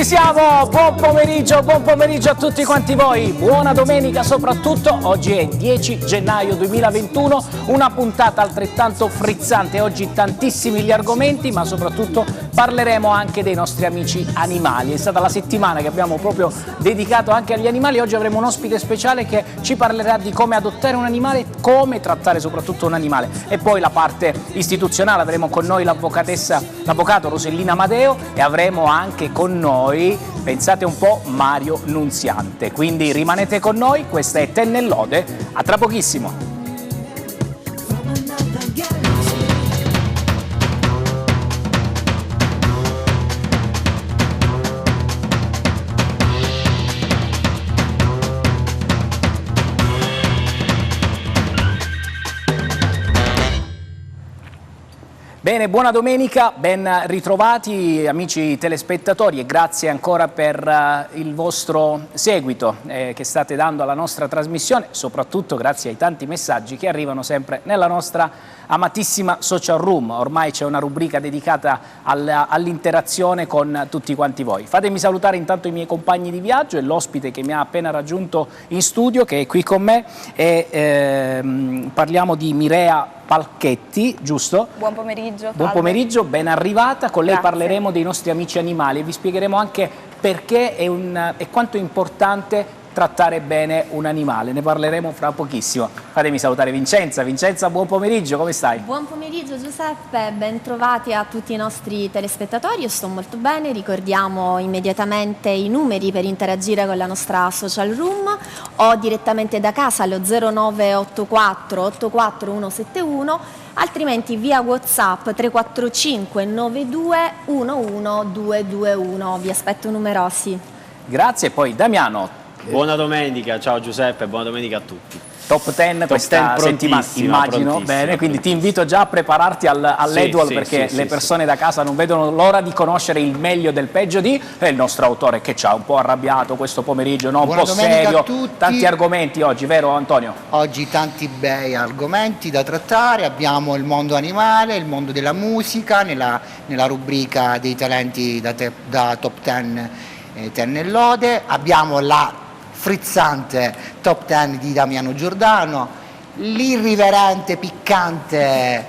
Ci siamo, buon pomeriggio a tutti quanti voi, buona domenica soprattutto. Oggi è 10 gennaio 2021, una puntata altrettanto frizzante. Oggi tantissimi gli argomenti, ma soprattutto parleremo anche dei nostri amici animali. È stata la settimana che abbiamo proprio dedicato anche agli animali. Oggi avremo un ospite speciale che ci parlerà di come adottare un animale, come trattare soprattutto un animale. E poi la parte istituzionale, avremo con noi l'avvocato Rosellina Amadeo e avremo anche con noi, pensate un po', Mario Nunziante. Quindi rimanete con noi, questa è Tennellode, a tra pochissimo. Bene, buona domenica, ben ritrovati amici telespettatori e grazie ancora per il vostro seguito che state dando alla nostra trasmissione, soprattutto grazie ai tanti messaggi che arrivano sempre nella nostra amatissima social room. Ormai c'è una rubrica dedicata all'interazione con tutti quanti voi. Fatemi salutare intanto i miei compagni di viaggio e l'ospite che mi ha appena raggiunto in studio, che è qui con me, e parliamo di Mirea Palchetti, giusto? Buon pomeriggio. Buon pomeriggio, ben arrivata. Con lei parleremo dei nostri amici animali e vi spiegheremo anche perché e quanto è importante trattare bene un animale. Ne parleremo fra pochissimo. Fatemi salutare Vincenza. Vincenza, buon pomeriggio, come stai? Buon pomeriggio Giuseppe, ben trovati a tutti i nostri telespettatori. Io sto molto bene, ricordiamo immediatamente i numeri per interagire con la nostra social room o direttamente da casa allo 0984 84171, altrimenti via WhatsApp 345 92 11 221. Vi aspetto numerosi. Grazie, poi Damiano. Buona domenica, ciao Giuseppe, buona domenica a tutti. Top 10 questa settimana, immagino. Bene, quindi ti invito già a prepararti all'Edwall, perché le persone da casa non vedono l'ora di conoscere il meglio del peggio di il nostro autore, che ci ha un po' arrabbiato questo pomeriggio, no? Un po' serio, tanti argomenti oggi, vero Antonio? Oggi tanti bei argomenti da trattare, abbiamo il mondo animale, il mondo della musica, nella rubrica dei talenti da Top 10 Tennellode, abbiamo la frizzante Top 10 di Damiano Giordano, l'irriverente, piccante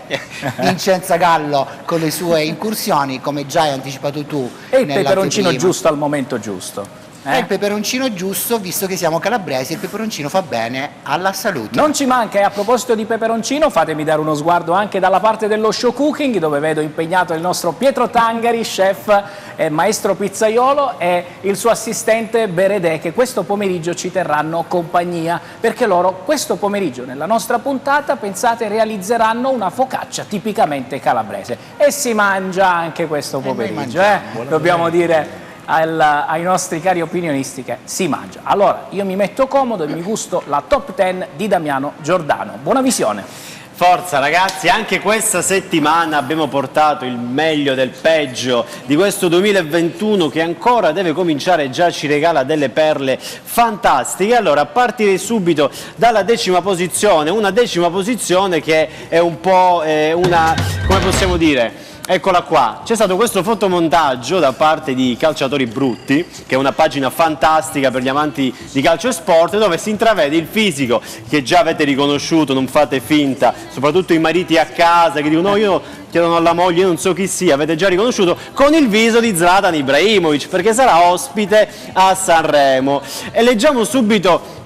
Vincenza Gallo con le sue incursioni, come già hai anticipato tu. E il peperoncino giusto al momento giusto. È il peperoncino giusto, visto che siamo calabresi, il peperoncino fa bene alla salute. Non ci manca, e a proposito di peperoncino, fatemi dare uno sguardo anche dalla parte dello show cooking, dove vedo impegnato il nostro Pietro Tangari, chef e maestro pizzaiolo, e il suo assistente Beredè, che questo pomeriggio ci terranno compagnia, perché loro questo pomeriggio nella nostra puntata, pensate, realizzeranno una focaccia tipicamente calabrese. E si mangia anche questo pomeriggio, dobbiamo dire ai nostri cari opinionisti che si mangia. Allora io mi metto comodo e mi gusto la Top 10 di Damiano Giordano. Buona visione. Forza ragazzi, anche questa settimana abbiamo portato il meglio del peggio di questo 2021 che ancora deve cominciare, già ci regala delle perle fantastiche. Allora partirei subito dalla decima posizione, una decima posizione che è un po' come possiamo dire, eccola qua, c'è stato questo fotomontaggio da parte di Calciatori Brutti, che è una pagina fantastica per gli amanti di calcio e sport, dove si intravede il fisico che già avete riconosciuto, non fate finta, soprattutto i mariti a casa che dicono no, io chiedono alla moglie, io non so chi sia, avete già riconosciuto, con il viso di Zlatan Ibrahimovic, perché sarà ospite a Sanremo. E leggiamo subito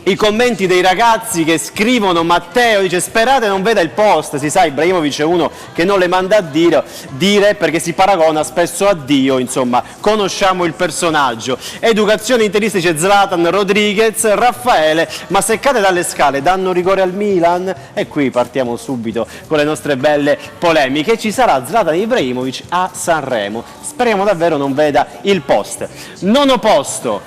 i commenti dei ragazzi che scrivono. Matteo dice: sperate non veda il post. Si sa, Ibrahimovic è uno che non le manda a dire perché si paragona spesso a Dio, insomma conosciamo il personaggio. Educazione interista dice Zlatan Rodriguez. Raffaele: ma se cade dalle scale danno rigore al Milan? E qui partiamo subito con le nostre belle polemiche. Ci sarà Zlatan Ibrahimovic a Sanremo, speriamo davvero non veda il post. Nono posto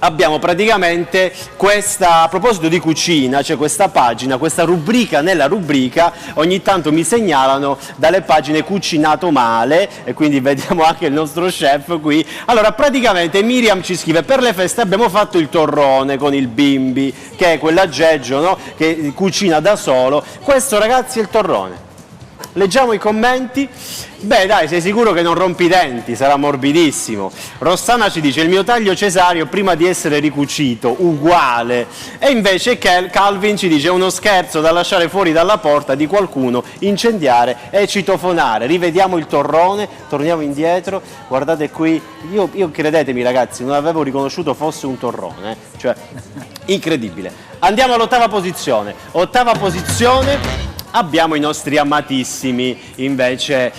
abbiamo praticamente questa, a proposito di cucina, c'è questa pagina, questa rubrica nella rubrica, ogni tanto mi segnalano dalle pagine cucinato male, e quindi vediamo anche il nostro chef qui. Allora praticamente Miriam ci scrive: per le feste abbiamo fatto il torrone con il bimbi, che è quell'aggeggio, no? Che cucina da solo. Questo ragazzi è il torrone. Leggiamo i commenti. Beh dai, sei sicuro che non rompi i denti? Sarà morbidissimo. Rossana ci dice: il mio taglio cesareo prima di essere ricucito, uguale. E invece Calvin ci dice: uno scherzo da lasciare fuori dalla porta di qualcuno, incendiare e citofonare. Rivediamo il torrone, torniamo indietro, guardate qui. Io credetemi ragazzi, non avevo riconosciuto fosse un torrone, cioè incredibile. Andiamo all'ottava posizione. Ottava posizione. Abbiamo i nostri amatissimi, invece,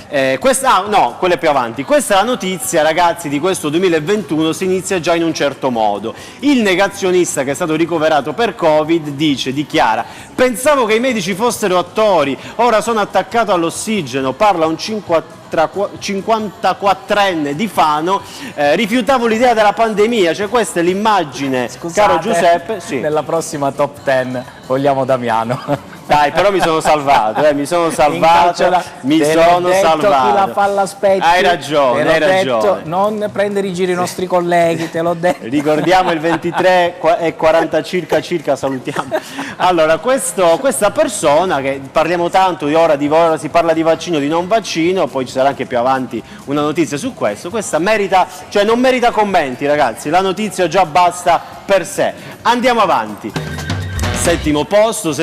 no, quelle più avanti. Questa è la notizia, ragazzi, di questo 2021, si inizia già in un certo modo. Il negazionista che è stato ricoverato per Covid dichiara: pensavo che i medici fossero attori, ora sono attaccato all'ossigeno, parla un 54enne di Fano, rifiutavo l'idea della pandemia, cioè questa è l'immagine, caro Giuseppe. Sì. Nella prossima top 10 vogliamo Damiano. Dai, però mi sono salvato, mi sono salvato, Chi la palla aspetti. Hai ragione, hai ragione. Non prendere in giro i nostri colleghi, te l'ho detto. Ricordiamo il 23:40 circa, salutiamo. Allora, questa persona, che parliamo tanto di ora si parla di vaccino, di non vaccino, poi ci sarà anche più avanti una notizia su questo, questa merita, cioè non merita commenti ragazzi, la notizia già basta per sé. Andiamo avanti. Settimo posto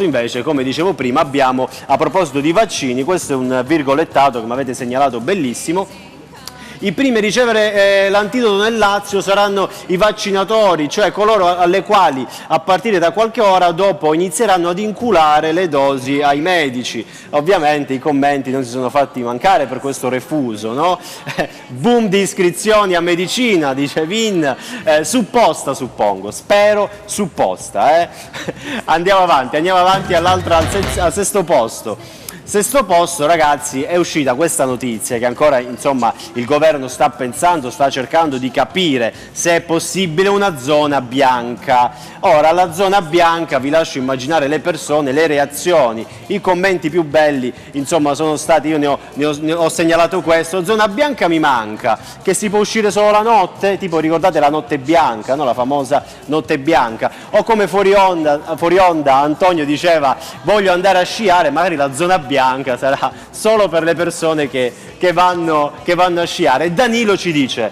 invece, come dicevo prima, abbiamo, a proposito di vaccini, questo è un virgolettato che mi avete segnalato bellissimo. I primi a ricevere l'antidoto nel Lazio saranno i vaccinatori, cioè coloro alle quali a partire da qualche ora dopo inizieranno ad inculare le dosi ai medici. Ovviamente i commenti non si sono fatti mancare per questo refuso, no? Boom di iscrizioni a medicina, dice Vin, supposta suppongo, spero supposta. Andiamo avanti al sesto posto. Sesto posto, ragazzi, è uscita questa notizia che ancora, insomma, il governo sta pensando, sta cercando di capire se è possibile una zona bianca. Ora, la zona bianca, vi lascio immaginare le persone, le reazioni, i commenti più belli, insomma, sono stati, io ne ho segnalato questo: zona bianca mi manca, che si può uscire solo la notte, tipo ricordate la notte bianca, no? La famosa notte bianca, o come fuori onda Antonio diceva: voglio andare a sciare, magari la zona bianca sarà solo per le persone che vanno a sciare. E Danilo ci dice: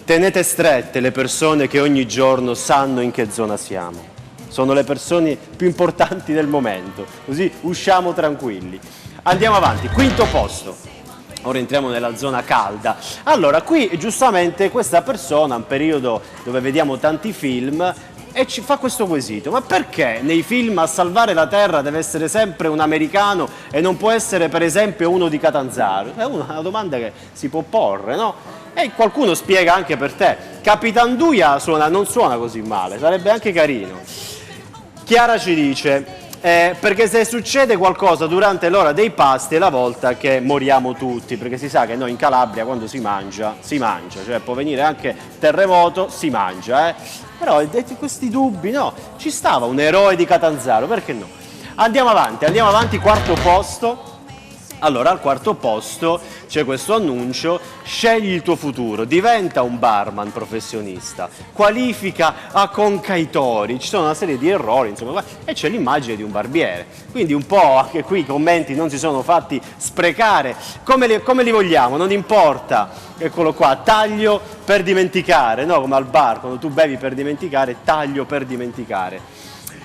tenete strette le persone che ogni giorno sanno in che zona siamo, sono le persone più importanti del momento, così usciamo tranquilli. Andiamo avanti, quinto posto. Ora entriamo nella zona calda. Allora, qui giustamente questa persona, un periodo dove vediamo tanti film, e ci fa questo quesito: ma perché nei film a salvare la terra deve essere sempre un americano e non può essere per esempio uno di Catanzaro? È una domanda che si può porre, no? E qualcuno spiega anche per te: Capitan Duia non suona così male, sarebbe anche carino. Chiara ci dice: perché se succede qualcosa durante l'ora dei pasti è la volta che moriamo tutti, perché si sa che noi in Calabria quando si mangia, cioè può venire anche terremoto, si mangia, Però questi dubbi, no, ci stava un eroe di Catanzaro, perché no? Andiamo avanti, quarto posto. Allora, al quarto posto c'è questo annuncio: scegli il tuo futuro, diventa un barman professionista, qualifica a concaitori. Ci sono una serie di errori, insomma, e c'è l'immagine di un barbiere. Quindi un po' anche qui i commenti non si sono fatti sprecare. Come li vogliamo? Non importa. Eccolo qua, taglio per dimenticare, no? Come al bar, quando tu bevi per dimenticare, taglio per dimenticare.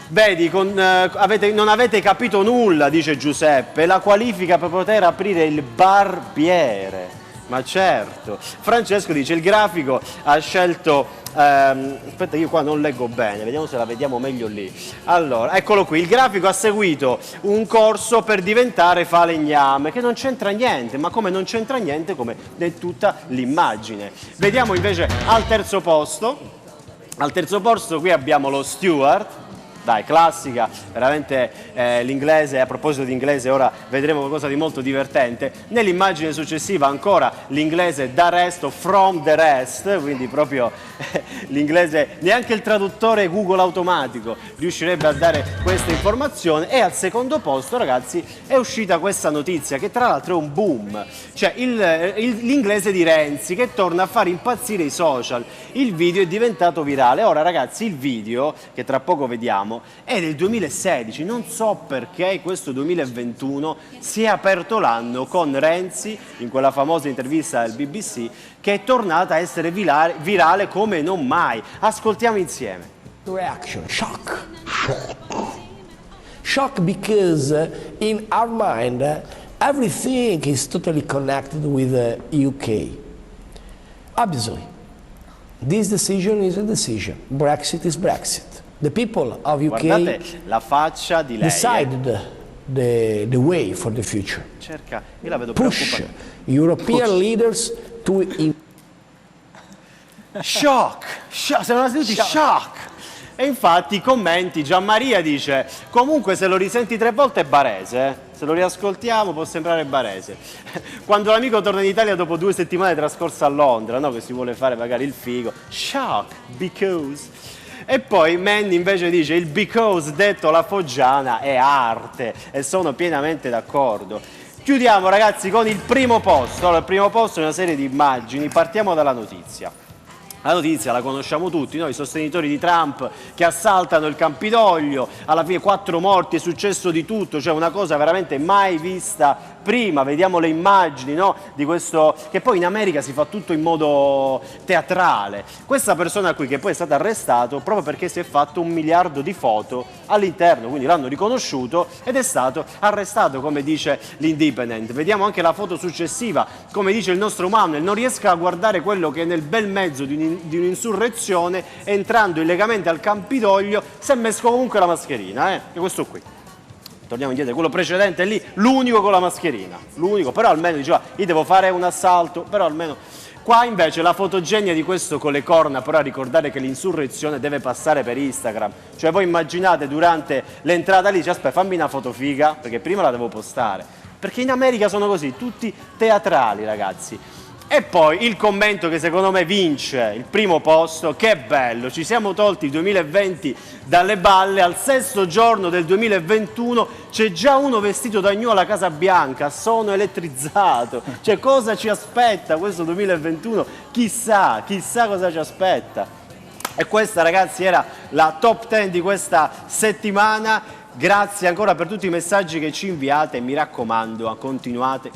Vedi, non avete capito nulla, dice Giuseppe, la qualifica per poter aprire il barbiere. Ma certo. Francesco dice: il grafico ha scelto, aspetta, io qua non leggo bene, vediamo se la vediamo meglio lì. Allora, eccolo qui, il grafico ha seguito un corso per diventare falegname, che non c'entra niente, ma come non c'entra niente come è tutta l'immagine. Vediamo invece al terzo posto. Al terzo posto qui abbiamo lo steward. Dai, classica, veramente l'inglese, a proposito di inglese, ora vedremo qualcosa di molto divertente. Nell'immagine successiva ancora l'inglese da rest o from the rest, quindi proprio l'inglese, neanche il traduttore Google automatico riuscirebbe a dare questa informazione. E al secondo posto, ragazzi, è uscita questa notizia che tra l'altro è un boom, cioè l'inglese di Renzi che torna a far impazzire i social. Il video è diventato virale. Ora, ragazzi, il video, che tra poco vediamo, siamo è del 2016, non so perché questo 2021 si è aperto l'anno con Renzi, in quella famosa intervista al BBC, che è tornata a essere virale come non mai. Ascoltiamo insieme. Reaction, shock. Shock because in our mind everything is totally connected with the UK. Obviously, this decision is a decision. Brexit is Brexit. The people of UK Guardate la faccia di lei. decided the way for the future. Cerca, io la vedo Push preoccupata. European leaders to Shock, sembrano seduti shock. E infatti i commenti, Gianmaria dice, comunque se lo risenti 3 volte è barese, se lo riascoltiamo può sembrare barese. Quando l'amico torna in Italia dopo 2 settimane trascorse a Londra, no? Che si vuole fare magari il figo, shock, because. E poi Manny invece dice, il because detto alla foggiana è arte, e sono pienamente d'accordo. Chiudiamo ragazzi con il primo posto. Allora, il primo posto è una serie di immagini, partiamo dalla notizia. La notizia la conosciamo tutti, no? I sostenitori di Trump che assaltano il Campidoglio, alla fine 4 morti, è successo di tutto, cioè una cosa veramente mai vista prima. Vediamo le immagini, no? Di questo, che poi in America si fa tutto in modo teatrale. Questa persona qui che poi è stato arrestato proprio perché si è fatto 1 miliardo di foto all'interno, quindi l'hanno riconosciuto ed è stato arrestato, come dice l'Independent. Vediamo anche la foto successiva, come dice il nostro Manuel, non riesca a guardare quello che è nel bel mezzo di un'insurrezione, entrando illegamente al Campidoglio, si è messo comunque la mascherina, e questo qui. Torniamo indietro, quello precedente è lì, l'unico con la mascherina, l'unico, però almeno diceva, io devo fare un assalto, però almeno. Qua invece la fotogenia di questo con le corna, però a ricordare che l'insurrezione deve passare per Instagram, cioè voi immaginate durante l'entrata lì, dice, aspetta fammi una foto figa, perché prima la devo postare, perché in America sono così, tutti teatrali ragazzi. E poi il commento che secondo me vince il primo posto, che bello, ci siamo tolti il 2020 dalle balle, al 6° giorno del 2021 c'è già uno vestito da gnu alla Casa Bianca, sono elettrizzato, cioè cosa ci aspetta questo 2021, chissà cosa ci aspetta. E questa ragazzi era la top 10 di questa settimana. Grazie ancora per tutti i messaggi che ci inviate, mi raccomando, continuate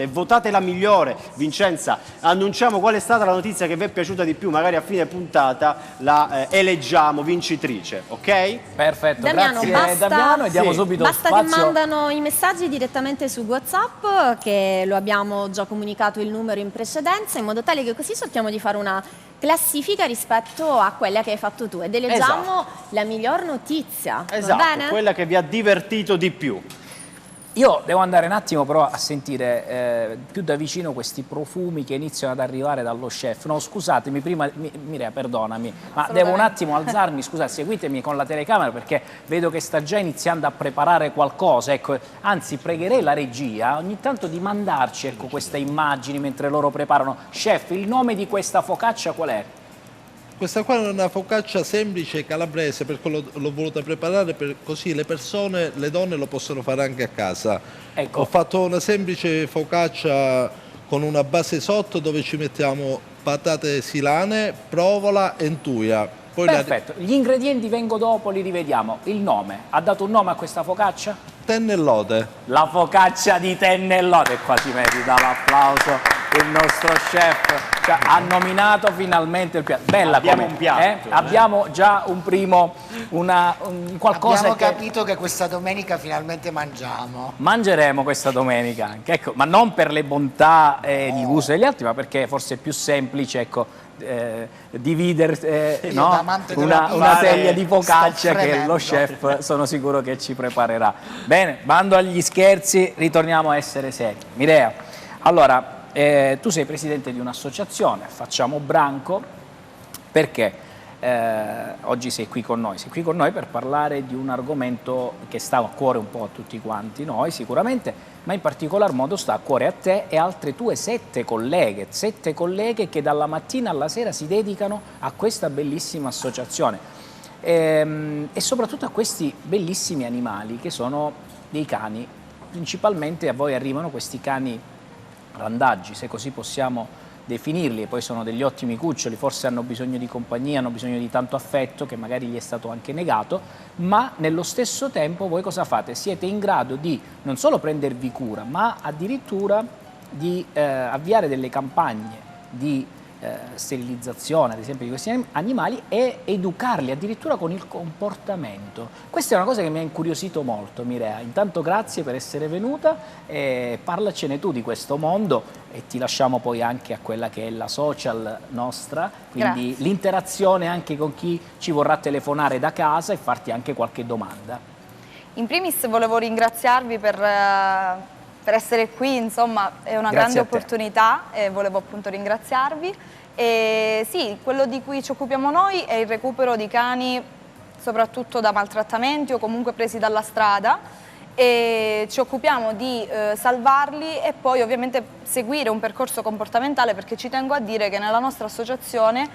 e votate la migliore. Vincenza, annunciamo qual è stata la notizia che vi è piaciuta di più, magari a fine puntata la eleggiamo vincitrice, ok? Perfetto, Damiano, grazie basta, Damiano, e diamo subito basta spazio. che mandano i messaggi direttamente su WhatsApp, che lo abbiamo già comunicato il numero in precedenza, in modo tale che così cerchiamo di fare una classifica rispetto a quella che hai fatto tu ed eleggiamo la miglior notizia. Esatto, va bene? quella che vi ha divertito di più. Io devo andare un attimo però a sentire più da vicino questi profumi che iniziano ad arrivare dallo chef. No, scusatemi, prima, Mirea, perdonami, ma devo un attimo alzarmi, scusate, seguitemi con la telecamera perché vedo che sta già iniziando a preparare qualcosa, ecco, anzi pregherei la regia ogni tanto di mandarci, ecco, queste immagini mentre loro preparano. Chef, il nome di questa focaccia qual è? Questa qua è una focaccia semplice calabrese, perché l'ho voluta preparare per così le persone, le donne lo possono fare anche a casa. Ecco. Ho fatto una semplice focaccia con una base sotto dove ci mettiamo patate silane, provola e ntuia. Poi Perfetto, gli ingredienti vengo dopo, li rivediamo. Il nome, ha dato un nome a questa focaccia? tenne e lode. La focaccia di tenne e lode, e qua si merita l'applauso il nostro chef, cioè, ha nominato finalmente il piatto. Bella, abbiamo come, un piatto, abbiamo già un primo, qualcosa Abbiamo che capito che questa domenica finalmente mangiamo. mangeremo questa domenica anche, ecco, ma non per le bontà di gusto degli altri, ma perché forse è più semplice, ecco, dividere Io da amante della una pizza teglia di sto focaccia che fremendo. lo chef sono sicuro che ci preparerà. Bene, bando agli scherzi, ritorniamo a essere seri. Mirea, allora, tu sei presidente di un'associazione, Facciamo Branco, perché oggi sei qui con noi? Sei qui con noi per parlare di un argomento che sta a cuore un po' a tutti quanti noi sicuramente, ma in particolar modo sta a cuore a te e altre tue 7 colleghe che dalla mattina alla sera si dedicano a questa bellissima associazione e soprattutto a questi bellissimi animali che sono dei cani. Principalmente a voi arrivano questi cani randaggi, se così possiamo definirli, e poi sono degli ottimi cuccioli, forse hanno bisogno di compagnia, hanno bisogno di tanto affetto che magari gli è stato anche negato, ma nello stesso tempo voi cosa fate? Siete in grado di non solo prendervi cura, ma addirittura di avviare delle campagne di sterilizzazione, ad esempio, di questi animali e educarli addirittura con il comportamento. Questa è una cosa che mi ha incuriosito molto, Mirea. Intanto grazie per essere venuta e parlacene tu di questo mondo e ti lasciamo poi anche a quella che è la social nostra, quindi l'interazione anche con chi ci vorrà telefonare da casa e farti anche qualche domanda. In primis volevo ringraziarvi per essere qui, insomma è una grande opportunità e volevo appunto ringraziarvi. E sì, quello di cui ci occupiamo noi è il recupero di cani soprattutto da maltrattamenti o comunque presi dalla strada, e ci occupiamo di salvarli e poi ovviamente seguire un percorso comportamentale, perché ci tengo a dire che nella nostra associazione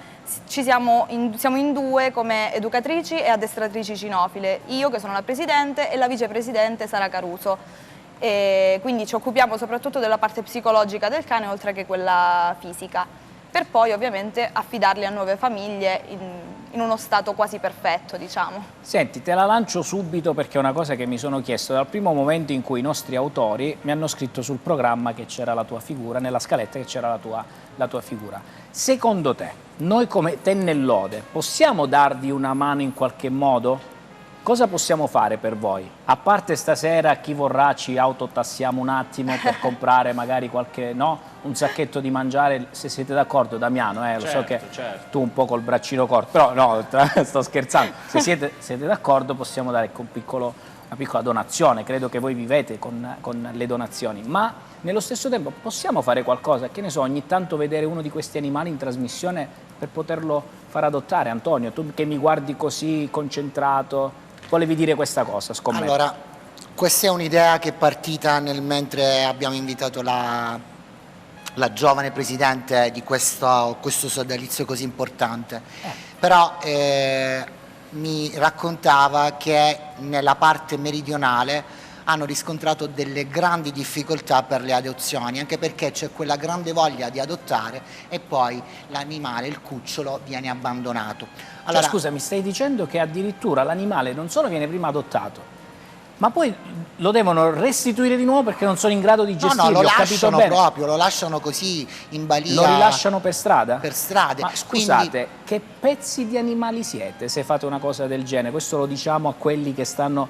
siamo in due come educatrici e addestratrici cinofile, io che sono la presidente e la vicepresidente Sara Caruso. E quindi ci occupiamo soprattutto della parte psicologica del cane oltre che quella fisica, per poi ovviamente affidarli a nuove famiglie in uno stato quasi perfetto, diciamo. Senti, te la lancio subito perché è una cosa che mi sono chiesto dal primo momento in cui i nostri autori mi hanno scritto sul programma che c'era la tua figura, nella scaletta che c'era la tua figura. Secondo te, noi come Tennellode possiamo darvi una mano in qualche modo? Cosa possiamo fare per voi? A parte stasera, chi vorrà ci autotassiamo un attimo per comprare magari qualche, no? Un sacchetto di mangiare, se siete d'accordo, Damiano, lo so che tu un po' col braccino corto, però no, sto scherzando, se siete d'accordo possiamo dare una piccola donazione, credo che voi vivete con le donazioni, ma nello stesso tempo possiamo fare qualcosa, che ne so, ogni tanto vedere uno di questi animali in trasmissione per poterlo far adottare. Antonio, tu che mi guardi così concentrato, volevi dire questa cosa, scommetto. Allora, questa è un'idea che è partita mentre abbiamo invitato la giovane presidente di questo sodalizio così importante. Però mi raccontava che nella parte meridionale hanno riscontrato delle grandi difficoltà per le adozioni, anche perché c'è quella grande voglia di adottare e poi l'animale, il cucciolo, viene abbandonato. Allora, cioè, scusa, mi stai dicendo che addirittura l'animale non solo viene prima adottato, ma poi lo devono restituire di nuovo perché non sono in grado di gestirlo? No, lo lasciano proprio, lo lasciano così in balia. Lo rilasciano per strada? Per strade. Ma scusate, che pezzi di animali siete se fate una cosa del genere? Questo lo diciamo a quelli che fanno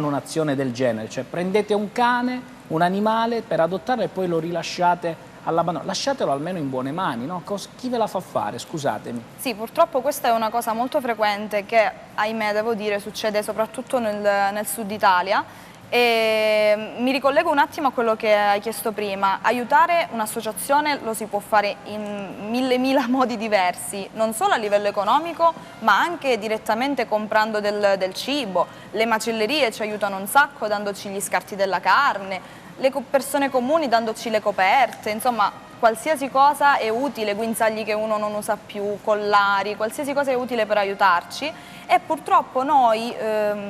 un'azione del genere, cioè prendete un cane, un animale per adottarlo e poi lo rilasciate all'abbandono. Lasciatelo almeno in buone mani, no? Chi ve la fa fare, scusatemi? Sì, purtroppo questa è una cosa molto frequente che, ahimè, devo dire, succede soprattutto nel sud Italia. E mi ricollego un attimo a quello che hai chiesto prima. Aiutare un'associazione lo si può fare in mille modi diversi, non solo a livello economico, ma anche direttamente comprando del cibo. Le macellerie ci aiutano un sacco dandoci gli scarti della carne, le persone comuni dandoci le coperte, insomma qualsiasi cosa è utile, guinzagli che uno non usa più, collari, qualsiasi cosa è utile per aiutarci. E purtroppo noi,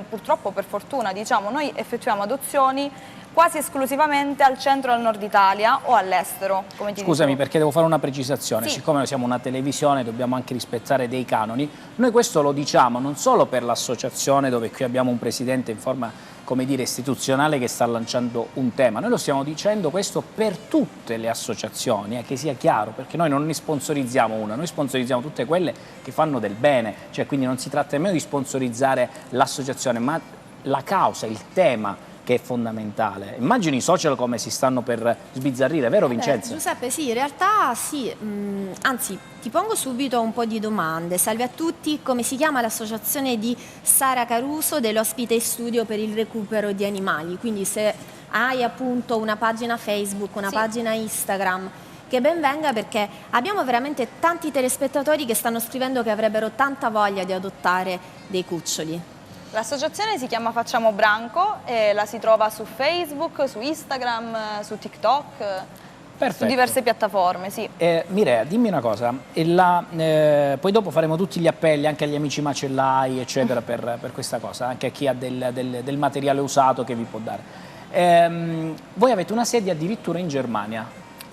purtroppo per fortuna diciamo, noi effettuiamo adozioni quasi esclusivamente al centro e al nord Italia o all'estero. Scusami, perché devo fare una precisazione, sì. Siccome noi siamo una televisione dobbiamo anche rispettare dei canoni, noi questo lo diciamo non solo per l'associazione dove qui abbiamo un presidente in forma, come dire, istituzionale che sta lanciando un tema, noi lo stiamo dicendo questo per tutte le associazioni, che sia chiaro, perché noi non ne sponsorizziamo una, noi sponsorizziamo tutte quelle che fanno del bene, cioè quindi non si tratta nemmeno di sponsorizzare l'associazione, ma la causa, il tema che è fondamentale. Immagini i social come si stanno per sbizzarrire, vero Vincenzo? Giuseppe, sì, in realtà sì, anzi ti pongo subito un po' di domande. Salve a tutti, come si chiama l'associazione di Sara Caruso dell'Ospite Studio per il recupero di animali? Quindi se hai appunto una pagina Facebook, una pagina Instagram, che ben venga, perché abbiamo veramente tanti telespettatori che stanno scrivendo che avrebbero tanta voglia di adottare dei cuccioli. L'associazione si chiama Facciamo Branco e la si trova su Facebook, su Instagram, su TikTok, su diverse piattaforme, sì. Mirea, dimmi una cosa, poi dopo faremo tutti gli appelli anche agli amici macellai, eccetera, per questa cosa, anche a chi ha del materiale usato che vi può dare. Voi avete una sede addirittura in Germania.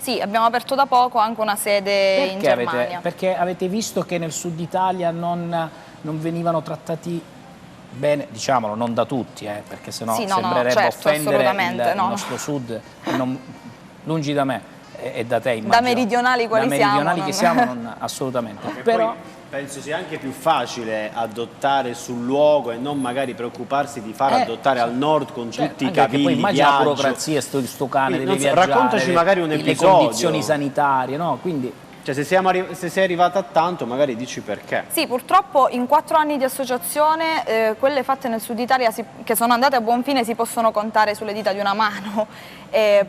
Sì, abbiamo aperto da poco anche una sede in Germania. Perché avete visto che nel sud Italia non venivano trattati bene, diciamolo, non da tutti, perché sennò sì, sembrerebbe certo, offendere il nostro sud, lungi da me e da te, immagino. Da meridionali quali siamo. Da meridionali che siamo, assolutamente. Però penso sia anche più facile adottare sul luogo e non magari preoccuparsi di far adottare al nord con tutti i cavilli, poi immagina la burocrazia, sto cane deve viaggiare, raccontaci magari un episodio, le condizioni sanitarie, no? Quindi cioè, se sei arrivata a tanto, magari dici perché. Sì, purtroppo in 4 anni di associazione, quelle fatte nel sud Italia che sono andate a buon fine si possono contare sulle dita di una mano.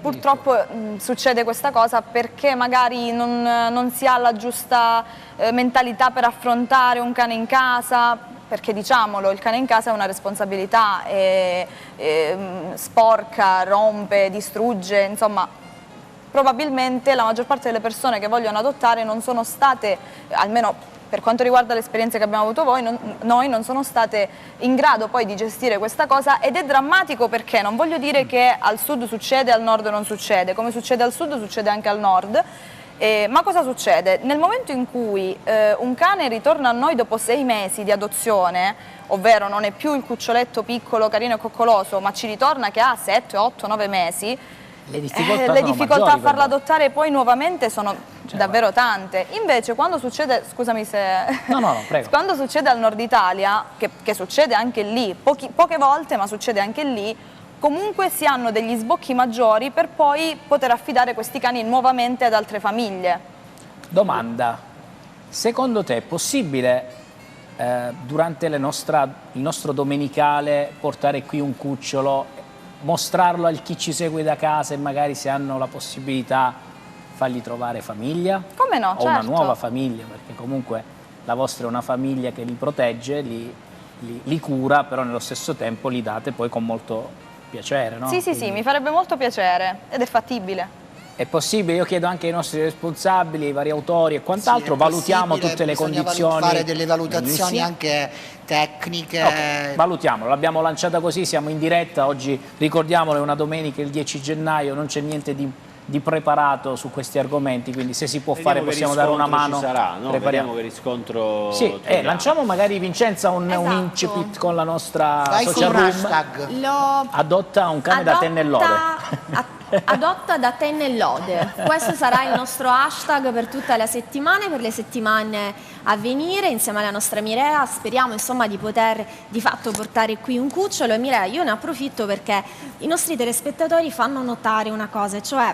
Purtroppo succede questa cosa perché magari non si ha la giusta mentalità per affrontare un cane in casa, perché diciamolo, il cane in casa è una responsabilità, sporca, rompe, distrugge, insomma. Probabilmente la maggior parte delle persone che vogliono adottare non sono state, almeno per quanto riguarda l'esperienza che abbiamo avuto noi non sono state in grado poi di gestire questa cosa, ed è drammatico perché non voglio dire che al sud succede e al nord non succede, come succede al sud succede anche al nord. Ma cosa succede? Nel momento in cui un cane ritorna a noi dopo 6 mesi di adozione, ovvero non è più il cuccioletto piccolo, carino e coccoloso, ma ci ritorna che ha 7, 8, 9 mesi, le difficoltà a farla adottare poi nuovamente sono davvero tante. Invece quando succede, scusami se prego. Quando succede al nord Italia, che succede anche lì, poche volte, ma succede anche lì, comunque si hanno degli sbocchi maggiori per poi poter affidare questi cani nuovamente ad altre famiglie. Domanda: secondo te è possibile durante il nostro domenicale portare qui un cucciolo, mostrarlo a chi ci segue da casa e magari, se hanno la possibilità, fargli trovare famiglia? Come no, o una nuova famiglia, perché comunque la vostra è una famiglia che li protegge, li cura, però nello stesso tempo li date poi con molto piacere, no? Sì, sì, mi farebbe molto piacere ed è fattibile. È possibile, io chiedo anche ai nostri responsabili, ai vari autori e quant'altro, valutiamo tutte le condizioni. Fare delle valutazioni anche tecniche. Okay, valutiamolo, l'abbiamo lanciata così, siamo in diretta, oggi ricordiamolo, è una domenica, il 10 gennaio, non c'è niente di preparato su questi argomenti, quindi se si può fare possiamo dare una mano. Ci sarà, no? Vediamo che riscontro. Sì, lanciamo magari, Vincenza, un incipit con la nostra social room. Adotta un cane da Tenne e Lode. Adotta da Tenne e Lode. Questo sarà il nostro hashtag per tutta la settimana, per le settimane a venire, insieme alla nostra Mirea. Speriamo insomma di poter di fatto portare qui un cucciolo. E Mirea, io ne approfitto perché i nostri telespettatori fanno notare una cosa, cioè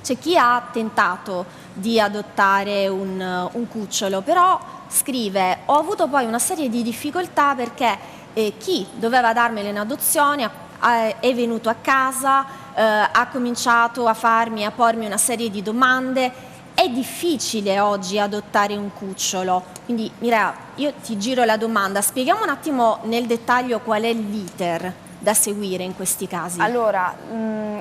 c'è chi ha tentato di adottare un cucciolo, però scrive: ho avuto poi una serie di difficoltà perché chi doveva darmelo in adozione è venuto a casa, ha cominciato a pormi una serie di domande. È difficile oggi adottare un cucciolo, quindi Mirea, io ti giro la domanda, spieghiamo un attimo nel dettaglio qual è l'iter da seguire in questi casi. Allora,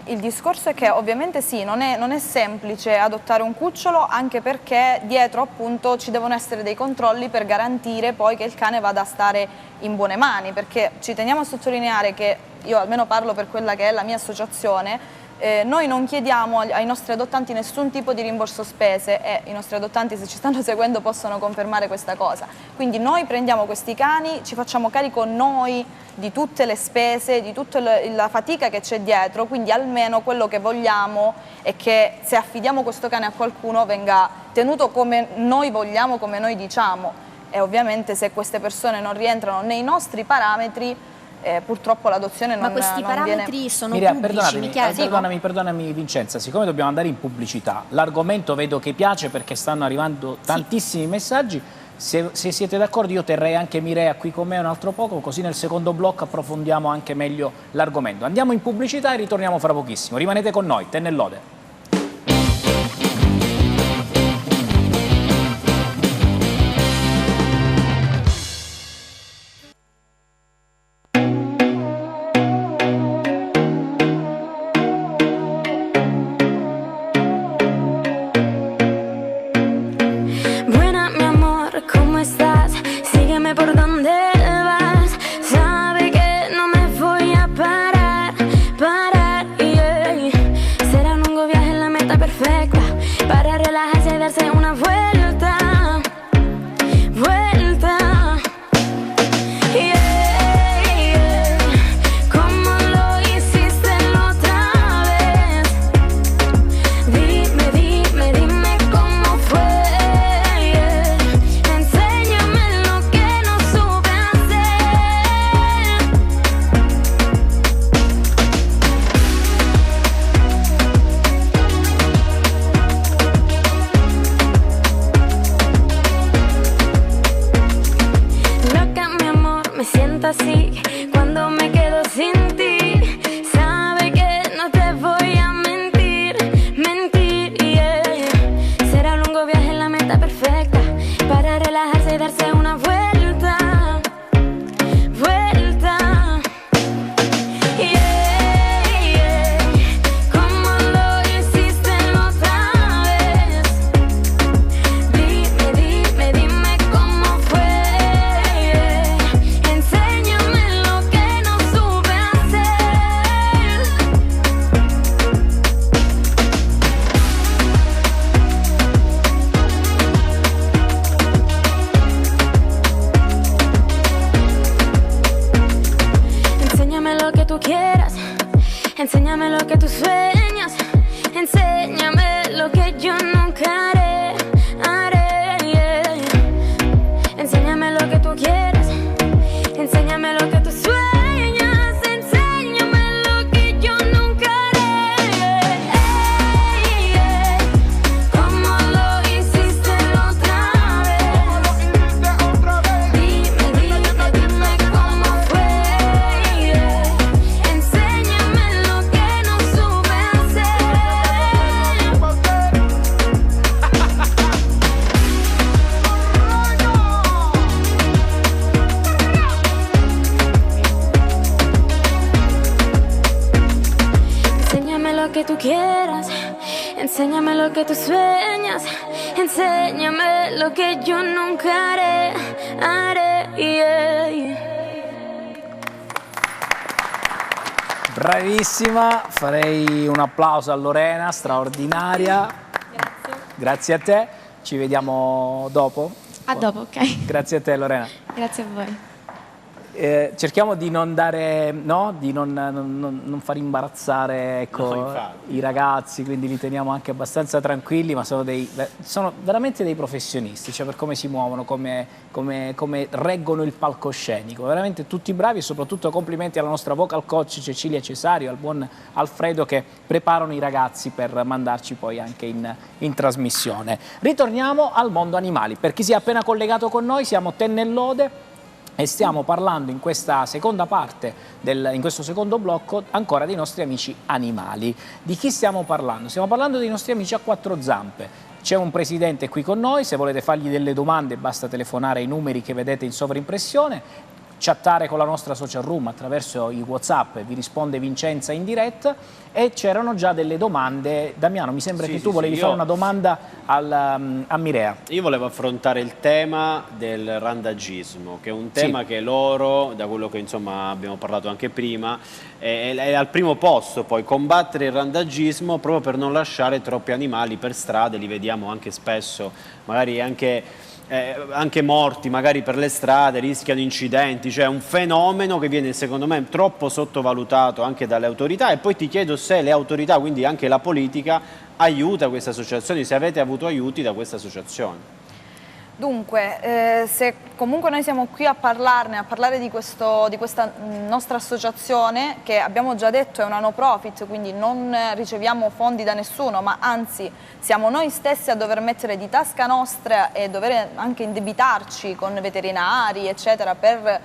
il discorso è che ovviamente sì, non è semplice adottare un cucciolo, anche perché dietro appunto ci devono essere dei controlli per garantire poi che il cane vada a stare in buone mani, perché ci teniamo a sottolineare che, io almeno parlo per quella che è la mia associazione, noi non chiediamo ai nostri adottanti nessun tipo di rimborso spese, e i nostri adottanti, se ci stanno seguendo, possono confermare questa cosa. Quindi noi prendiamo questi cani, ci facciamo carico noi di tutte le spese, di tutta la fatica che c'è dietro, quindi almeno quello che vogliamo è che se affidiamo questo cane a qualcuno venga tenuto come noi vogliamo, come noi diciamo, e ovviamente se queste persone non rientrano nei nostri parametri, purtroppo l'adozione non viene. Ma questi parametri sono Mirea, pubblici, perdonami Vincenza, siccome dobbiamo andare in pubblicità, l'argomento vedo che piace perché stanno arrivando tantissimi messaggi. Se siete d'accordo, io terrei anche Mirea qui con me un altro poco, così nel secondo blocco approfondiamo anche meglio l'argomento. Andiamo in pubblicità e ritorniamo fra pochissimo. Rimanete con noi, Tenne e Lode. Perfecto. siento así cuando me quedo sin ti. Sabe que no te voy a mentir, yeah. Será un lungo viaje en la meta perfecta para relajarse y darse una vuelta. Enséñame lo que tú sueñas, enséñame lo que yo nunca haré, yeah. Enséñame lo que tú quieras, enséñame lo que tú sueñas, enséñame lo que yo nunca haré, yeah. Como lo hiciste la otra vez. Dime cómo fue, yeah. Que tú quieras, enséñame lo que tú sueñas, enséñame lo que yo nunca haré, yeah. Bravissima, farei un applauso a Lorena, straordinaria. Grazie a te, ci vediamo dopo. A dopo, ok. Grazie a te Lorena. Grazie a voi. Cerchiamo di non dare, no? Di non far imbarazzare, ecco, No, i ragazzi, quindi li teniamo anche abbastanza tranquilli, ma sono veramente dei professionisti, cioè per come si muovono, come reggono il palcoscenico, veramente tutti bravi e soprattutto complimenti alla nostra vocal coach Cecilia Cesario, al buon Alfredo che preparano i ragazzi per mandarci poi anche in trasmissione. Ritorniamo al mondo animali, per chi si è appena collegato con noi siamo Tennellode e stiamo parlando in questa seconda parte, in questo secondo blocco, ancora dei nostri amici animali. Di chi stiamo parlando? Stiamo parlando dei nostri amici a quattro zampe. C'è un presidente qui con noi, se volete fargli delle domande basta telefonare ai numeri che vedete in sovraimpressione, chattare con la nostra social room attraverso i WhatsApp, vi risponde Vincenza in diretta e c'erano già delle domande. Damiano, mi sembra che tu volevi fare una domanda a Mirea. Io volevo affrontare il tema del randagismo, che è un tema che loro, da quello che insomma abbiamo parlato anche prima, è al primo posto. Poi combattere il randagismo proprio per non lasciare troppi animali per strada, li vediamo anche spesso, magari anche morti magari per le strade, rischiano incidenti, cioè è un fenomeno che viene secondo me troppo sottovalutato anche dalle autorità. E poi ti chiedo se le autorità, quindi anche la politica, aiuta queste associazioni, se avete avuto aiuti da queste associazioni. Dunque, se comunque noi siamo qui a parlare di questa nostra associazione, che abbiamo già detto è una no profit, quindi non riceviamo fondi da nessuno, ma anzi siamo noi stessi a dover mettere di tasca nostra e dover anche indebitarci con veterinari, eccetera, per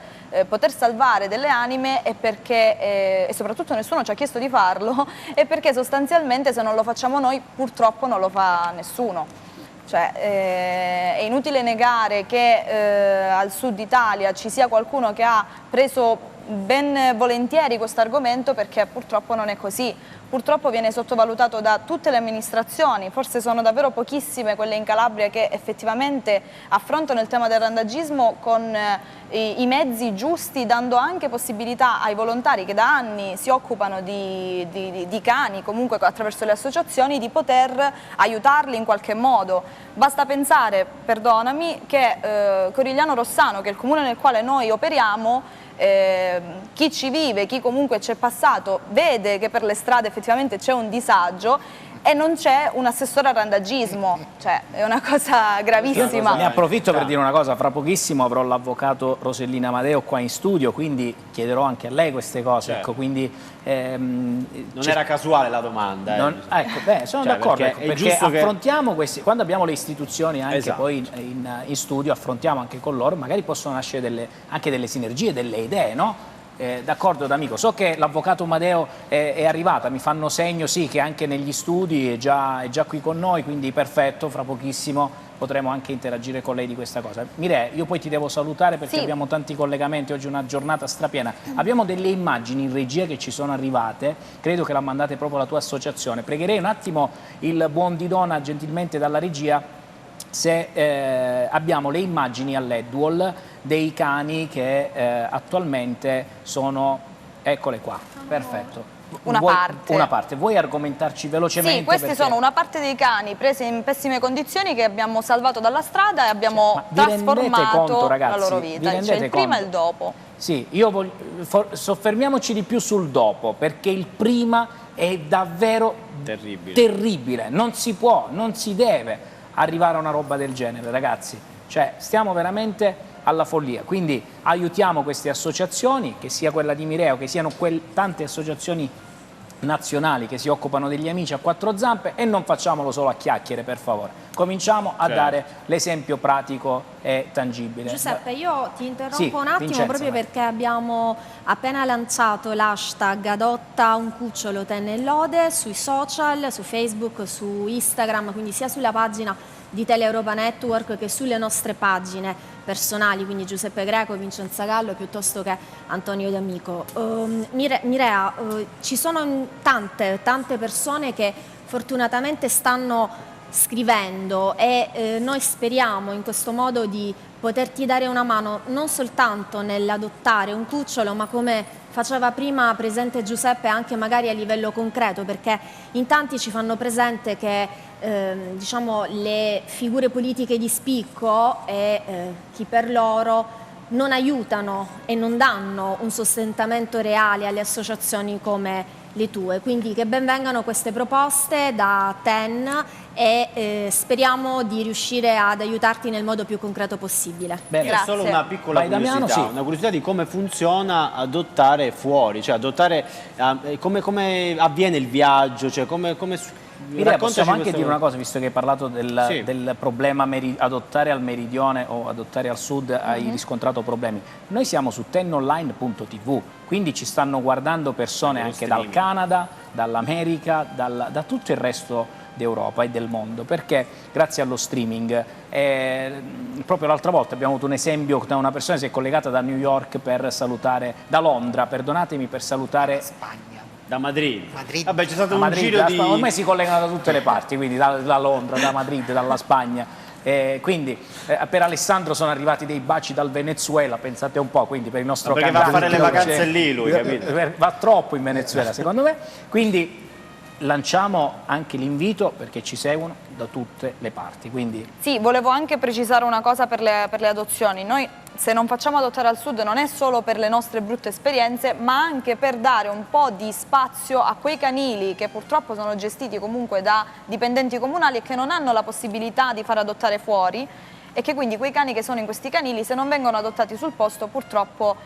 poter salvare delle anime, è perché, e soprattutto nessuno ci ha chiesto di farlo, è perché sostanzialmente se non lo facciamo noi purtroppo non lo fa nessuno. Cioè, è inutile negare che al sud Italia ci sia qualcuno che ha preso ben volentieri questo argomento, perché purtroppo non è così. Purtroppo viene sottovalutato da tutte le amministrazioni, forse sono davvero pochissime quelle in Calabria che effettivamente affrontano il tema del randagismo con i mezzi giusti, dando anche possibilità ai volontari che da anni si occupano di cani, comunque attraverso le associazioni, di poter aiutarli in qualche modo. Basta pensare, perdonami, che Corigliano Rossano, che è il comune nel quale noi operiamo, chi ci vive, chi comunque ci è passato, vede che per le strade effettivamente c'è un disagio e non c'è un assessore al randagismo, cioè è una cosa gravissima. Ne approfitto per dire una cosa, fra pochissimo avrò l'avvocato Rosellina Amadeo qua in studio, quindi chiederò anche a lei queste cose. Certo. Ecco, quindi, non era casuale la domanda. Sono Cioè, d'accordo, perché giusto affrontiamo questi, quando abbiamo le istituzioni anche Esatto. poi in studio, affrontiamo anche con loro, magari possono nascere anche delle sinergie, delle idee, no? D'accordo D'Amico, so che l'avvocato Amadeo è arrivata, mi fanno segno sì che anche negli studi è già qui con noi, quindi perfetto, fra pochissimo potremo anche interagire con lei di questa cosa. Mireia, io poi ti devo salutare perché Sì. abbiamo tanti collegamenti, oggi è una giornata strapiena. Abbiamo delle immagini in regia che ci sono arrivate, credo che la mandate proprio la tua associazione. Pregherei un attimo il buon Didona gentilmente dalla regia se abbiamo le immagini a LED wall dei cani che attualmente sono, eccole qua, perfetto. Una parte. Una parte, vuoi argomentarci velocemente? Sì, questi perché sono una parte dei cani presi in pessime condizioni che abbiamo salvato dalla strada e abbiamo Ma vi rendete trasformato conto, ragazzi? la loro Vi vita, rendete cioè il prima e conto? il dopo. Sì, soffermiamoci di più sul dopo, perché il prima è davvero terribile. Non si può, non si deve arrivare a una roba del genere, ragazzi. Cioè, stiamo veramente alla follia. Quindi aiutiamo queste associazioni, che sia quella di Mireia o che siano tante associazioni nazionali che si occupano degli amici a quattro zampe, e non facciamolo solo a chiacchiere, per favore. Cominciamo a dare l'esempio pratico e tangibile. Giuseppe, io ti interrompo Sì, un attimo Vincenzo, proprio vai. perché abbiamo appena lanciato l'hashtag adotta un cucciolo tenne e lode sui social, su Facebook, su Instagram, quindi sia sulla pagina di Teleeuropa Network che sulle nostre pagine personali, quindi Giuseppe Greco, Vincenza Gallo piuttosto che Antonio D'Amico. Mireia, ci sono tante persone che fortunatamente stanno scrivendo e noi speriamo in questo modo di poterti dare una mano non soltanto nell'adottare un cucciolo, ma come faceva prima presente Giuseppe anche magari a livello concreto, perché in tanti ci fanno presente che diciamo, le figure politiche di spicco e chi per loro non aiutano e non danno un sostentamento reale alle associazioni come le tue, quindi che ben vengano queste proposte da TEN e speriamo di riuscire ad aiutarti nel modo più concreto possibile. Bene. C'è solo una piccola Vai, Damiano, curiosità, sì. una curiosità di come funziona adottare fuori, cioè adottare, come avviene il viaggio, cioè come Mireia, possiamo anche questa dire una cosa, visto che hai parlato Sì. del problema adottare al meridione o adottare al sud, hai riscontrato problemi. Noi siamo su tenonline.tv, quindi ci stanno guardando persone anche dal Canada, dall'America, da tutto il resto d'Europa e del mondo, perché grazie allo streaming, proprio l'altra volta abbiamo avuto un esempio da una persona che si è collegata da New York per salutare, da Londra, perdonatemi, per salutare da Madrid. Madrid. Vabbè, c'è stato da un Madrid, giro di... ormai si collegano da tutte le parti, quindi da Londra, da Madrid, dalla Spagna. Quindi per Alessandro sono arrivati dei baci dal Venezuela, pensate un po', quindi per il nostro Perché va a cantante, fare le vacanze lì lui, capito? Va troppo in Venezuela secondo me, quindi lanciamo anche l'invito perché ci seguono da tutte le parti. Quindi... Sì, volevo anche precisare una cosa per le adozioni. Noi se non facciamo adottare al sud non è solo per le nostre brutte esperienze, ma anche per dare un po' di spazio a quei canili che purtroppo sono gestiti comunque da dipendenti comunali e che non hanno la possibilità di far adottare fuori, e che quindi quei cani che sono in questi canili, se non vengono adottati sul posto, purtroppo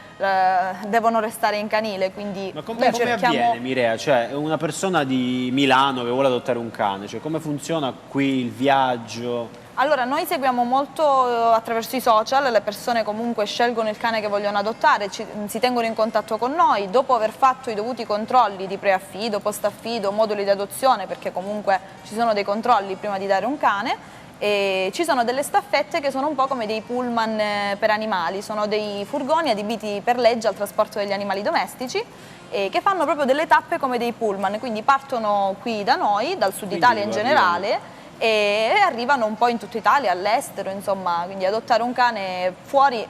devono restare in canile. Quindi Ma come avviene, Mireia? Cioè, una persona di Milano che vuole adottare un cane, cioè, come funziona qui il viaggio? Allora, noi seguiamo molto attraverso i social, le persone comunque scelgono il cane che vogliono adottare, si tengono in contatto con noi, dopo aver fatto i dovuti controlli di preaffido, post-affido, moduli di adozione, perché comunque ci sono dei controlli prima di dare un cane. E ci sono delle staffette che sono un po' come dei pullman per animali, sono dei furgoni adibiti per legge al trasporto degli animali domestici e che fanno proprio delle tappe come dei pullman, quindi partono qui da noi, dal sud Italia in generale, e arrivano un po' in tutta Italia, all'estero, insomma, quindi adottare un cane fuori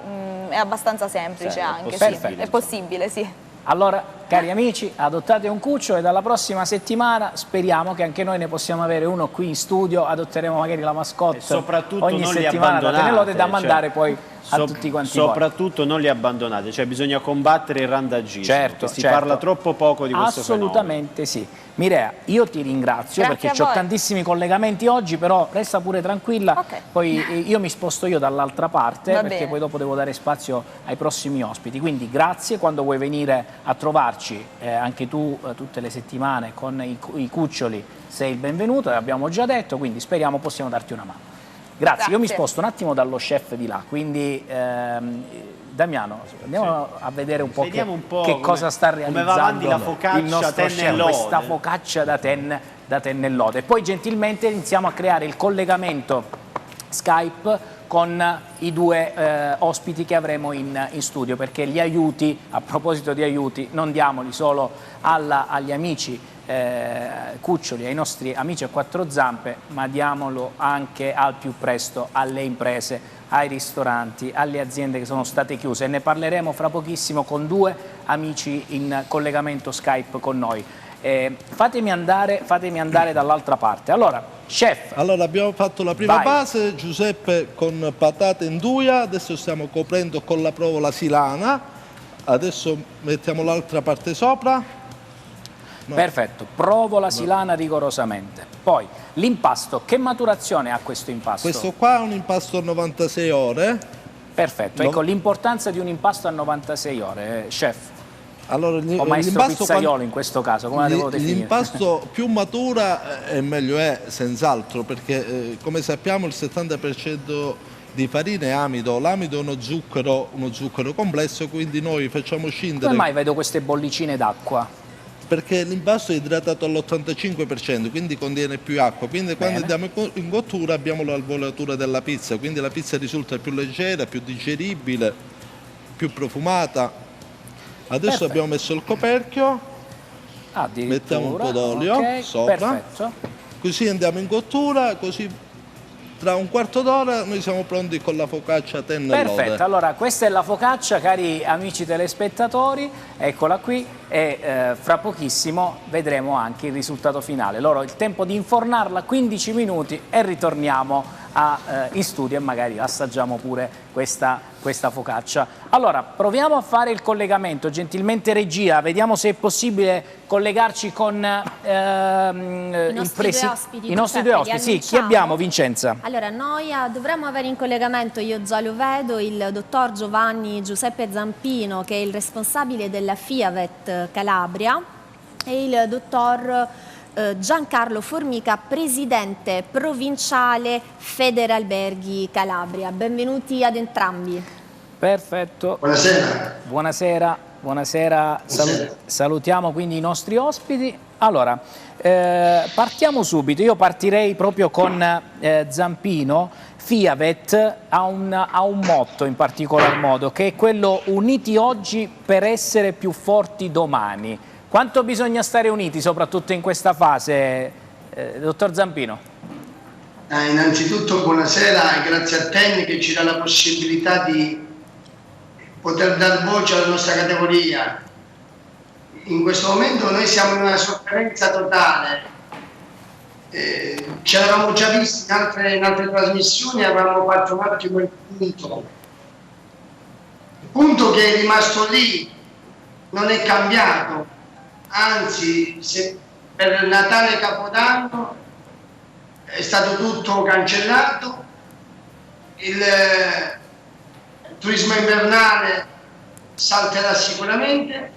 è abbastanza semplice anche, è sì, è possibile, sì. Allora cari amici, adottate un cucciolo e dalla prossima settimana speriamo che anche noi ne possiamo avere uno qui in studio, adotteremo magari la mascotte soprattutto ogni non li settimana da abbandonate, Tenellode da mandare poi a tutti quanti voi. Soprattutto non li abbandonate, cioè bisogna combattere il randagismo, Certo, si parla troppo poco di questo assolutamente sì. Mirea, io ti ringrazio Grazie perché a ho voi. tantissimi collegamenti oggi, però resta pure tranquilla, Ok. poi io mi sposto io dall'altra parte Va perché bene. poi dopo devo dare spazio ai prossimi ospiti, quindi grazie, quando vuoi venire a trovarci anche tu tutte le settimane con i cuccioli sei il benvenuto, l'abbiamo già detto, quindi speriamo possiamo darti una mano. Grazie, io mi Grazie. sposto un attimo dallo chef di là, quindi Damiano, andiamo a vedere un po', Vediamo un po' che cosa sta come realizzando va avanti la focaccia il nostro chef, Tennellode. questa focaccia da Tennellode. Poi gentilmente iniziamo a creare il collegamento Skype con i due ospiti che avremo in studio, perché gli aiuti, a proposito di aiuti, non diamoli solo agli amici cuccioli, ai nostri amici a quattro zampe, ma diamolo anche al più presto alle imprese, ai ristoranti, alle aziende che sono state chiuse, e ne parleremo fra pochissimo con due amici in collegamento Skype con noi. Fatemi andare dall'altra parte. Allora, chef. Allora abbiamo fatto la prima Vai. base, Giuseppe con patate induia, adesso stiamo coprendo con la provola silana, adesso mettiamo l'altra parte sopra. No. Perfetto, provola silana rigorosamente. Poi l'impasto, che maturazione ha questo impasto? Questo qua è un impasto a 96 ore. Perfetto, No. ecco l'importanza di un impasto a 96 ore, chef. Allora, O maestro pizzaiolo in questo caso, come la devo definire? l'impasto più matura e meglio è, senz'altro, perché come sappiamo il 70% di farina è amido. L'amido è uno zucchero complesso, quindi noi facciamo scindere. Come mai vedo queste bollicine d'acqua? Perché l'impasto è idratato all'85%, quindi contiene più acqua, quindi quando andiamo in cottura abbiamo la volatura della pizza, quindi la pizza risulta più leggera, più digeribile, più profumata. Adesso Perfetto. abbiamo messo il coperchio, Addirittura, mettiamo un po' d'olio ok, sopra, perfetto. così andiamo in cottura, così tra un quarto d'ora noi siamo pronti con la focaccia Tennellode. Perfetto, allora questa è la focaccia, cari amici telespettatori, eccola qui, e fra pochissimo vedremo anche il risultato finale. Loro il tempo di infornarla 15 minuti e ritorniamo in studio e magari assaggiamo pure questa focaccia. Allora, proviamo a fare il collegamento, gentilmente regia, vediamo se è possibile collegarci con I nostri due ospiti. i nostri due Giuseppe, ospiti. li Sì, chi annunciamo? abbiamo, Vincenza? Allora, noi dovremmo avere in collegamento, io già lo vedo, il dottor Giovanni Giuseppe Zampino, che è il responsabile della Fiavet Calabria, e il dottor Giancarlo Formica, presidente provinciale Federalberghi Calabria. Benvenuti ad entrambi. Perfetto. Buonasera. Buonasera. Salutiamo quindi i nostri ospiti. Allora, partiamo subito. Io partirei proprio con Zampino. Fiavet ha un motto in particolar modo, che è quello: uniti oggi per essere più forti domani. Quanto bisogna stare uniti, soprattutto in questa fase, dottor Zampino? Innanzitutto buonasera e grazie a Ten che ci dà la possibilità di poter dar voce alla nostra categoria. In questo momento noi siamo in una sofferenza totale. Ci eravamo già visti in altre trasmissioni e avevamo fatto un attimo il punto che è rimasto lì, non è cambiato. Anzi, per Natale e Capodanno è stato tutto cancellato, il turismo invernale salterà sicuramente,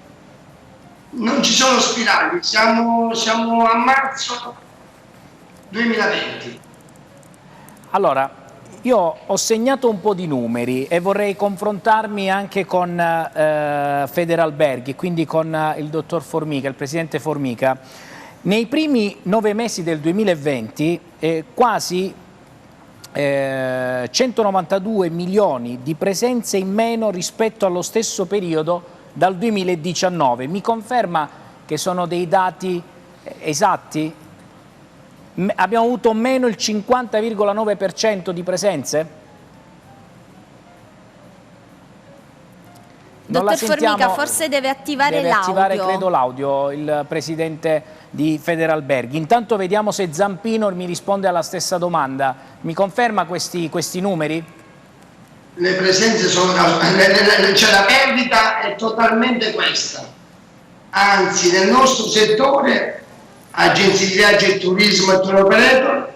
non ci sono spirali, siamo a marzo 2020. Allora, io ho segnato un po' di numeri e vorrei confrontarmi anche con Federalberghi, quindi con il dottor Formica, il presidente Formica. Nei primi 9 mesi del 2020 quasi 192 milioni di presenze in meno rispetto allo stesso periodo dal 2019. Mi conferma che sono dei dati esatti? Abbiamo avuto meno il 50,9% di presenze? Dottor Formica, forse deve attivare l'audio. Deve attivare, credo, l'audio, il presidente di Federalberghi. Intanto vediamo se Zampino mi risponde alla stessa domanda. Mi conferma questi numeri? Le presenze sono, cioè la perdita è totalmente questa. Anzi, nel nostro settore, agenzie di viaggio e turismo e tour operator,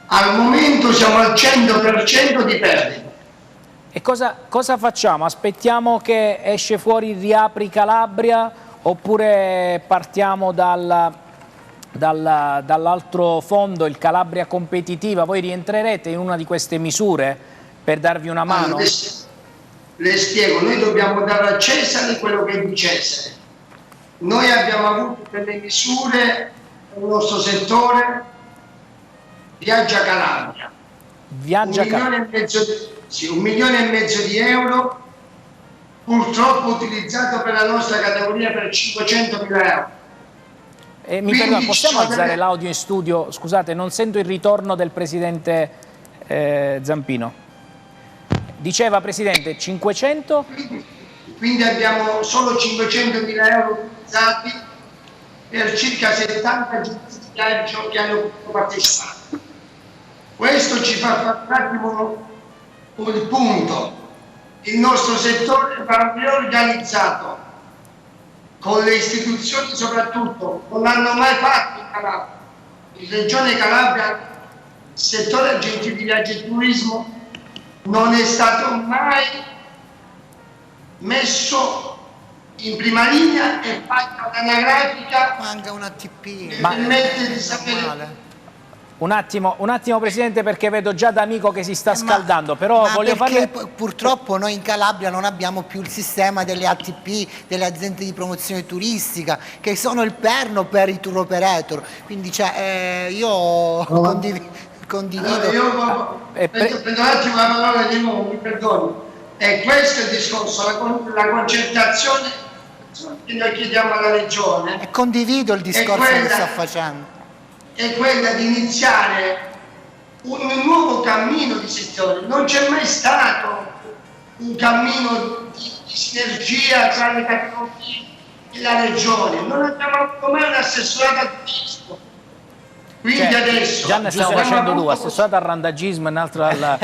al momento siamo al 100% di perdita. E cosa facciamo? Aspettiamo che esce fuori Riapri Calabria oppure partiamo dall'altro fondo, il Calabria Competitiva? Voi rientrerete in una di queste misure per darvi una mano? Allora, le spiego, noi dobbiamo dare a Cesare quello che è di Cesare. Noi abbiamo avuto delle misure nel nostro settore, Viaggia Calabria. Viaggia Calabria. 1,5 milioni di euro, purtroppo utilizzato per la nostra categoria per 500.000 euro. Mi perdono, possiamo alzare l'audio in studio? Scusate, non sento il ritorno del presidente Zampino. Diceva, presidente, 500? Quindi abbiamo solo 500.000 euro utilizzati per circa 70 agenzie di viaggio che hanno potuto partecipare. Questo ci fa fare un attimo il punto. Il nostro settore va riorganizzato con le istituzioni, soprattutto non l'hanno mai fatto in Calabria. In Regione Calabria il settore agenzie di viaggio e turismo non è stato mai messo in prima linea e fatta un'anagrafica. Manca un ATP. Che permette di sapere. Un attimo Presidente, perché vedo già D'Amico che si sta scaldando, però voglio perché farle... purtroppo noi in Calabria non abbiamo più il sistema delle ATP, delle aziende di promozione turistica, che sono il perno per i tour operator, quindi io condivido. Allora, io prendo un attimo la parola di nuovo, mi perdoni. E questo è il discorso, la concertazione che noi chiediamo alla Regione. E condivido il discorso che sta facendo. È quella di iniziare un nuovo cammino di settore. Non c'è mai stato un cammino di sinergia tra le categorie e la Regione. Non abbiamo avuto mai un assessorato al turismo. Quindi adesso già ne stiamo facendo due, assessorato al randagismo e un altro al...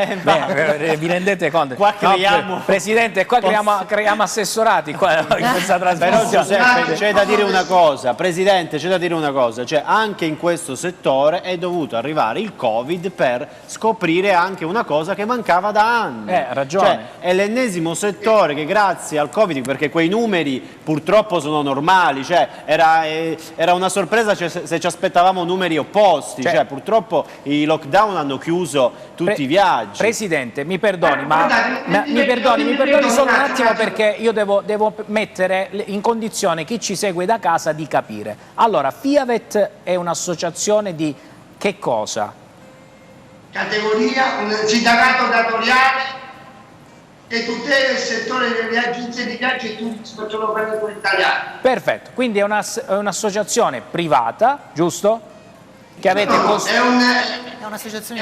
vi rendete conto? Qua creiamo... Presidente, qua creiamo assessorati qua, in questa trasmissione. Però Giuseppe, c'è da dire una cosa, Presidente, c'è da dire una cosa, cioè anche in questo settore è dovuto arrivare il Covid per scoprire anche una cosa che mancava da anni. Ha ragione. Cioè, è l'ennesimo settore che grazie al Covid, perché quei numeri purtroppo sono normali, cioè era una sorpresa se ci aspettavamo numeri opposti. Cioè, purtroppo i lockdown hanno chiuso tutti i viaggi. Presidente, mi perdoni, mi perdoni solo un attimo, perché io devo mettere in condizione chi ci segue da casa di capire. Allora, Fiavet è un'associazione di che cosa? Categoria, un sindacato datoriale che tutela il settore delle agenzie di viaggio e turismo e tour operator italiani. Perfetto, quindi è un'associazione privata, giusto? Che avete è un'associazione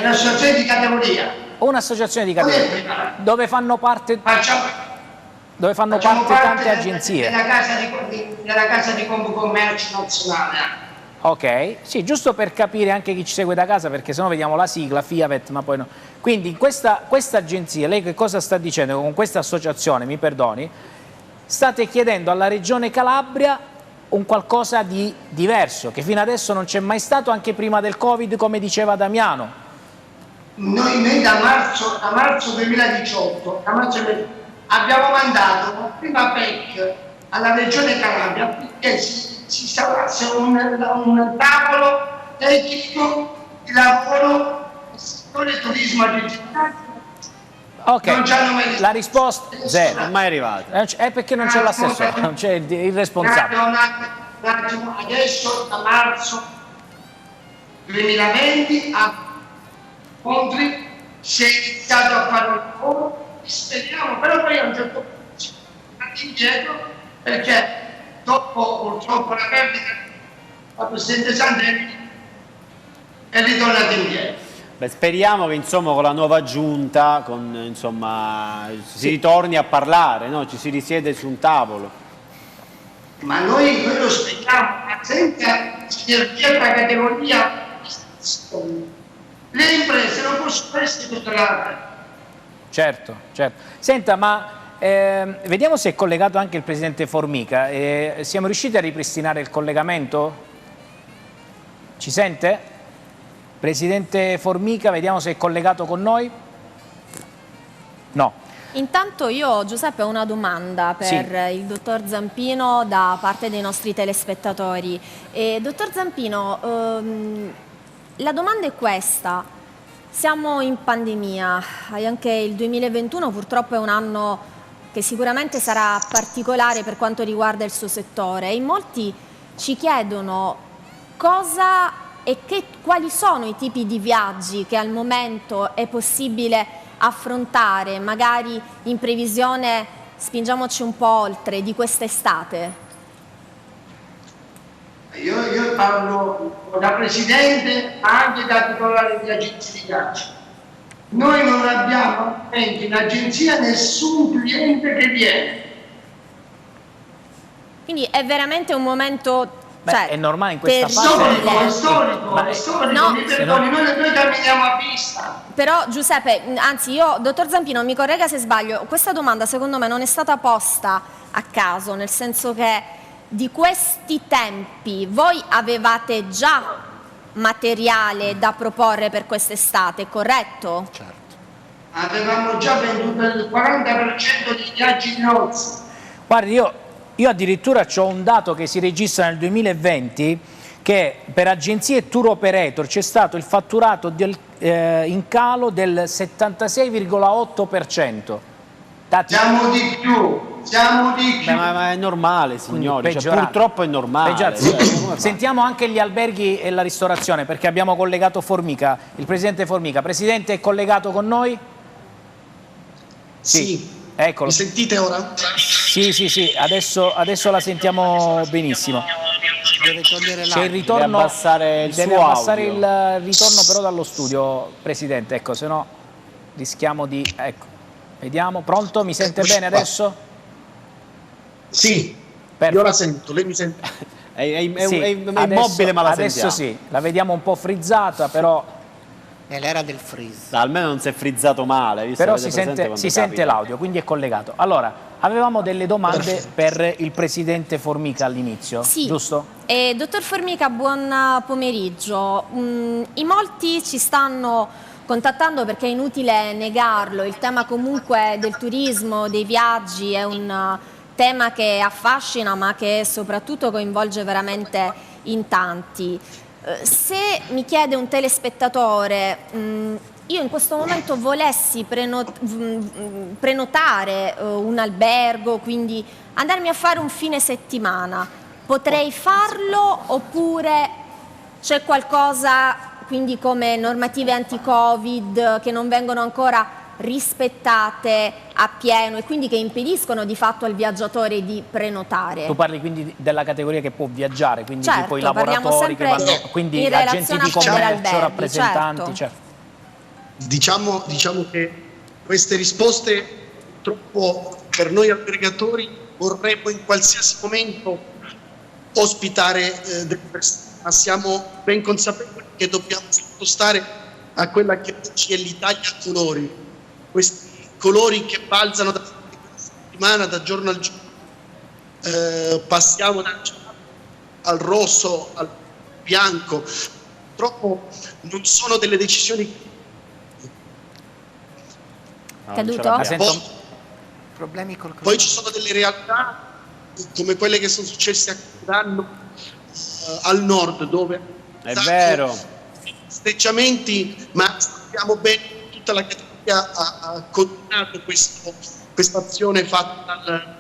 di categoria. Un'associazione di categoria dove fanno parte tante agenzie. Nella casa di Confcommercio nazionale. Ok, sì, giusto per capire anche chi ci segue da casa, perché sennò vediamo la sigla Fiavet, ma poi no. Quindi in questa agenzia, lei che cosa sta dicendo con questa associazione, mi perdoni, state chiedendo alla Regione Calabria un qualcosa di diverso, che fino adesso non c'è mai stato, anche prima del Covid, come diceva Damiano. Noi da marzo 2018 abbiamo mandato la prima PEC alla Regione Calabria perché si stabilisse un tavolo tecnico di lavoro nel settore turismo agenziale. Ok, la risposta zero, non è mai arrivata. È perché non c'è l'assessore, non c'è il responsabile. Un attimo, adesso da marzo 2020 a Contri si è iniziato a fare un lavoro, speriamo, però poi a un certo punto si è indietro, perché dopo purtroppo la perdita la Presidente Sandrini è ritornato indietro. Beh, speriamo che insomma con la nuova giunta si ritorni a parlare, no? Ci si risiede su un tavolo. Ma noi lo speriamo, ma senza sinergia tra categoria, le imprese non possono essere tutelate. Certo, certo. Senta, ma vediamo se è collegato anche il Presidente Formica. Siamo riusciti a ripristinare il collegamento? Ci sente? Presidente Formica, vediamo se è collegato con noi. No. Intanto io, Giuseppe, ho una domanda per il dottor Zampino da parte dei nostri telespettatori. Dottor Zampino, la domanda è questa. Siamo in pandemia, anche il 2021 purtroppo è un anno che sicuramente sarà particolare per quanto riguarda il suo settore. In molti ci chiedono quali sono i tipi di viaggi che al momento è possibile affrontare, magari in previsione, spingiamoci un po' oltre, di quest'estate? Io parlo da presidente, ma anche da titolare di agenzie di viaggio. Noi non abbiamo in agenzia nessun cliente che viene. Quindi è veramente un momento... Beh, è normale in questa fase. È storico, no, mi perdoni, noi camminiamo a vista. Però Giuseppe, anzi io, dottor Zampino, mi corregga se sbaglio, questa domanda secondo me non è stata posta a caso, nel senso che di questi tempi voi avevate già materiale da proporre per quest'estate, corretto? Certo. Avevamo già venduto il 40% dei viaggi di nozze. Guardi, io addirittura ho un dato che si registra nel 2020 che per agenzie e tour operator c'è stato il fatturato in calo del 76,8%. Siamo di più. Beh, ma è normale, signori, purtroppo è normale. Sentiamo anche gli alberghi e la ristorazione, perché abbiamo collegato Formica, il Presidente Formica. Presidente, è collegato con noi? Sì. Eccolo. Mi sentite ora? Sì, adesso la sentiamo benissimo. Deve togliere C'è il ritorno, deve abbassare il deve suo abbassare audio. il ritorno però dallo studio, Presidente, ecco, se no rischiamo di... ecco, vediamo, pronto? Mi sente bene adesso? Sì, Perfetto. io la sento, lei mi sente? È immobile, ma la adesso sentiamo. sì, la vediamo un po' frizzata, però... È l'era del freeze. Almeno non si è frizzato male. Visto Però che si avete sente l'audio, quindi è collegato. Allora, avevamo delle domande per il Presidente Formica all'inizio, Sì. giusto? Dottor Formica, buon pomeriggio. In molti ci stanno contattando perché è inutile negarlo, il tema comunque del turismo, dei viaggi è un tema che affascina ma che soprattutto coinvolge veramente in tanti. Se mi chiede un telespettatore, io in questo momento volessi prenotare un albergo, quindi andarmi a fare un fine settimana, potrei farlo oppure c'è qualcosa, quindi come normative anti-Covid che non vengono ancora rispettate appieno e quindi che impediscono di fatto al viaggiatore di prenotare? Tu parli quindi della categoria che può viaggiare, quindi Certo, tipo i parliamo lavoratori che sempre vanno, quindi in agenti relazione di appunto agli commercio, alberghi, rappresentanti, certo. Diciamo che queste risposte purtroppo per noi albergatori vorremmo in qualsiasi momento ospitare delle persone, ma siamo ben consapevoli che dobbiamo sottostare a quella che oggi è l'Italia a colori. Questi colori che balzano da settimana, da giorno al giorno, passiamo dal giallo al rosso, al bianco. Purtroppo non sono delle decisioni Caduto? Problemi col Poi ci sono delle realtà come quelle che sono successe a Capodanno al nord, dove È vero. festeggiamenti, ma sappiamo bene che tutta la categoria ha condannato questa azione fatta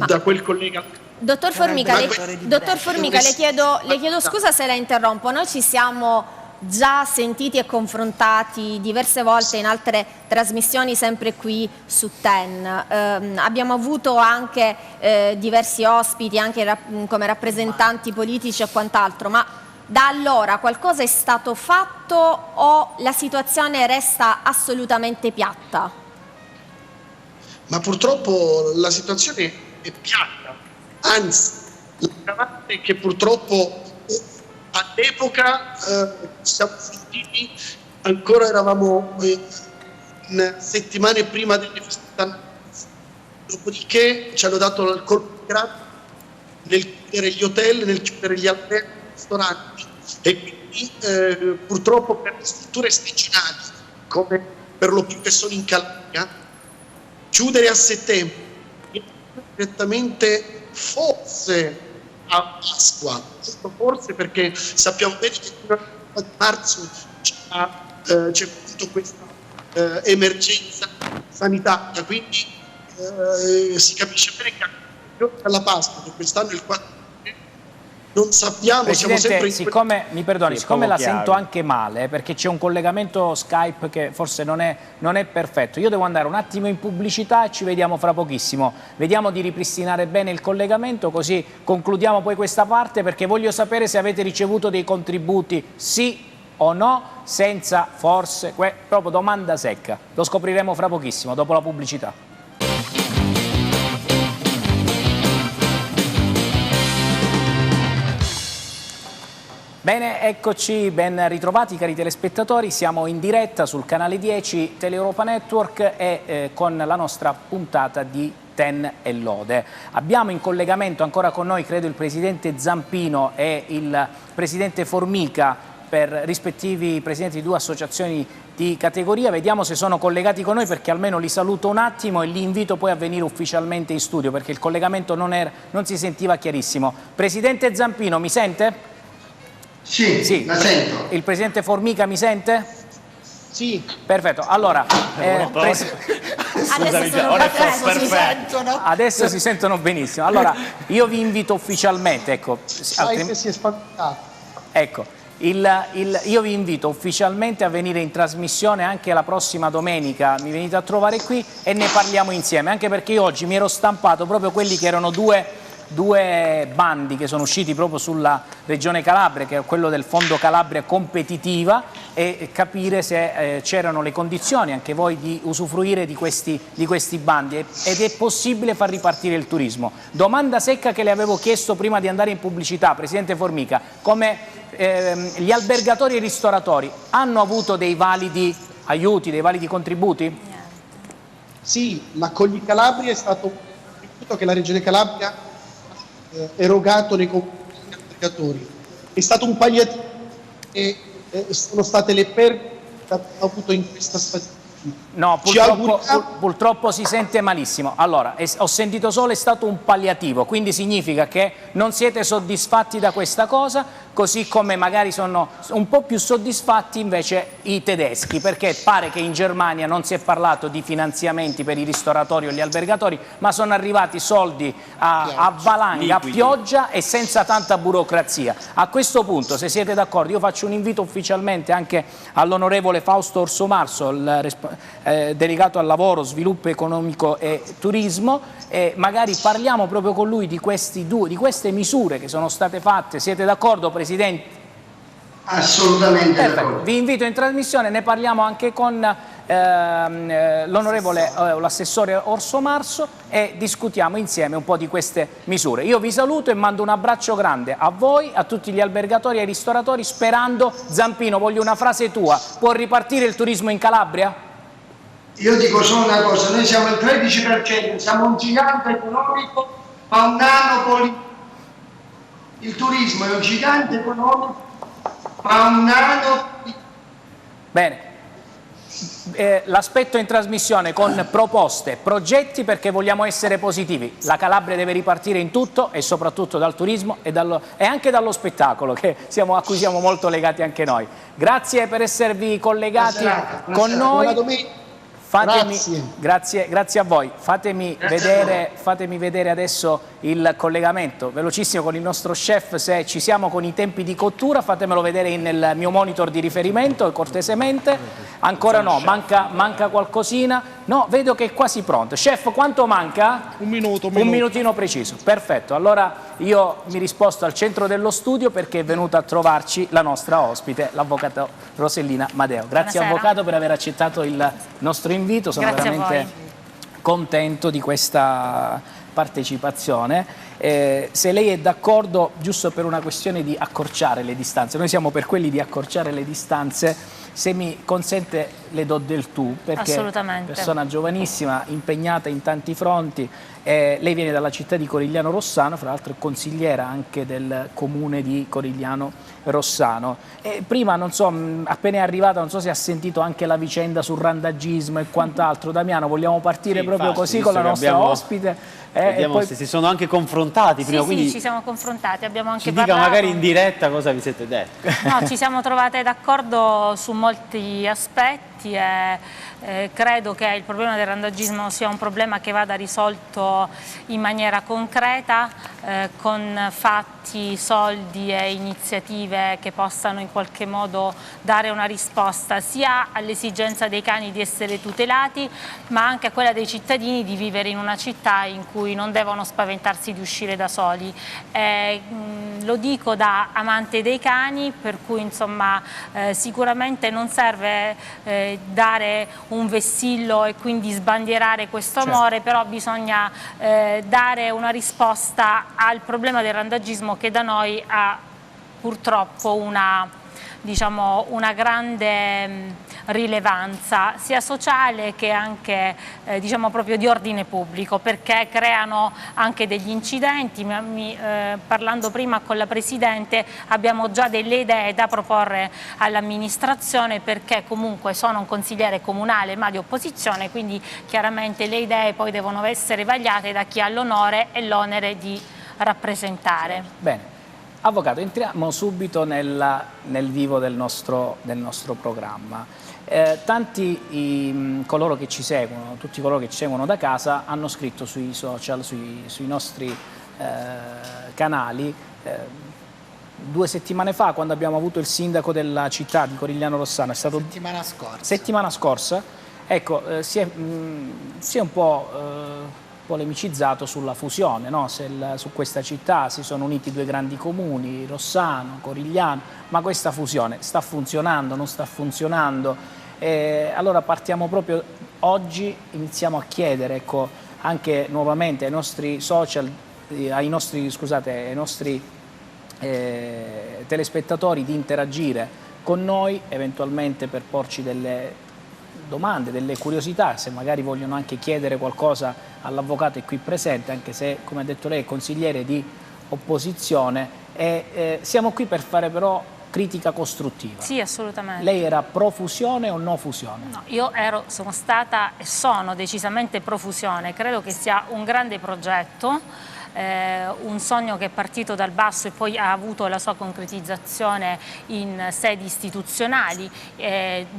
da quel collega. Dottor Formica, le chiedo scusa se la interrompo, noi ci siamo già sentiti e confrontati diverse volte in altre trasmissioni sempre qui su TEN. Abbiamo avuto anche diversi ospiti, anche come rappresentanti politici e quant'altro, ma Da allora qualcosa è stato fatto o la situazione resta assolutamente piatta? Ma purtroppo la situazione è piatta, anzi, l'aggravante è che purtroppo all'epoca siamo sentiti, ancora eravamo in settimane prima delle festività, dopodiché ci hanno dato il colpo di grado nel chiudere gli hotel, nel chiudere gli alberghi, i ristoranti, e quindi purtroppo per le strutture stagionali, come per lo più che sono in Calabria, chiudere a settembre, direttamente forse a Pasqua, forse perché sappiamo bene che fino a marzo c'è appunto questa emergenza sanitaria, quindi si capisce bene che alla Pasqua, che quest'anno è il 4 non sappiamo, Presidente, siamo sempre siccome, mi perdoni, Sì, siccome la chiaro. sento anche male, perché c'è un collegamento Skype che forse non è perfetto, io devo andare un attimo in pubblicità e ci vediamo fra pochissimo. Vediamo di ripristinare bene il collegamento, così concludiamo poi questa parte, perché voglio sapere se avete ricevuto dei contributi, sì o no, senza forse, proprio domanda secca. Lo scopriremo fra pochissimo, dopo la pubblicità. Bene, eccoci, ben ritrovati cari telespettatori, siamo in diretta sul canale 10 Teleeuropa Network e con la nostra puntata di Ten e Lode. Abbiamo in collegamento ancora con noi, credo, il Presidente Zampino e il Presidente Formica, per rispettivi Presidenti di due associazioni di categoria. Vediamo se sono collegati con noi, perché almeno li saluto un attimo e li invito poi a venire ufficialmente in studio, perché il collegamento non si sentiva chiarissimo. Presidente Zampino, mi sente? Sì, la sento. Il Presidente Formica mi sente? sì. Perfetto, allora adesso si sentono benissimo. Allora io vi invito ufficialmente, ecco, Skype si è spaventato. ecco, io vi invito ufficialmente a venire in trasmissione anche la prossima domenica, mi venite a trovare qui e ne parliamo insieme, anche perché io oggi mi ero stampato proprio quelli che erano due bandi che sono usciti proprio sulla Regione Calabria, che è quello del Fondo Calabria Competitiva, e capire se c'erano le condizioni anche voi di usufruire di questi bandi ed è possibile far ripartire il turismo. Domanda secca che le avevo chiesto prima di andare in pubblicità, Presidente Formica, come gli albergatori e i ristoratori hanno avuto dei validi aiuti, dei validi contributi? Sì, l'Accogli Calabria è stato un contributo che la Regione Calabria erogato nei confronti degli albergatori. È stato un palliativo e sono state le perdite che abbiamo avuto in questa stagione. No, purtroppo si sente malissimo. Allora, ho sentito solo è stato un palliativo, quindi significa che non siete soddisfatti da questa cosa, così come magari sono un po' più soddisfatti invece i tedeschi, perché pare che in Germania non si è parlato di finanziamenti per i ristoratori o gli albergatori, ma sono arrivati soldi a valanga, a pioggia e senza tanta burocrazia. A questo punto, se siete d'accordo, io faccio un invito ufficialmente anche all'onorevole Fausto Orsomarso, delegato al lavoro, sviluppo economico e turismo, e magari parliamo proprio con lui di queste misure che sono state fatte. Siete d'accordo, Presidente? Assolutamente d'accordo. Vi invito in trasmissione, ne parliamo anche con l'onorevole, l'assessore Orsomarso, e discutiamo insieme un po' di queste misure. Io vi saluto e mando un abbraccio grande a voi, a tutti gli albergatori e ai ristoratori, sperando, Zampino, voglio una frase tua, può ripartire il turismo in Calabria? Io dico solo una cosa, noi siamo il 13%, siamo un gigante economico, ma un nano politico. Il turismo è un gigante economico, ma un nano politico. Bene. L'aspetto in trasmissione con proposte, progetti, perché vogliamo essere positivi. La Calabria deve ripartire in tutto e soprattutto dal turismo e anche dallo spettacolo, a cui siamo molto legati anche noi. Grazie per esservi collegati con noi. Grazie a voi. Fatemi vedere adesso il collegamento velocissimo con il nostro chef, se ci siamo con i tempi di cottura, fatemelo vedere nel mio monitor di riferimento cortesemente. Ancora no, manca qualcosina. No, vedo che è quasi pronto. Chef, quanto manca? Un minuto. Un minutino preciso, perfetto. Allora io mi risposto al centro dello studio perché è venuta a trovarci la nostra ospite, l'avvocato Rosellina Madeo. Grazie Buonasera. Avvocato per aver accettato il nostro invito, sono Grazie a veramente contento di questa partecipazione. Se lei è d'accordo, giusto per una questione di accorciare le distanze, noi siamo per quelli di accorciare le distanze, se mi consente le do del tu, perché Assolutamente. persona giovanissima, impegnata in tanti fronti, lei viene dalla città di Corigliano Rossano, fra l'altro è consigliera anche del comune di Corigliano Rossano. Prima, non so, appena è arrivata, non so se ha sentito anche la vicenda sul randagismo e quant'altro. Damiano, vogliamo partire proprio infatti, così con la visto che nostra abbiamo- ospite? Vediamo poi... se si sono anche confrontati prima, Sì, quindi ci siamo confrontati, abbiamo anche ci dica parlato. magari in diretta cosa vi siete detti. No, ci siamo trovate d'accordo su molti aspetti e credo che il problema del randagismo sia un problema che vada risolto in maniera concreta, con fatti, soldi e iniziative che possano in qualche modo dare una risposta sia all'esigenza dei cani di essere tutelati, ma anche a quella dei cittadini di vivere in una città in cui non devono spaventarsi di uscire da soli. Lo dico da amante dei cani, per cui insomma sicuramente non serve dare un vessillo e quindi sbandierare questo amore, però bisogna dare una risposta al problema del randagismo che da noi ha purtroppo una grande rilevanza sia sociale che anche proprio di ordine pubblico, perché creano anche degli incidenti. Parlando prima con la Presidente, abbiamo già delle idee da proporre all'amministrazione, perché comunque sono un consigliere comunale ma di opposizione, quindi chiaramente le idee poi devono essere vagliate da chi ha l'onore e l'onere di rappresentare. Bene. Avvocato, entriamo subito nel vivo del nostro programma. Coloro che ci seguono, tutti coloro che ci seguono da casa, hanno scritto sui social, sui nostri canali. 2 settimane fa, quando abbiamo avuto il sindaco della città di Corigliano Rossano, è stato... Settimana scorsa, ecco, si è un po' polemicizzato sulla fusione, no? Su questa città si sono uniti 2 grandi comuni, Rossano, Corigliano, ma questa fusione sta funzionando, non sta funzionando? Allora partiamo proprio oggi, iniziamo a chiedere, ecco, anche nuovamente ai nostri social, ai nostri telespettatori di interagire con noi, eventualmente per porci delle domande, delle curiosità, se magari vogliono anche chiedere qualcosa all'avvocato è qui presente, anche se, come ha detto lei, è consigliere di opposizione, siamo qui per fare però critica costruttiva. Sì, assolutamente. Lei era pro fusione o no fusione? No, io sono stata e sono decisamente pro fusione, credo che sia un grande progetto. Un sogno che è partito dal basso e poi ha avuto la sua concretizzazione in sedi istituzionali.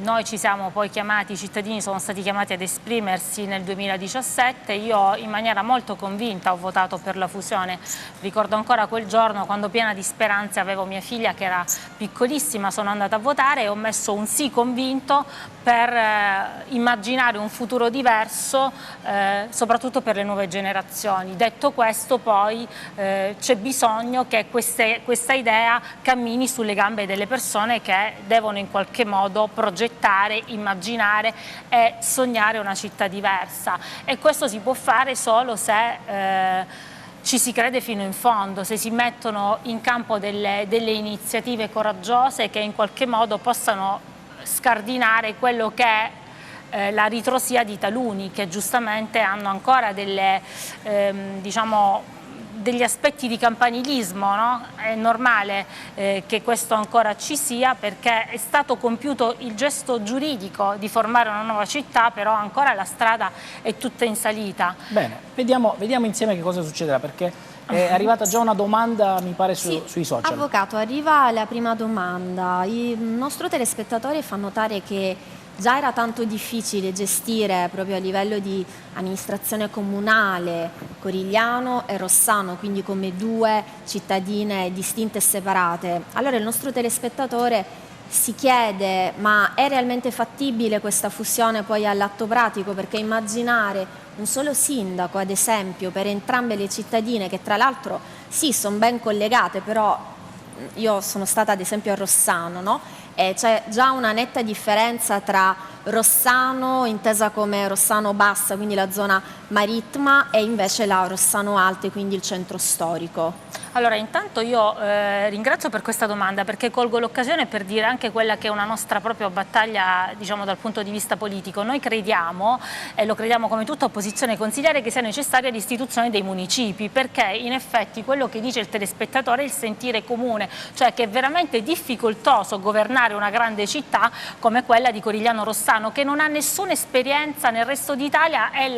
Noi ci siamo poi chiamati, i cittadini sono stati chiamati ad esprimersi nel 2017, io in maniera molto convinta ho votato per la fusione. Ricordo ancora quel giorno quando, piena di speranze, avevo mia figlia che era piccolissima, sono andata a votare e ho messo un sì convinto per immaginare un futuro diverso, soprattutto per le nuove generazioni. Detto questo, poi c'è bisogno che questa idea cammini sulle gambe delle persone che devono in qualche modo progettare, immaginare e sognare una città diversa, e questo si può fare solo se ci si crede fino in fondo, se si mettono in campo delle iniziative coraggiose che in qualche modo possano scardinare quello che è la ritrosia di taluni che giustamente hanno ancora degli aspetti di campanilismo, no? È normale che questo ancora ci sia, perché è stato compiuto il gesto giuridico di formare una nuova città, però ancora la strada è tutta in salita. Bene, vediamo insieme che cosa succederà, perché è arrivata già una domanda, mi pare, sui social. Avvocato, arriva la prima domanda. Il nostro telespettatore fa notare che già era tanto difficile gestire proprio a livello di amministrazione comunale Corigliano e Rossano, quindi come 2 cittadine distinte e separate. Allora il nostro telespettatore si chiede ma è realmente fattibile questa fusione poi all'atto pratico, perché immaginare un solo sindaco ad esempio per entrambe le cittadine, che tra l'altro sì sono ben collegate, però io sono stata ad esempio a Rossano, no? E c'è già una netta differenza tra Rossano intesa come Rossano Bassa, quindi la zona marittima, e invece la Rossano Alte, quindi il centro storico. Allora, intanto io ringrazio per questa domanda, perché colgo l'occasione per dire anche quella che è una nostra propria battaglia, diciamo, dal punto di vista politico. Noi crediamo, e lo crediamo come tutta opposizione consigliare, che sia necessaria l'istituzione dei municipi, perché in effetti quello che dice il telespettatore è il sentire comune, cioè che è veramente difficoltoso governare una grande città come quella di Corigliano Rossano, che non ha nessuna esperienza nel resto d'Italia, è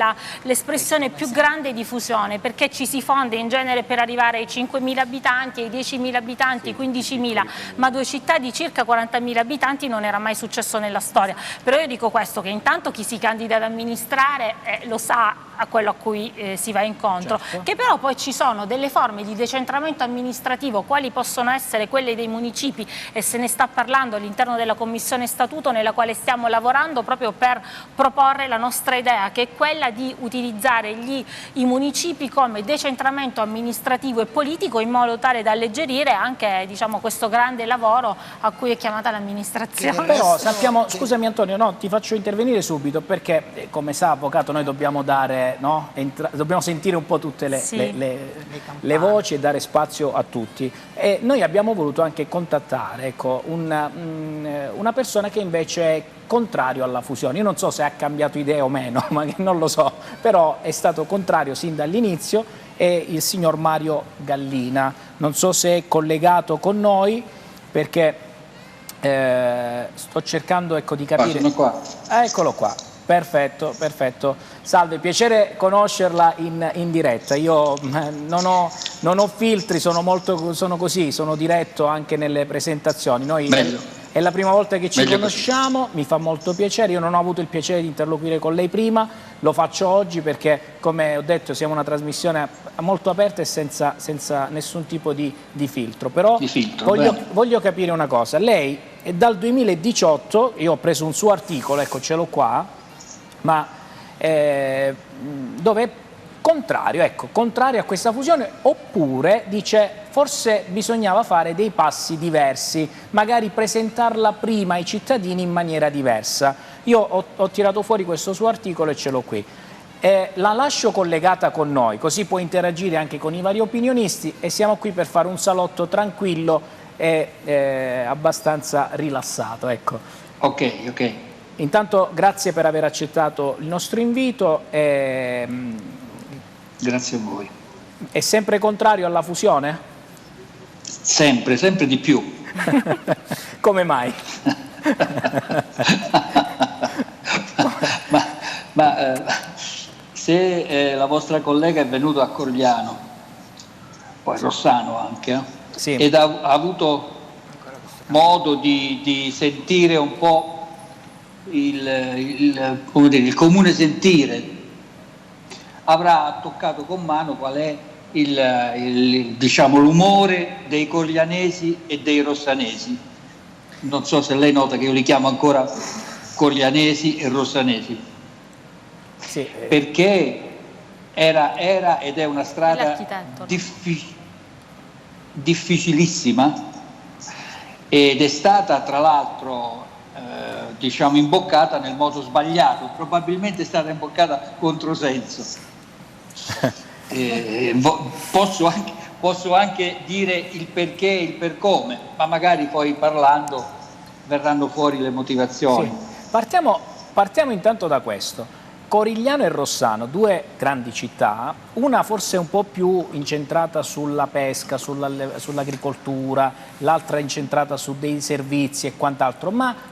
l'espressione più grande di fusione, perché ci si fonde in genere per arrivare ai 5.000 abitanti, ai 10.000 abitanti, 15.000, ma due città di circa 40.000 abitanti non era mai successo nella storia. Però io dico questo, che intanto chi si candida ad amministrare lo sa a quello a cui si va incontro, che però poi ci sono delle forme di decentramento amministrativo, quali possono essere quelle dei municipi, e se ne sta parlando all'interno della Commissione Statuto, nella quale stiamo lavorando proprio per proporre la nostra idea, che è quella di utilizzare i municipi come decentramento amministrativo e politico, in modo tale da alleggerire anche, diciamo, questo grande lavoro a cui è chiamata l'amministrazione. Però sappiamo, scusami Antonio, no, ti faccio intervenire subito, perché come sa avvocato noi dobbiamo dare, no, dobbiamo sentire un po' tutte le voci e dare spazio a tutti, e noi abbiamo voluto anche contattare, ecco, una persona che invece è contrario alla fusione. Io non so se ha cambiato idea o meno, ma non lo so, però è stato contrario sin dall'inizio, è il signor Mario Gallina. Non so se è collegato con noi, perché sto cercando, ecco, di capire. Sono qua. Eccolo qua, perfetto, perfetto. Salve, piacere conoscerla in diretta. Io non ho filtri, sono così, sono diretto anche nelle presentazioni. Noi è la prima volta che ci conosciamo, mi fa molto piacere. Io non ho avuto il piacere di interloquire con lei prima, lo faccio oggi perché, come ho detto, siamo una trasmissione molto aperta e senza nessun tipo di filtro. Però voglio capire una cosa. Lei è dal 2018, io ho preso un suo articolo, ecco, ce l'ho qua, ma dove è contrario, ecco, contrario a questa fusione, oppure dice forse bisognava fare dei passi diversi, magari presentarla prima ai cittadini in maniera diversa. Io ho tirato fuori questo suo articolo e ce l'ho qui. La lascio collegata con noi, così può interagire anche con i vari opinionisti, e siamo qui per fare un salotto tranquillo e abbastanza rilassato, ecco. Ok. Intanto grazie per aver accettato il nostro invito. Grazie a voi. È sempre contrario alla fusione? Sempre di più. Come mai? Se la vostra collega è venuta a Corigliano, poi Rossano anche, sì, ed ha avuto modo di sentire un po' il comune sentire, avrà toccato con mano qual è diciamo, l'umore dei coriglianesi e dei rossanesi. Non so se lei nota che io li chiamo ancora coriglianesi e rossanesi, sì, perché era ed è una strada difficilissima, ed è stata tra l'altro diciamo imboccata nel modo sbagliato, probabilmente è stata imboccata controsenso. Posso anche dire il perché e il per come, ma magari poi parlando verranno fuori le motivazioni. Sì. Partiamo intanto da questo. Corigliano e Rossano, due grandi città, una forse un po' più incentrata sulla pesca, sull'agricoltura, l'altra incentrata su dei servizi e quant'altro, ma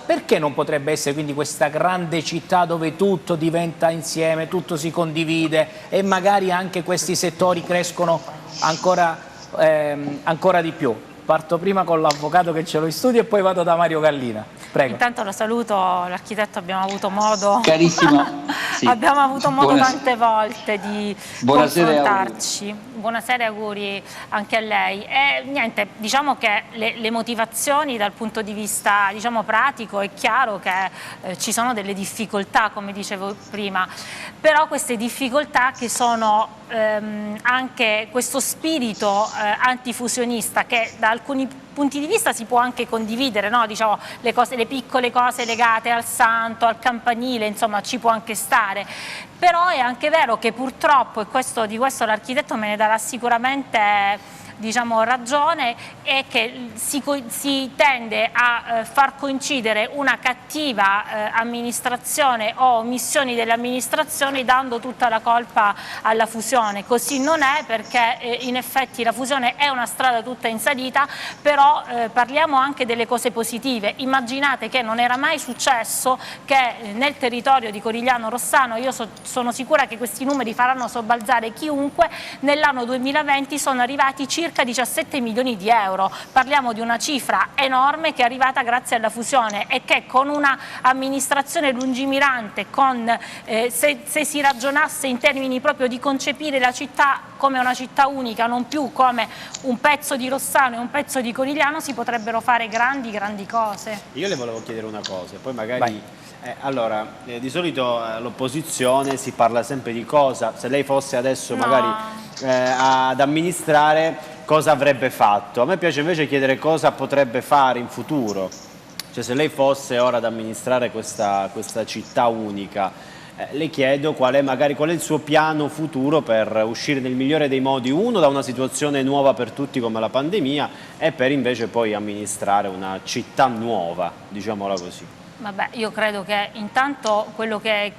perché non potrebbe essere quindi questa grande città dove tutto diventa insieme, tutto si condivide e magari anche questi settori crescono ancora di più? Parto prima con l'avvocato che ce l'ho in studio e poi vado da Mario Gallina. Prego. Intanto lo saluto, l'architetto, abbiamo avuto modo, Carissimo, sì. abbiamo avuto modo tante volte di confrontarci. Buonasera e auguri anche a lei. E niente, diciamo che le motivazioni dal punto di vista, diciamo, pratico, è chiaro che ci sono delle difficoltà, come dicevo prima, però queste difficoltà che sono anche questo spirito antifusionista che da alcuni punti di vista si può anche condividere, no? Diciamo, le piccole cose legate al santo, al campanile, insomma ci può anche stare, però è anche vero che purtroppo, e di questo l'architetto me ne darà sicuramente, diciamo, ragione, è che si tende a far coincidere una cattiva amministrazione o omissioni delle amministrazioni dando tutta la colpa alla fusione. Così non è, perché in effetti la fusione è una strada tutta in salita, però parliamo anche delle cose positive. Immaginate che non era mai successo che nel territorio di Corigliano Rossano, io sono sicura che questi numeri faranno sobbalzare chiunque, nell'anno 2020 sono arrivati circa 17 milioni di euro. Parliamo di una cifra enorme che è arrivata grazie alla fusione e che con una amministrazione lungimirante, se si ragionasse in termini proprio di concepire la città come una città unica, non più come un pezzo di Rossano e un pezzo di Corigliano, si potrebbero fare grandi cose. Io le volevo chiedere una cosa, poi magari... allora, di solito all'opposizione si parla sempre di cosa, se lei fosse adesso magari ad amministrare, cosa avrebbe fatto. A me piace invece chiedere cosa potrebbe fare in futuro, cioè se lei fosse ora ad amministrare questa città unica, le chiedo qual è il suo piano futuro per uscire nel migliore dei modi, uno, da una situazione nuova per tutti come la pandemia, e per invece poi amministrare una città nuova, diciamola così. Vabbè, io credo che intanto quello che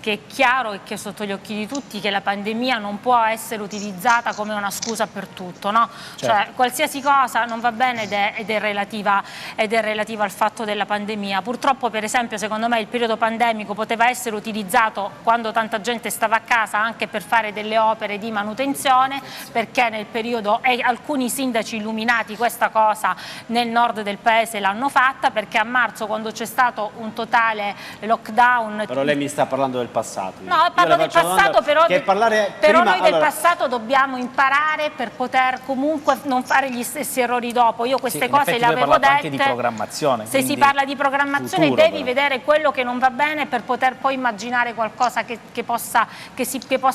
è chiaro e che è sotto gli occhi di tutti, che la pandemia non può essere utilizzata come una scusa per tutto, no? Certo. Cioè qualsiasi cosa non va bene ed è relativa al fatto della pandemia. Purtroppo, per esempio, secondo me il periodo pandemico poteva essere utilizzato quando tanta gente stava a casa anche per fare delle opere di manutenzione, perché nel periodo, e alcuni sindaci illuminati questa cosa nel nord del paese l'hanno fatta, perché a marzo, quando c'è stato un totale lockdown... Però lei mi sta parlando del passato. No, parlo del passato, però noi del passato dobbiamo imparare per poter comunque non fare gli stessi errori dopo.Io queste cose le avevo dette. Anche di programmazione. Se si parla di programmazione futuro, devi vedere quello che non va bene per poter poi immaginare qualcosa che possa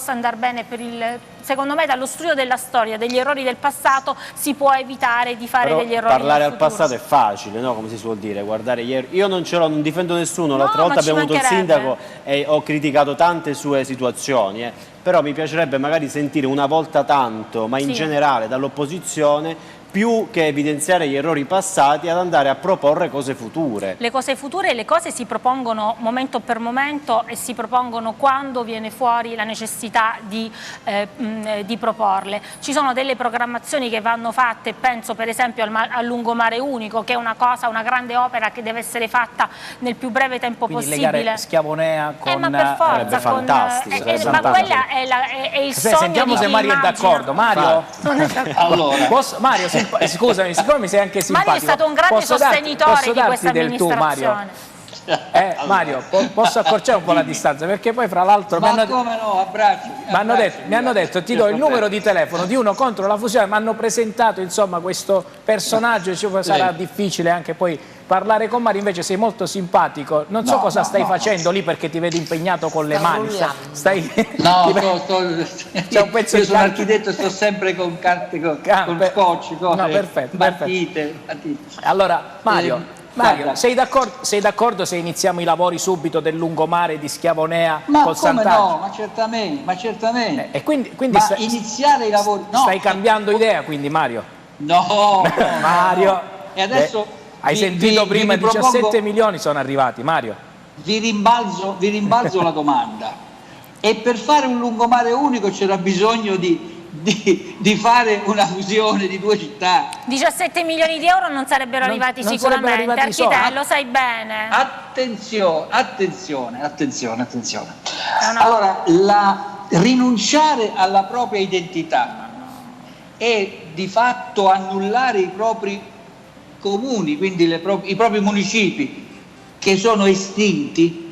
andare bene per il... Secondo me dallo studio della storia, degli errori del passato, si può evitare di fare degli errori parlare nel al futuro. passato è facile, no? Come si suol dire, guardare ieri. Io non non difendo nessuno, l'altra volta abbiamo avuto il sindaco e ho criticato tante sue situazioni, però mi piacerebbe magari sentire una volta tanto, ma in generale dall'opposizione, più che evidenziare gli errori passati, ad andare a proporre cose future. Le cose future, le cose si propongono momento per momento e si propongono quando viene fuori la necessità di proporle. Ci sono delle programmazioni che vanno fatte, penso per esempio al lungomare unico, che è una grande opera che deve essere fatta nel più breve tempo possibile. Legare Schiavonea con... ma per forza, fantastico. Ma quella è il sogno. Sentiamo se Mario è d'accordo. Mario? Allora. Mario, scusami, siccome mi sei anche simpatico. Mario è stato un grande sostenitore di questa amministrazione. Mario, posso accorciare un po' la distanza, perché poi fra l'altro come no, abbracci, mi hanno detto ti do il numero di telefono di uno contro la fusione, mi hanno presentato insomma questo personaggio, sarà difficile anche poi parlare con Mario, invece sei molto simpatico, non so cosa stai facendo lì, perché ti vedo impegnato con le mani. C'è un pezzo io sono architetto, sto sempre con carte, con scotch, perfetto. Battite. Allora Mario, sei d'accordo se iniziamo i lavori subito del lungomare di Schiavonea col Sant'Angelo? No, ma certamente. E quindi iniziare i lavori... No, stai cambiando idea quindi, Mario? No, Mario. E adesso... Hai sentito prima, 17 milioni sono arrivati, Mario. Vi rimbalzo la domanda. E per fare un lungomare unico c'era bisogno di fare una fusione di due città. 17 milioni di euro non sarebbero arrivati sicuramente, architetto, lo sai bene. Attenzione. Allora, rinunciare alla propria identità e di fatto annullare i propri comuni, quindi i propri municipi, che sono estinti,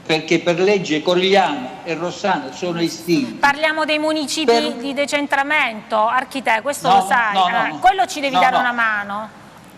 perché per legge Corigliano e Rossano sono estinti. Parliamo dei municipi di decentramento, architetto, questo lo sai, quello ci devi dare una mano.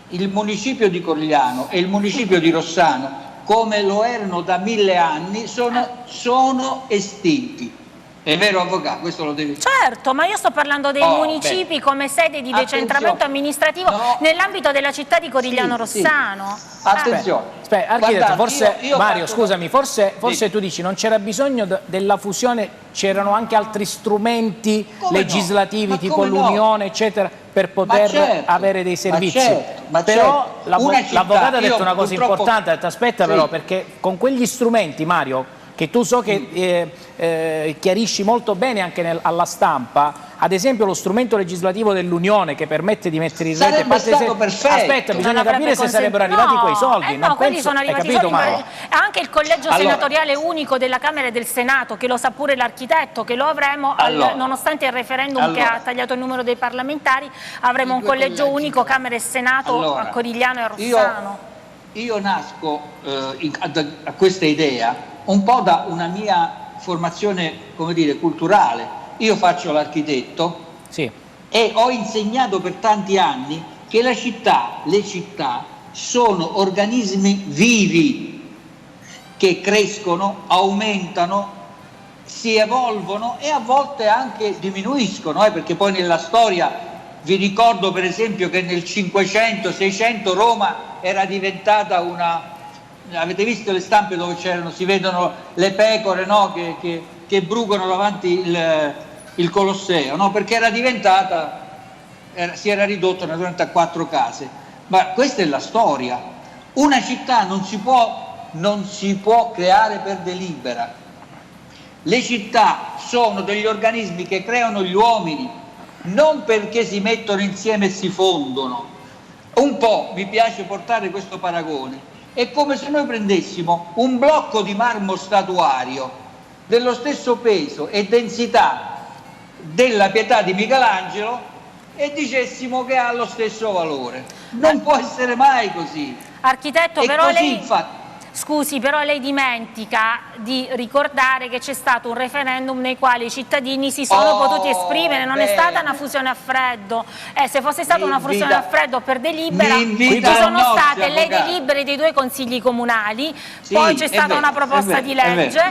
Il municipio di Corigliano e il municipio di Rossano, come lo erano da 1000 anni, sono estinti. È vero, avvocato? Questo lo devi... Certo, ma io sto parlando dei municipi come sede di decentramento amministrativo nell'ambito della città di Corigliano Rossano. Attenzione. Aspetta, architetto, forse Mario, scusami, forse tu dici non c'era bisogno della fusione, c'erano anche altri strumenti legislativi tipo l'Unione, eccetera, per poter avere dei servizi. Però l'avvocato ha detto una cosa importante, ha detto aspetta però, perché con quegli strumenti, Mario, che tu so che chiarisci molto bene anche alla stampa, ad esempio lo strumento legislativo dell'Unione che permette di mettere in rete aspetta, bisogna capire se sarebbero arrivati quei soldi. No, quelli sono arrivati i soldi, anche il collegio senatoriale unico della Camera e del Senato, che lo sa pure l'architetto, che lo avremo, nonostante il referendum che ha tagliato il numero dei parlamentari, avremo un collegio unico Camera e Senato a Corigliano e a Rossano. Io nasco a questa idea un po' da una mia formazione, come dire, culturale. Io faccio l'architetto e ho insegnato per tanti anni che le città sono organismi vivi che crescono, aumentano, si evolvono e a volte anche diminuiscono, perché poi nella storia vi ricordo per esempio che nel 500-600 Roma era diventata una... Avete visto le stampe dove si vedono le pecore, no? che brucano davanti il Colosseo, no? Perché era diventata, si era ridotto naturalmente a 4 case. Ma questa è la storia. Una città non si può creare per delibera. Le città sono degli organismi che creano gli uomini, non perché si mettono insieme e si fondono. Un po' mi piace portare questo paragone. È come se noi prendessimo un blocco di marmo statuario dello stesso peso e densità della Pietà di Michelangelo e dicessimo che ha lo stesso valore. Non può essere mai così. Architetto, e però così, lei... infatti, Scusi, però lei dimentica di ricordare che c'è stato un referendum nei quali i cittadini si sono potuti esprimere, non è stata una fusione a freddo. Se fosse stata una fusione a freddo per delibera, ci sono state le delibere dei 2 consigli comunali, poi c'è stata una proposta di legge,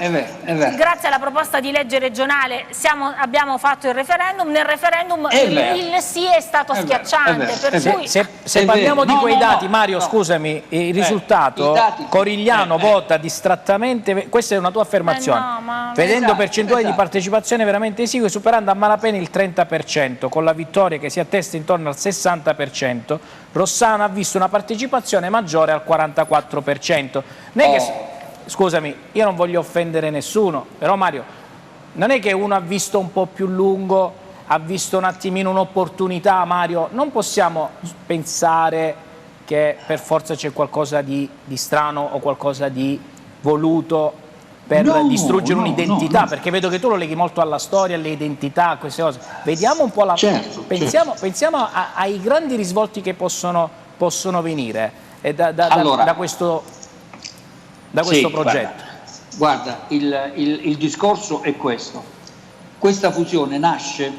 grazie alla proposta di legge regionale abbiamo fatto il referendum, nel referendum il sì è stato schiacciante. Per cui... Se parliamo di quei dati, Mario, scusami, il risultato, Corigliano vota distrattamente, questa è una tua affermazione, vedendo percentuali di partecipazione veramente esigue, superando a malapena il 30%, con la vittoria che si attesta intorno al 60%, Rossano ha visto una partecipazione maggiore al 44%. Scusami, io non voglio offendere nessuno, però Mario, non è che uno ha visto un po' più lungo, ha visto un attimino un'opportunità, Mario, non possiamo pensare che per forza c'è qualcosa di strano o qualcosa di voluto per distruggere un'identità, perché vedo che tu lo leghi molto alla storia, alle identità, a queste cose. Vediamo un po' pensiamo ai grandi risvolti che possono venire da questo progetto. Guarda, il discorso è questo. Questa fusione nasce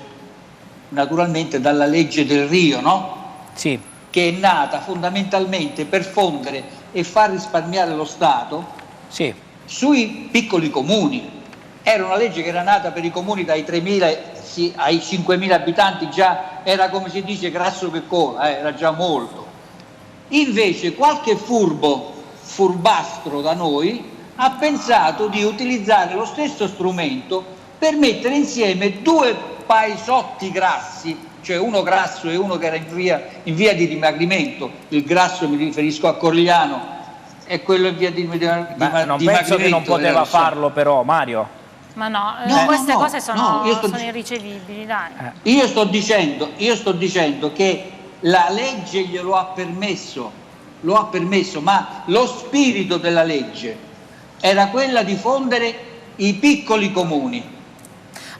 naturalmente dalla legge del Rio, no? Sì. Che è nata fondamentalmente per fondere e far risparmiare lo Stato sui piccoli comuni. Era una legge che era nata per i comuni dai 3.000 ai 5.000 abitanti, già era, come si dice, grasso che cola, era già molto. Invece qualche furbastro da noi ha pensato di utilizzare lo stesso strumento per mettere insieme 2 paesotti grassi, cioè uno grasso e uno che era in via di dimagrimento. Il grasso mi riferisco a Corigliano e quello in via di dimagrimento. Non penso che non poteva farlo però, Mario. Ma no, queste cose sono irricevibili, dai. Io sto dicendo che la legge glielo ha permesso, ma lo spirito della legge era quella di fondere i piccoli comuni.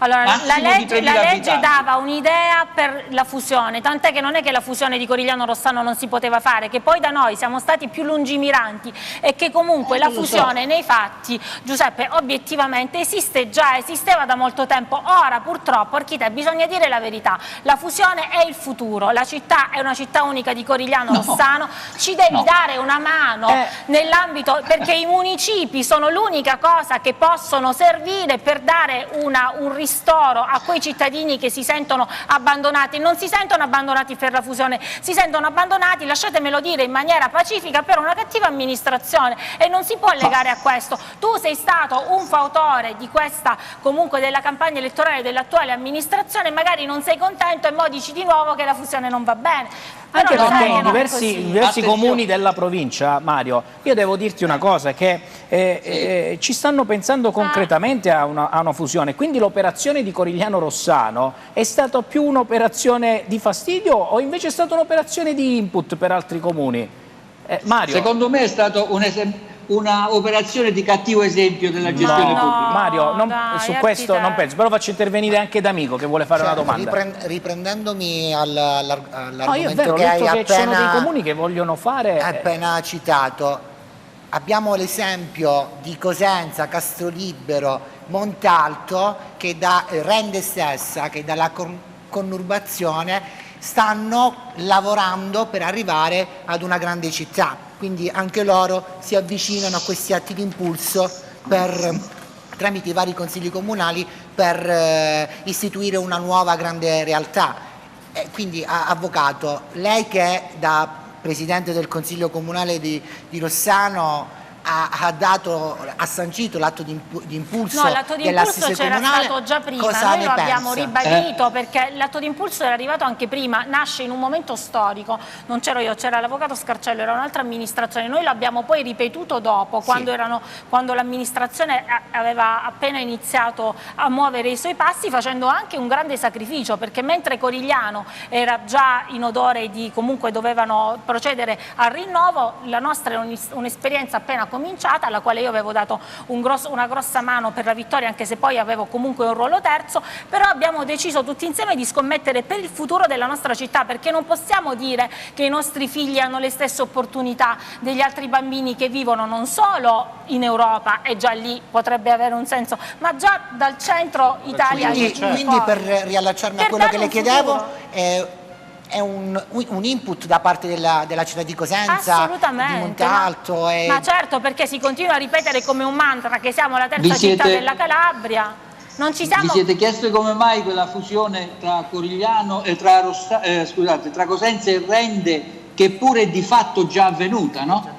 Allora, la massimo di 3.000 legge abitanti. dava un'idea per la fusione, tant'è che non è che la fusione di Corigliano Rossano non si poteva fare, che poi da noi siamo stati più lungimiranti e che comunque la fusione nei fatti, Giuseppe, obiettivamente esisteva da molto tempo. Ora purtroppo, Archite, bisogna dire la verità, la fusione è il futuro, la città è una città unica di Corigliano Rossano, ci devi dare una mano nell'ambito, perché i municipi sono l'unica cosa che possono servire per dare un ristoro a quei cittadini che si sentono abbandonati. Non si sentono abbandonati per la fusione, si sentono abbandonati, lasciatemelo dire in maniera pacifica, per una cattiva amministrazione, e non si può legare a questo. Tu sei stato un fautore di questa, comunque della campagna elettorale dell'attuale amministrazione, magari non sei contento e mo dici di nuovo che la fusione non va bene. Anche Però perché non è in diversi Attenzione. comuni della provincia, Mario, io devo dirti una cosa, che ci stanno pensando concretamente a una fusione, quindi l'operazione di Corigliano Rossano è stata più un'operazione di fastidio o invece è stata un'operazione di input per altri comuni? Mario. Secondo me è stato una operazione di cattivo esempio della gestione pubblica. Mario, dai, su questo non penso, però faccio intervenire anche D'Amico che vuole fare una domanda. Riprendendomi No, io è all'argomento vero, ho che hai detto che ci sono dei appena, comuni che vogliono fare... appena citato, abbiamo l'esempio di Cosenza, Castrolibero, Montalto, che da Rende stessa, che dalla conurbazione stanno lavorando per arrivare ad una grande città, quindi anche loro si avvicinano a questi atti di impulso tramite i vari consigli comunali per istituire una nuova grande realtà. Quindi, avvocato, lei che da Presidente del Consiglio Comunale di Rossano ha sancito l'atto di impulso. No, l'atto di impulso c'era stato già prima, noi lo abbiamo ribadito perché l'atto di impulso era arrivato anche prima, nasce in un momento storico, non c'ero io, c'era l'avvocato Scarcello, era un'altra amministrazione, noi l'abbiamo poi ripetuto dopo, quando l'amministrazione aveva appena iniziato a muovere i suoi passi, facendo anche un grande sacrificio, perché mentre Corigliano era già in odore di comunque dovevano procedere al rinnovo, la nostra è un'esperienza appena cominciata, alla quale io avevo dato una grossa mano per la vittoria, anche se poi avevo comunque un ruolo terzo, però abbiamo deciso tutti insieme di scommettere per il futuro della nostra città, perché non possiamo dire che i nostri figli hanno le stesse opportunità degli altri bambini che vivono non solo in Europa, e già lì potrebbe avere un senso, ma già dal centro Italia. Quindi per riallacciarmi a quello che le chiedevo, è un input da parte della città di Cosenza, di Montalto. Ma certo, perché si continua a ripetere come un mantra che siamo la terza città della Calabria. Non ci siamo... Vi siete chiesto come mai quella fusione tra Corigliano e tra Cosenza e Rende, che pure è di fatto già avvenuta, no?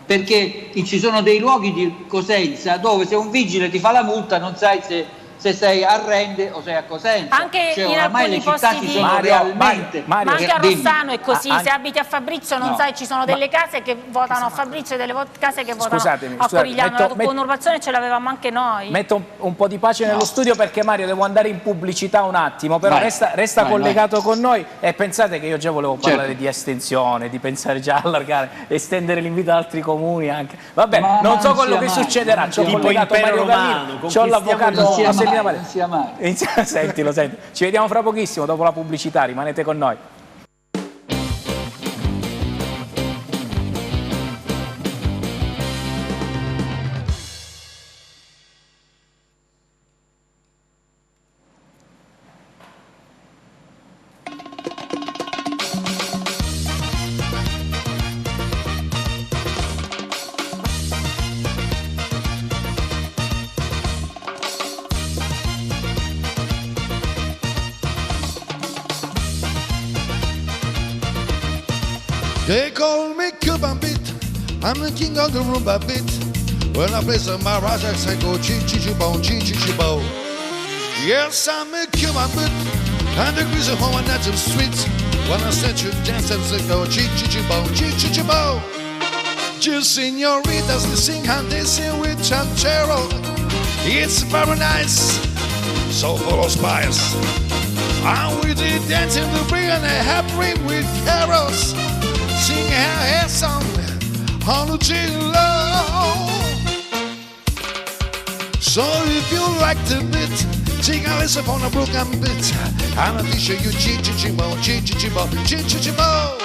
Perché ci sono dei luoghi di Cosenza dove se un vigile ti fa la multa non sai se sei a Rende o sei a Cosenza. Anche in alcuni posti di realmente, ma anche a Rossano è così, se abiti a Fabrizio non sai, ci sono delle case che votano a Fabrizio e delle case che votano a Corigliano. La conurbazione ce l'avevamo anche noi. Metto un po' di pace nello studio, perché Mario devo andare in pubblicità un attimo, però resta collegato con noi, e pensate che io già volevo parlare di estensione, di pensare già a allargare, estendere l'invito ad altri comuni anche. Vabbè, non so quello che succederà, c'ho collegato Mario Gallino, c'ho l'avvocato Sentilo. Ci vediamo fra pochissimo dopo la pubblicità, rimanete con noi. They call me Cuban beat, I'm the king of the rumba beat. When I play some marajas, I go chi-chi-chi-bow, chi-chi-chi-bow. Yes, I'm a Cuban beat, and the greasy home and that's sweet. When I set you dance, I go chi-chi-chi-bow, chi-chi-chi-bow. Just senoritas, they sing and they sing with chanchero. It's very nice, so full of spice. And we did dancing to bring and a happy with carols. Sing a song on the chillo. So if you like the beat, Take a lesson from the broken bit. I'm gonna teach you chi-chi-chi-bo, chi-chi-chi-bo, chi-chi-chi-bo.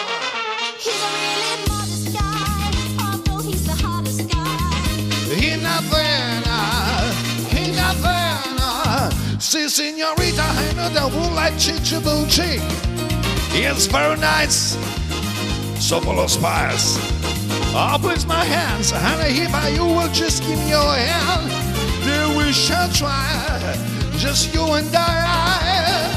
He's a really modest guy, although he's the hottest guy. He's not there now, he's not there now. See, señorita, I know that would like chi-chi-bo, chi. It's very nice, so full of spice. I'll place my hands, and hereby you will just give me your hand. Then we shall try, just you and I.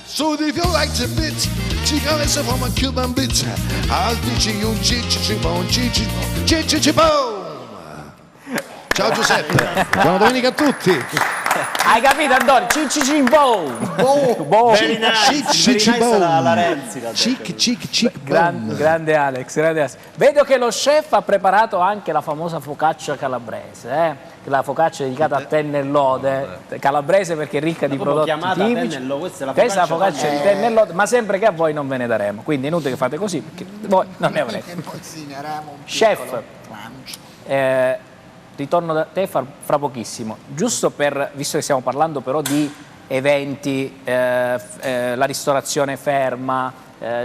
So if you like to bit, take a lesson from a Cuban bit. I'll teach you chi-chi-chi-bo, chi-chi-chi-bo, chi-chi-chi-bo. Ciao Giuseppe, buona domenica a tutti. Hai capito Antonio? Cicicimbo! Very nice la Renzi. Grande Alex, grande Alex. Vedo che lo chef ha preparato anche la famosa focaccia calabrese, la focaccia dedicata a tenne e lode, calabrese perché è ricca di prodotti tipici. Questa è la focaccia di tenne e lode, ma sempre che a voi non ve ne daremo, quindi è inutile che fate così perché voi non ne avrete. Chef, ritorno da te fra pochissimo, giusto per, visto che stiamo parlando però di eventi, la ristorazione ferma,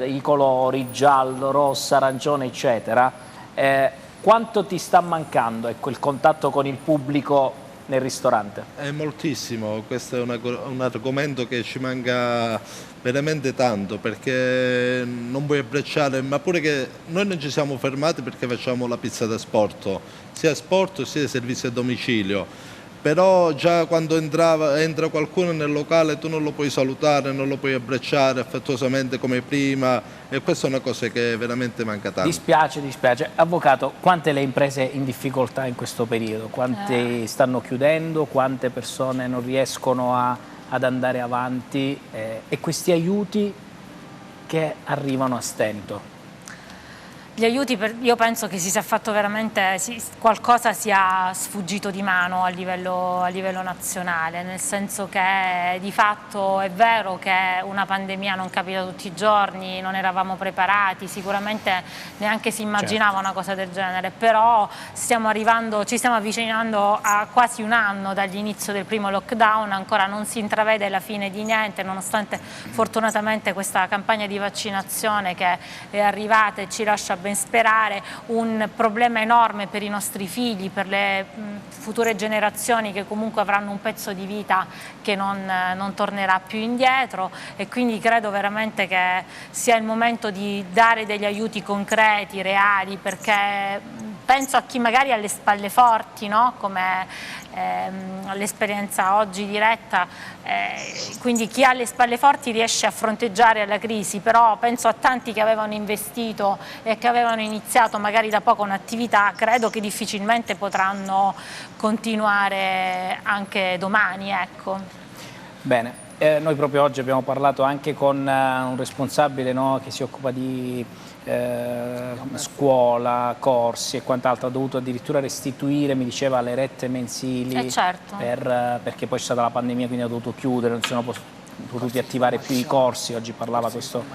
i colori, giallo, rosso, arancione, eccetera, quanto ti sta mancando il contatto con il pubblico nel ristorante? È moltissimo, questo è un argomento che ci manca veramente tanto, perché non vuoi abbracciare, ma pure che noi non ci siamo fermati perché facciamo la pizza da sport, sia sport sia servizio a domicilio. Però già quando entra qualcuno nel locale tu non lo puoi salutare, non lo puoi abbracciare affettuosamente come prima, e questa è una cosa che veramente manca tanto. Dispiace. Avvocato, quante le imprese in difficoltà in questo periodo? Quante stanno chiudendo? Quante persone non riescono ad andare avanti? E questi aiuti che arrivano a stento? Gli aiuti, io penso che si sia fatto veramente, qualcosa sia sfuggito di mano a livello nazionale, nel senso che di fatto è vero che una pandemia non capita tutti i giorni, non eravamo preparati, sicuramente neanche si immaginava una cosa del genere, però ci stiamo avvicinando a quasi un anno dall'inizio del primo lockdown, ancora non si intravede la fine di niente, nonostante fortunatamente questa campagna di vaccinazione che è arrivata e ci lascia ben sperare, un problema enorme per i nostri figli, per le future generazioni che comunque avranno un pezzo di vita che non tornerà più indietro, e quindi credo veramente che sia il momento di dare degli aiuti concreti, reali, perché penso a chi magari ha le spalle forti, no? Come l'esperienza oggi diretta, quindi chi ha le spalle forti riesce a fronteggiare la crisi, però penso a tanti che avevano investito e che avevano iniziato magari da poco un'attività, credo che difficilmente potranno continuare anche domani, ecco. Bene, noi proprio oggi abbiamo parlato anche con un responsabile, no, che si occupa di scuola, corsi e quant'altro, ha dovuto addirittura restituire, mi diceva, le rette mensili, certo. Perché poi c'è stata la pandemia, quindi ha dovuto chiudere, non si sono potuti attivare più i corsi. Oggi parlava questo,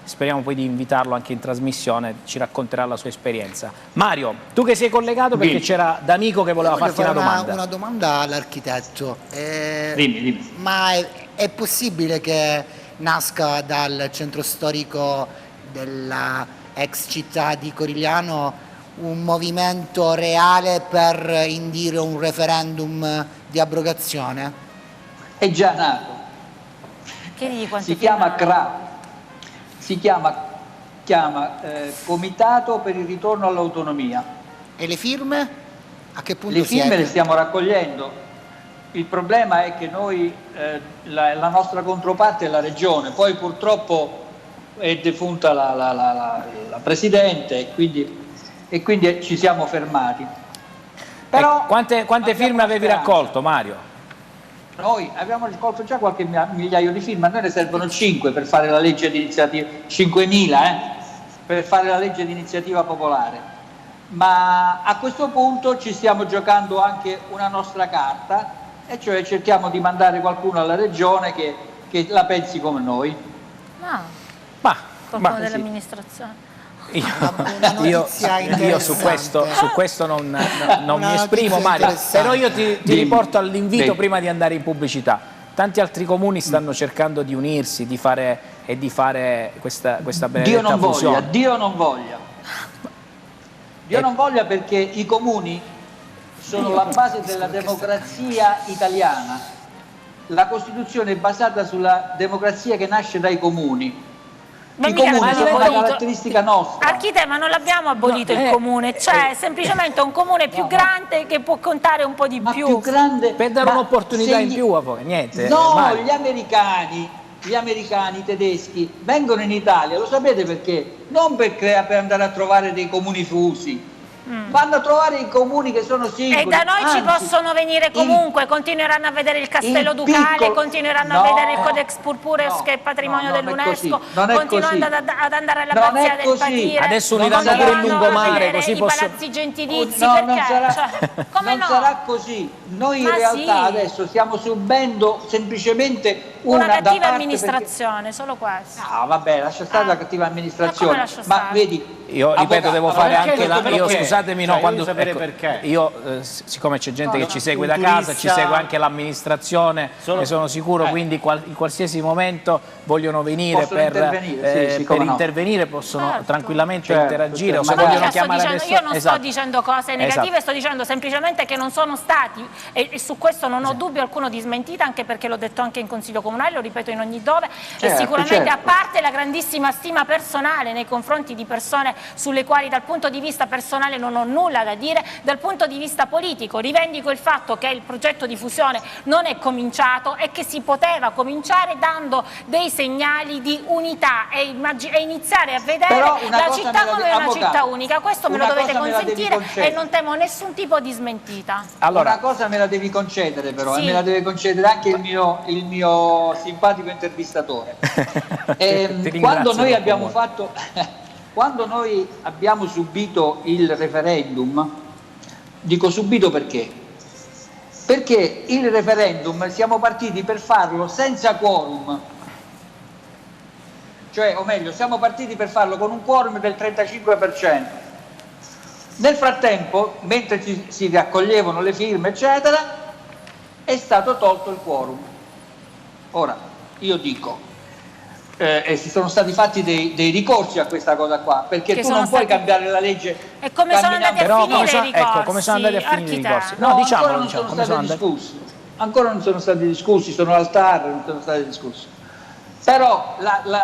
speriamo poi di invitarlo anche in trasmissione, ci racconterà la sua esperienza. Mario, tu che sei collegato perché c'era D'Amico che voleva farti una domanda. Una domanda all'architetto. Dimmi. Ma è possibile che nasca dal centro storico della ex città di Corigliano un movimento reale per indire un referendum di abrogazione? È già nato. Si chiama CRA, si chiama Comitato per il ritorno all'autonomia. E le firme? A che punto le firme siete? le stiamo raccogliendo. Il problema è che noi, la nostra controparte è la regione, poi purtroppo è defunta la Presidente e quindi ci siamo fermati. Però, quante firme avevi raccolto, Mario? Noi abbiamo raccolto già qualche migliaio di firme, a noi ne servono 5 per fare la legge di iniziativa, 5.000 per fare la legge di iniziativa popolare, ma a questo punto ci stiamo giocando anche una nostra carta, e cioè cerchiamo di mandare qualcuno alla regione che la pensi come noi. Qualcuno dell'amministrazione. Io su questo non mi esprimo, Mario, però io ti riporto all'invito prima di andare in pubblicità. tanti altri comuni stanno cercando di unirsi, di fare questa benedetta fusione. Dio non voglia. Dio non voglia, perché i comuni sono la base della democrazia italiana. La Costituzione è basata sulla democrazia che nasce dai comuni. I comuni sono una caratteristica nostra. Archite, ma non l'abbiamo abolito il comune, cioè semplicemente un comune più grande che può contare un po' di più. Per dare un'opportunità in più, niente. No, gli americani, i tedeschi vengono in Italia, lo sapete perché? Non per andare a trovare dei comuni fusi. Vanno a trovare i comuni che sono singoli. E da noi ci possono venire comunque, continueranno a vedere il Castello Ducale, continueranno a vedere il Codex Purpureus che è patrimonio dell'UNESCO, continuando ad andare all'Abbazia del Padire. Adesso uniranno pure il lungomare, così i palazzi gentilizi, non sarà così. Noi in realtà adesso stiamo subendo semplicemente una cattiva amministrazione, solo questo. No, vabbè, lascia stare la cattiva amministrazione. Ma vedi, io ripeto, devo fare anche scusatemi, no, quando perché? Io siccome c'è gente che ci segue da casa, ci segue anche l'amministrazione, ne sono sicuro, quindi in qualsiasi momento vogliono venire per intervenire, possono tranquillamente interagire, o se vogliono chiamare adesso. Io non sto dicendo cose negative, sto dicendo semplicemente che non sono stati, e su questo non ho dubbio alcuno di smentita, anche perché l'ho detto anche in Consiglio Comunale, lo ripeto in ogni dove, e sicuramente a parte la grandissima stima personale nei confronti di persone sulle quali dal punto di vista personale non ho nulla da dire, dal punto di vista politico rivendico il fatto che il progetto di fusione non è cominciato e che si poteva cominciare dando dei segnali di unità e iniziare a vedere la città come una città unica. Questo me lo dovete consentire e non temo nessun tipo di smentita. Allora, una cosa me la devi concedere però, e me la deve concedere anche il mio simpatico intervistatore. Quando noi abbiamo fatto... Quando noi abbiamo subito il referendum, dico subito perché? Perché il referendum siamo partiti per farlo senza quorum, cioè, o meglio, siamo partiti per farlo con un quorum del 35%. Nel frattempo, mentre si raccoglievano le firme, eccetera, è stato tolto il quorum. Ora, io dico... e si sono stati fatti dei ricorsi a questa cosa qua, perché tu non puoi cambiare la legge. E come sono andati a finire i ricorsi? Ecco, come sono andati a finire i ricorsi? No, ancora non sono stati discussi. Ancora non sono stati discussi, sono al TAR, non sono stati discussi. Però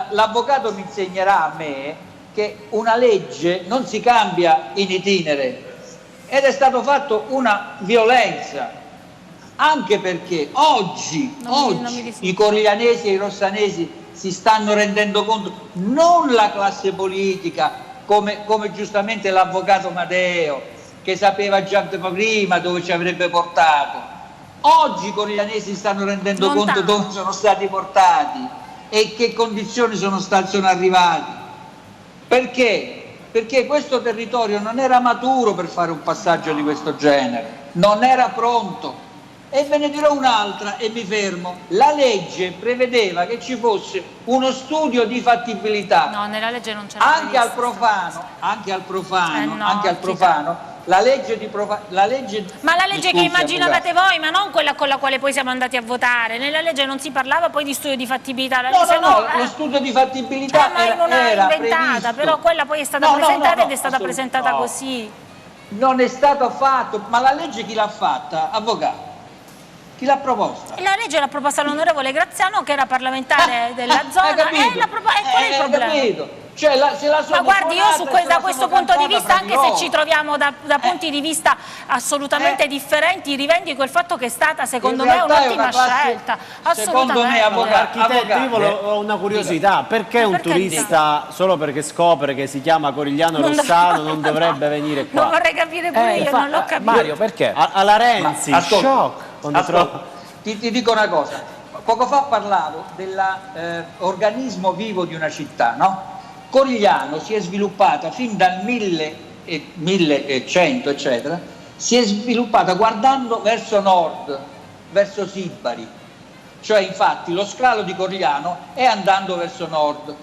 l'avvocato mi insegnerà a me che una legge non si cambia in itinere, ed è stato fatto una violenza, anche perché oggi i coriglianesi e i rossanesi si stanno rendendo conto, non la classe politica, come giustamente l'avvocato Madeo, che sapeva già prima dove ci avrebbe portato. Oggi i coriglianesi si stanno rendendo conto dove sono stati portati e che condizioni sono arrivati. Perché? Perché questo territorio non era maturo per fare un passaggio di questo genere, non era pronto. E ve ne dirò un'altra e mi fermo. La legge prevedeva che ci fosse uno studio di fattibilità. No, nella legge non c'era. Anche al profano, la legge Ma la legge che immaginavate voi, ma non quella con la quale poi siamo andati a votare. Nella legge non si parlava poi di studio di fattibilità. Lo studio di fattibilità era inventata, previsto. Però quella poi è stata presentata ed è stata presentata così. Non è stato fatto, ma la legge chi l'ha fatta? Avvocato. Chi l'ha proposta? La legge l'ha proposta l'onorevole Graziano, che era parlamentare della zona. E qual è il problema? Cioè, ma guardi, io da questo punto di vista, anche se ci troviamo da punti di vista assolutamente differenti, rivendico il fatto che è stata, secondo me, un'ottima scelta. Secondo me, architetto, io ho una curiosità: perché un turista, solo perché scopre che si chiama Corigliano Rossano, non dovrebbe venire qua? Non vorrei capire pure io, non l'ho capito. Mario, perché? Alla Renzi, shock. Ti dico una cosa, poco fa parlavo dell'organismo vivo di una città, no? Corigliano si è sviluppata fin dal 1100, eccetera, si è sviluppata guardando verso nord, verso Sibari, cioè infatti lo scalo di Corigliano è andando verso nord.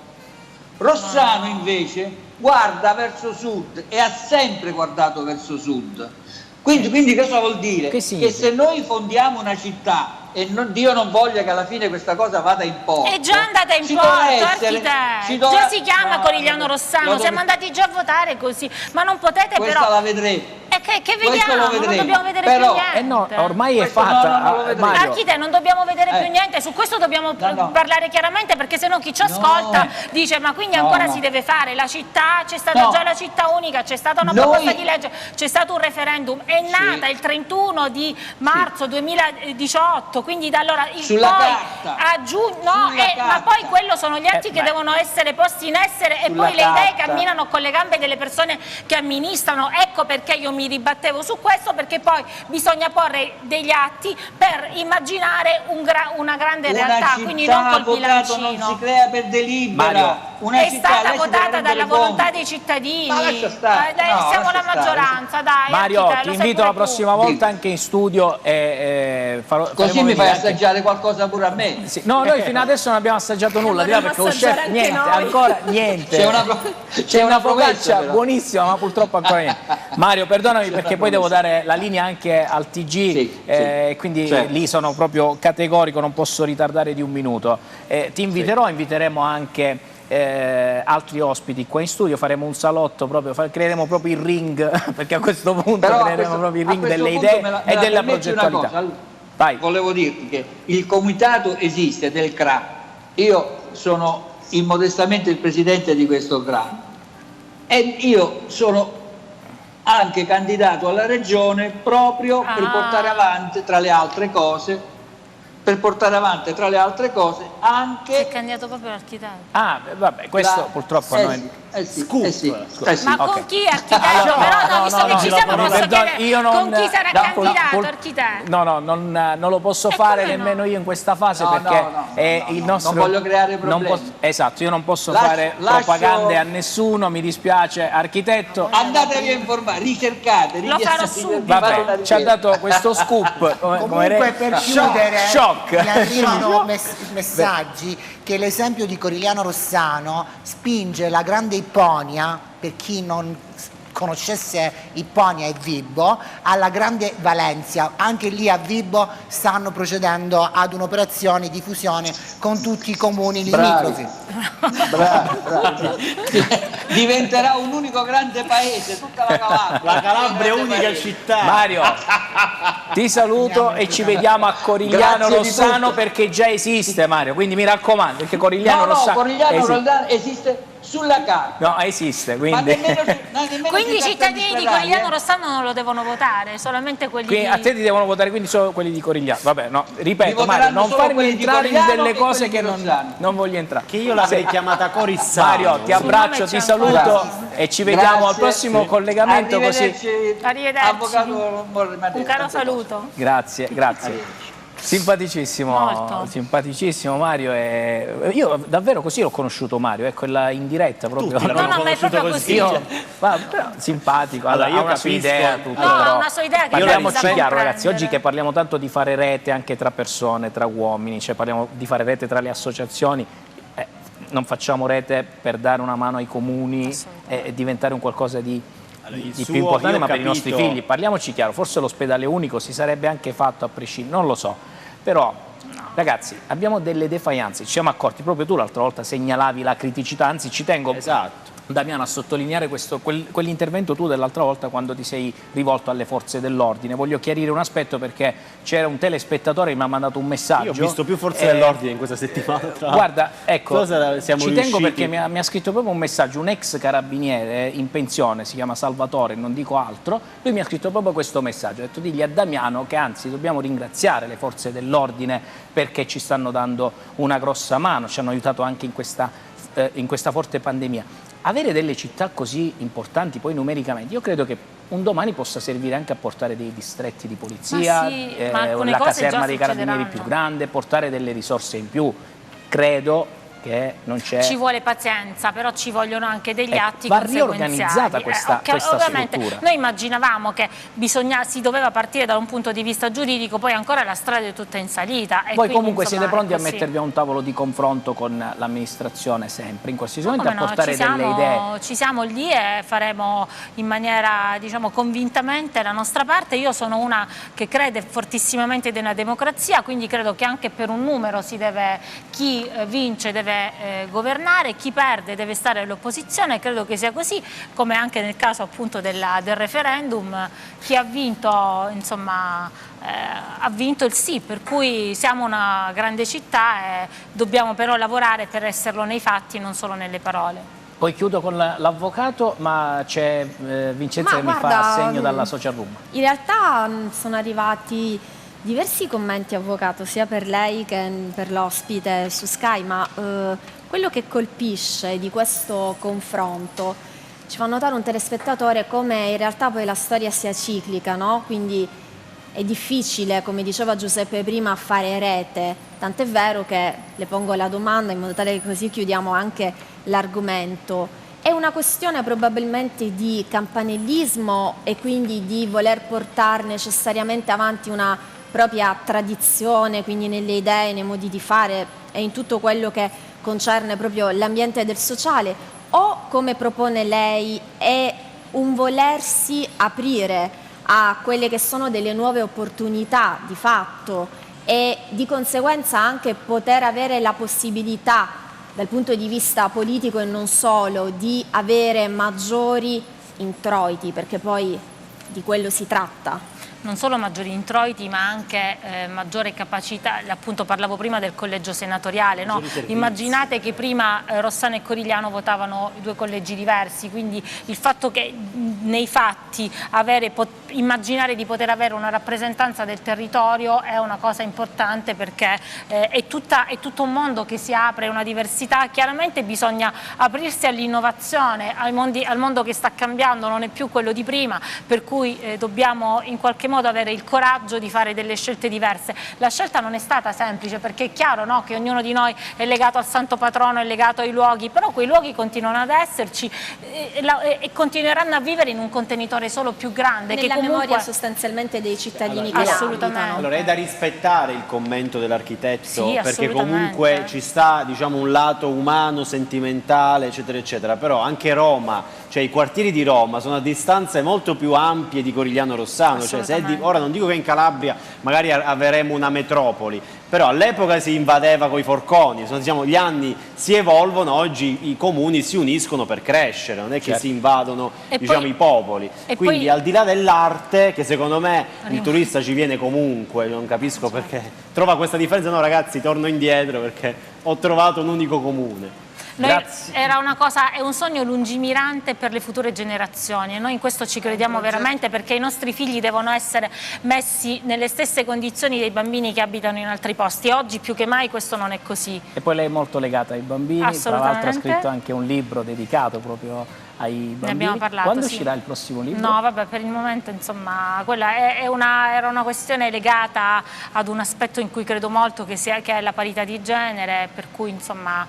Rossano invece guarda verso sud e ha sempre guardato verso sud. Quindi cosa vuol dire? Che se noi fondiamo una città e Dio non voglia che alla fine questa cosa vada in porto. È già andata in porto, architetto. Già si chiama Corigliano Rossano, siamo andati già a votare così, ma non potete questa però... la vedremo. Che vediamo? Non dobbiamo vedere però, più niente. No, ormai è fatta. Architetto, non dobbiamo vedere più niente, su questo dobbiamo parlare chiaramente, perché sennò chi ci ascolta dice ma quindi ancora si deve fare la città, c'è stata già la città unica, c'è stata una proposta di legge, c'è stato un referendum, è nata il 31 di marzo 2018, quindi da allora sulla carta. A giugno, ma poi quello sono gli atti che devono essere posti in essere e poi le idee camminano con le gambe delle persone che amministrano. Ecco perché io mi ribattevo su questo, perché poi bisogna porre degli atti per immaginare una grande realtà, quindi non col bilancino. Non si crea per delibera. È stata votata dalla volontà dei cittadini. Siamo la maggioranza, dai. Mario, ti invito la prossima volta anche in studio così mi fai assaggiare qualcosa pure a me. Sì. No, noi fino adesso non abbiamo assaggiato nulla, perché lo chef niente, ancora niente. C'è una focaccia buonissima, ma purtroppo ancora niente. Mario, perdonami perché poi devo dare la linea anche al TG, quindi lì sono proprio categorico, non posso ritardare di un minuto. Ti inviterò, inviteremo anche altri ospiti qua in studio, faremo un salotto proprio, creeremo proprio il ring, perché a questo punto creeremo proprio il ring delle idee e della progettualità. Volevo dirti che il comitato esiste del CRA, io sono immodestamente il presidente di questo CRA e io sono anche candidato alla regione proprio per portare avanti tra le altre cose anche... Si è candidato proprio l'architetto. Vabbè, questo purtroppo a noi... Ma con chi architetto? Però visto che ci siamo, posso chiedere con chi sarà candidato architetto? No, non lo posso fare nemmeno io in questa fase, perché è il nostro... Non voglio creare problemi. Esatto, io non posso fare propagande a nessuno, mi dispiace, architetto. Andatevi a informare, ricercate. Lo farò subito. Vabbè, ci ha dato questo scoop. Comunque per chiudere, shock. mi arrivano messaggi che l'esempio di Corigliano Rossano spinge la grande Ipponia, per chi non conoscesse Ipponia e Vibo, alla grande Valencia. Anche lì a Vibo stanno procedendo ad un'operazione di fusione con tutti i comuni limitrofi. Diventerà un unico grande paese, tutta la Calabria. La Calabria è unica città. Mario, ti saluto e ci vediamo a Corigliano Rossano, perché già esiste, Mario, quindi mi raccomando, perché Corigliano Rossano Rossano esiste sulla carta. No, esiste, quindi. Quindi i cittadini di Corigliano Rossano non lo devono votare, solamente quelli a te ti devono votare, quindi solo quelli di Corigliano. Vabbè, no, ripeto, Mario, non farmi entrare in delle cose che non voglio entrare. Che io l'avrei chiamata Corissano. Mario, ti abbraccio, ti saluto e ci vediamo al prossimo collegamento, così. Arrivederci. Un caro saluto. Grazie. Simpaticissimo, simpaticissimo Mario. Io davvero così ho conosciuto Mario, in diretta proprio. No, ma è proprio così. Però simpatico, ha una sua idea, tutto. Ha una sua idea che parliamoci chiaro, ragazzi, oggi che parliamo tanto di fare rete anche tra persone, tra uomini, cioè parliamo di fare rete tra le associazioni, non facciamo rete per dare una mano ai comuni e diventare un qualcosa di più importante, ma per i nostri figli. Parliamoci chiaro, forse l'ospedale unico si sarebbe anche fatto a prescindere, non lo so, però ragazzi abbiamo delle defianze, ci siamo accorti, proprio tu l'altra volta segnalavi la criticità, anzi ci tengo Damiano a sottolineare quell'intervento tu dell'altra volta quando ti sei rivolto alle forze dell'ordine. Voglio chiarire un aspetto, perché c'era un telespettatore che mi ha mandato un messaggio. Io ho visto più forze dell'ordine in questa settimana. Guarda, ecco, ci tengo perché mi ha scritto proprio un messaggio, un ex carabiniere in pensione, si chiama Salvatore, non dico altro, lui mi ha scritto proprio questo messaggio, ha detto digli a Damiano che anzi dobbiamo ringraziare le forze dell'ordine perché ci stanno dando una grossa mano, ci hanno aiutato anche in questa forte pandemia. Avere delle città così importanti poi numericamente, io credo che un domani possa servire anche a portare dei distretti di polizia, ma la caserma dei carabinieri più grande, portare delle risorse in più. Credo che non c'è... Ci vuole pazienza, però ci vogliono anche degli atti va conseguenziali. riorganizzata questa ovviamente struttura. noi immaginavamo che si doveva partire da un punto di vista giuridico, poi ancora la strada è tutta in salita. E Voi quindi, comunque insomma, siete pronti a così. mettervi a un tavolo di confronto con l'amministrazione sempre, in qualsiasi momento, Come a portare delle idee? Ci siamo lì e faremo in maniera, diciamo, convintamente la nostra parte. Io sono una che crede fortissimamente nella democrazia, quindi credo che anche per un numero chi vince deve governare, chi perde deve stare all'opposizione. Credo che sia così, come anche nel caso appunto del referendum, chi ha vinto, insomma, ha vinto il sì, per cui siamo una grande città e dobbiamo però lavorare per esserlo nei fatti, non solo nelle parole. Poi chiudo con l'avvocato, ma c'è Vincenzo che mi fa segno dalla social room. In realtà sono arrivati diversi commenti, avvocato, sia per lei che per l'ospite su Sky, ma quello che colpisce di questo confronto, ci fa notare un telespettatore come in realtà poi la storia sia ciclica, no? Quindi è difficile, come diceva Giuseppe prima, fare rete, tant'è vero che le pongo la domanda in modo tale che così chiudiamo anche l'argomento. È una questione probabilmente di campanellismo e quindi di voler portare necessariamente avanti una propria tradizione, quindi nelle idee, nei modi di fare e in tutto quello che concerne proprio l'ambiente del sociale, o, come propone lei, è un volersi aprire a quelle che sono delle nuove opportunità di fatto e di conseguenza anche poter avere la possibilità dal punto di vista politico e non solo di avere maggiori introiti, perché poi di quello si tratta. Non solo maggiori introiti, ma anche maggiore capacità. Appunto parlavo prima del collegio senatoriale, no? Immaginate che prima Rossano e Corigliano votavano due collegi diversi, quindi il fatto che nei fatti immaginare di poter avere una rappresentanza del territorio è una cosa importante, perché è tutto un mondo che si apre, una diversità. Chiaramente bisogna aprirsi all'innovazione, al mondo che sta cambiando, non è più quello di prima, per cui dobbiamo in qualche modo avere il coraggio di fare delle scelte diverse. La scelta non è stata semplice, perché è chiaro, no, che ognuno di noi è legato al santo patrono, è legato ai luoghi, però quei luoghi continuano ad esserci e continueranno a vivere in un contenitore solo più grande, nella che comunque... memoria sostanzialmente dei cittadini che assolutamente. abitano. Allora è da rispettare il commento dell'architetto, Sì, perché comunque ci sta, diciamo, un lato umano, sentimentale, eccetera eccetera, però anche Roma, cioè i quartieri di Roma sono a distanze molto più ampie di Corigliano Rossano, cioè ora non dico che in Calabria magari avremo una metropoli, però all'epoca si invadeva coi forconi, diciamo, gli anni si evolvono, oggi i comuni si uniscono per crescere, non è che si invadono, diciamo, i popoli. Quindi poi... al di là dell'arte, che secondo me il turista ci viene comunque, non capisco perché trova questa differenza. No ragazzi, torno indietro perché ho trovato un unico comune. È un sogno lungimirante per le future generazioni e noi in questo ci crediamo veramente, perché i nostri figli devono essere messi nelle stesse condizioni dei bambini che abitano in altri posti. Oggi più che mai questo non è così. E poi lei è molto legata ai bambini, tra l'altro ha scritto anche un libro dedicato proprio ai bambini. Ne abbiamo parlato, Quando uscirà il prossimo libro? No, vabbè, per il momento, insomma, quella era una questione legata ad un aspetto in cui credo molto, che è la parità di genere, per cui, insomma,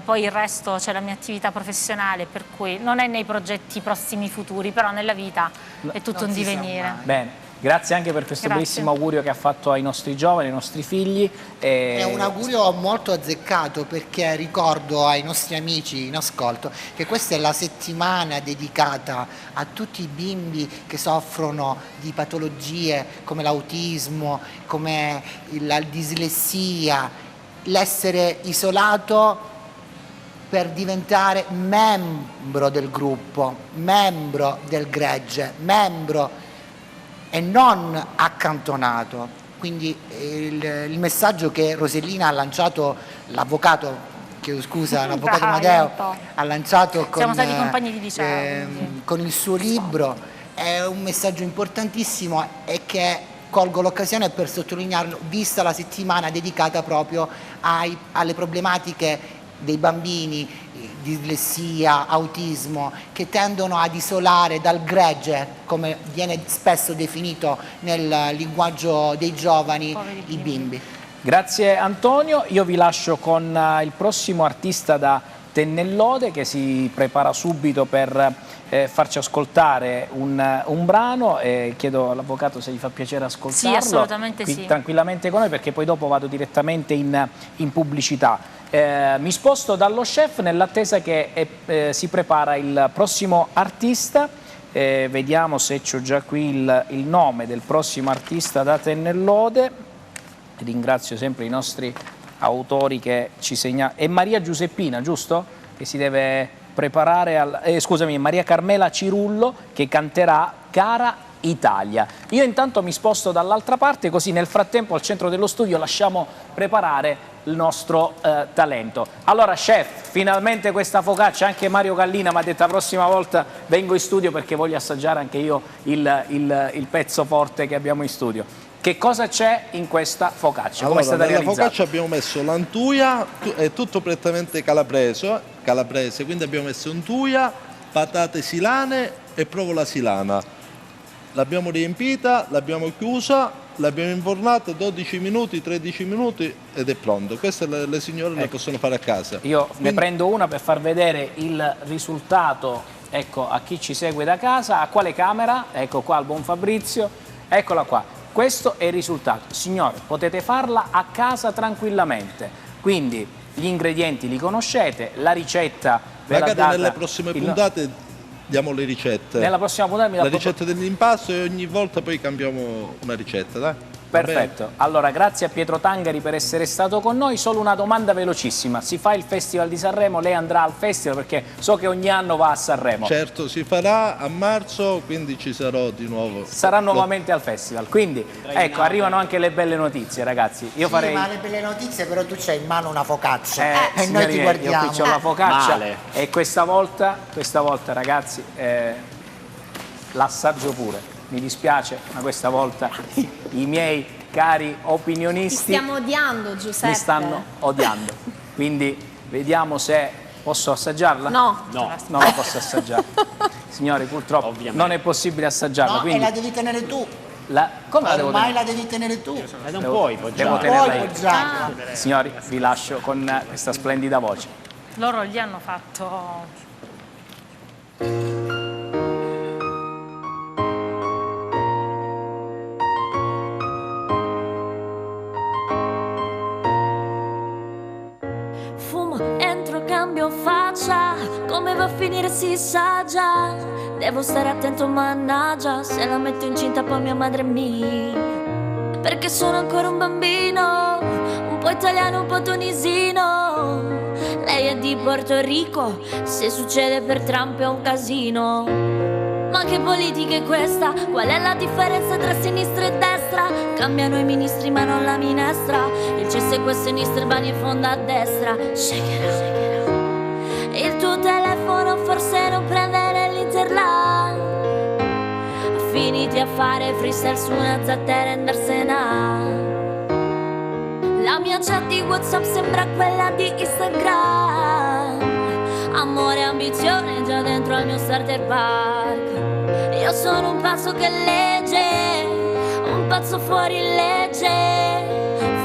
poi il resto c'è la mia attività professionale, per cui non è nei progetti prossimi futuri, però nella vita è tutto un divenire. Bene. Grazie anche per questo bellissimo augurio che ha fatto ai nostri giovani, ai nostri figli. È un augurio molto azzeccato, perché ricordo ai nostri amici in ascolto che questa è la settimana dedicata a tutti i bimbi che soffrono di patologie come l'autismo, come la dislessia, l'essere isolato per diventare membro del gruppo, membro del gregge, membro e non accantonato. Quindi il messaggio che Rosellina ha lanciato, l'avvocato Amadeo ha lanciato Siamo stati compagni di liceo, con il suo libro, è un messaggio importantissimo e che colgo l'occasione per sottolinearlo, vista la settimana dedicata proprio alle problematiche dei bambini, dislessia, autismo, che tendono ad isolare dal gregge, come viene spesso definito nel linguaggio dei giovani, i bimbi. Grazie Antonio, io vi lascio con il prossimo artista da Tennellode che si prepara subito per farci ascoltare un brano. Chiedo all'avvocato se gli fa piacere ascoltarlo. Sì, assolutamente qui, sì. tranquillamente con noi, perché poi dopo vado direttamente in pubblicità. Mi sposto dallo chef nell'attesa che si prepara il prossimo artista. Vediamo se c'ho già qui il nome del prossimo artista da Tennellode. Ringrazio sempre i nostri autori che ci segnalano. È Maria Giuseppina, giusto? Che si deve preparare scusami, Maria Carmela Cirullo, che canterà Cara Italia. Io intanto mi sposto dall'altra parte, così nel frattempo al centro dello studio lasciamo preparare il nostro talento. Allora chef, finalmente questa focaccia, anche Mario Gallina mi ha detto la prossima volta vengo in studio perché voglio assaggiare anche io il pezzo forte che abbiamo in studio. Che cosa c'è in questa focaccia? Come è stata nella realizzata? focaccia abbiamo messo l'antuia, è tutto prettamente calabrese, quindi abbiamo messo antuia, patate silane e provola silana. L'abbiamo riempita, l'abbiamo chiusa, l'abbiamo infornata 12 minuti, 13 minuti ed è pronto. Queste le signore le possono fare a casa. Io ne prendo una per far vedere il risultato, ecco, a chi ci segue da casa. A quale camera? Ecco qua al buon Fabrizio, eccola qua. Questo è il risultato. Signore, potete farla a casa tranquillamente. Quindi gli ingredienti li conoscete, la ricetta ve l'ha data. Nelle prossime puntate diamo le ricette. Nella prossima puntata mi dà la ricetta dell'impasto e ogni volta poi cambiamo una ricetta, dai. Perfetto, allora grazie a Pietro Tangari per essere stato con noi. Solo una domanda velocissima: si fa il Festival di Sanremo? Lei andrà al festival perché so che ogni anno va a Sanremo. Certo, si farà a marzo, quindi ci sarò di nuovo. Sarà nuovamente al festival, quindi ecco, arrivano anche le belle notizie, ragazzi. Io farei... ma le belle notizie, però tu c'hai in mano una focaccia e signori noi ti guardiamo. Io qui c'ho la focaccia Male. e questa volta ragazzi l'assaggio pure. Mi dispiace, ma questa volta i miei cari opinionisti Ti stiamo odiando, Giuseppe. mi stanno odiando. Quindi vediamo se posso assaggiarla. No. Non la posso assaggiare. Signori, purtroppo Ovviamente. non è possibile assaggiarla. No, quindi e la devi tenere tu. come la devo Ormai tenere? la devi tenere tu. Non puoi Devo poggiare. tenerla Puoi io. poggiarla. Signori, vi lascio con questa splendida voce. Loro gli hanno fatto... Entro, cambio faccia, come va a finire si sa già. Devo stare attento, mannaggia, se la metto incinta poi mia madre perché sono ancora un bambino, un po' italiano, un po' tunisino. Lei è di Porto Rico, se succede per Trump è un casino. Ma che politica è questa? Qual è la differenza tra sinistra e destra? Cambiano i ministri ma non la minestra. Il C5 a sinistra, il bagno in fondo a destra. Shake it out. Il tuo telefono forse non prende nell'interland. Finiti a fare freestyle su una zattera e andarsena. La mia chat di WhatsApp sembra quella di Instagram. Amore e ambizione già dentro al mio starter pack. Io sono un pazzo che legge, un pazzo fuori legge,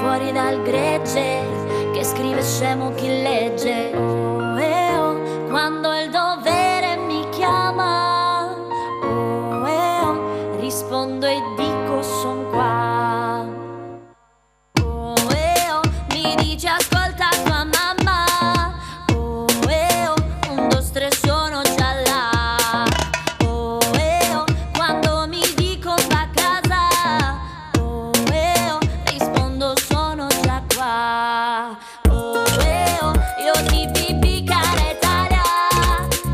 fuori dal gregge, che scrive scemo chi legge. Oh, oh, quando il dovere mi chiama, oh, rispondo e dico son qua. Oh, mi dice ascolta tua mamma. Oh, un, due, tre sono già là. Oh, quando mi dico va a casa. Oh, rispondo sono già qua. Oh, io ti pipì cara Italia.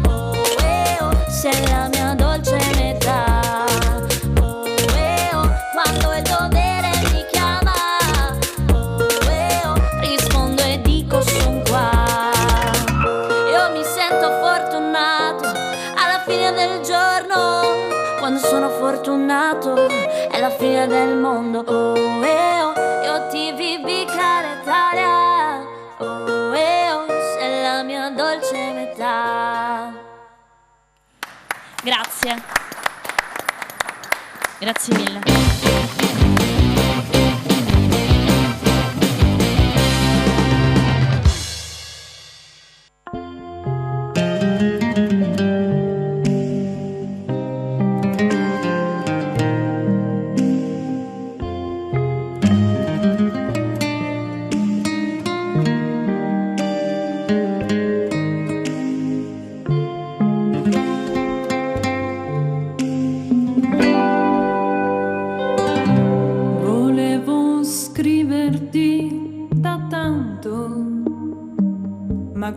Oh, sei la mia dolce metà. Oh, quando il dovere mi chiama. Oh, rispondo e dico son qua. Io mi sento fortunato alla fine del giorno. Quando sono fortunato è la fine del mondo. Oh, io ti vivi cara Italia. Oh, sei la mia dolce metà. Grazie. Grazie mille.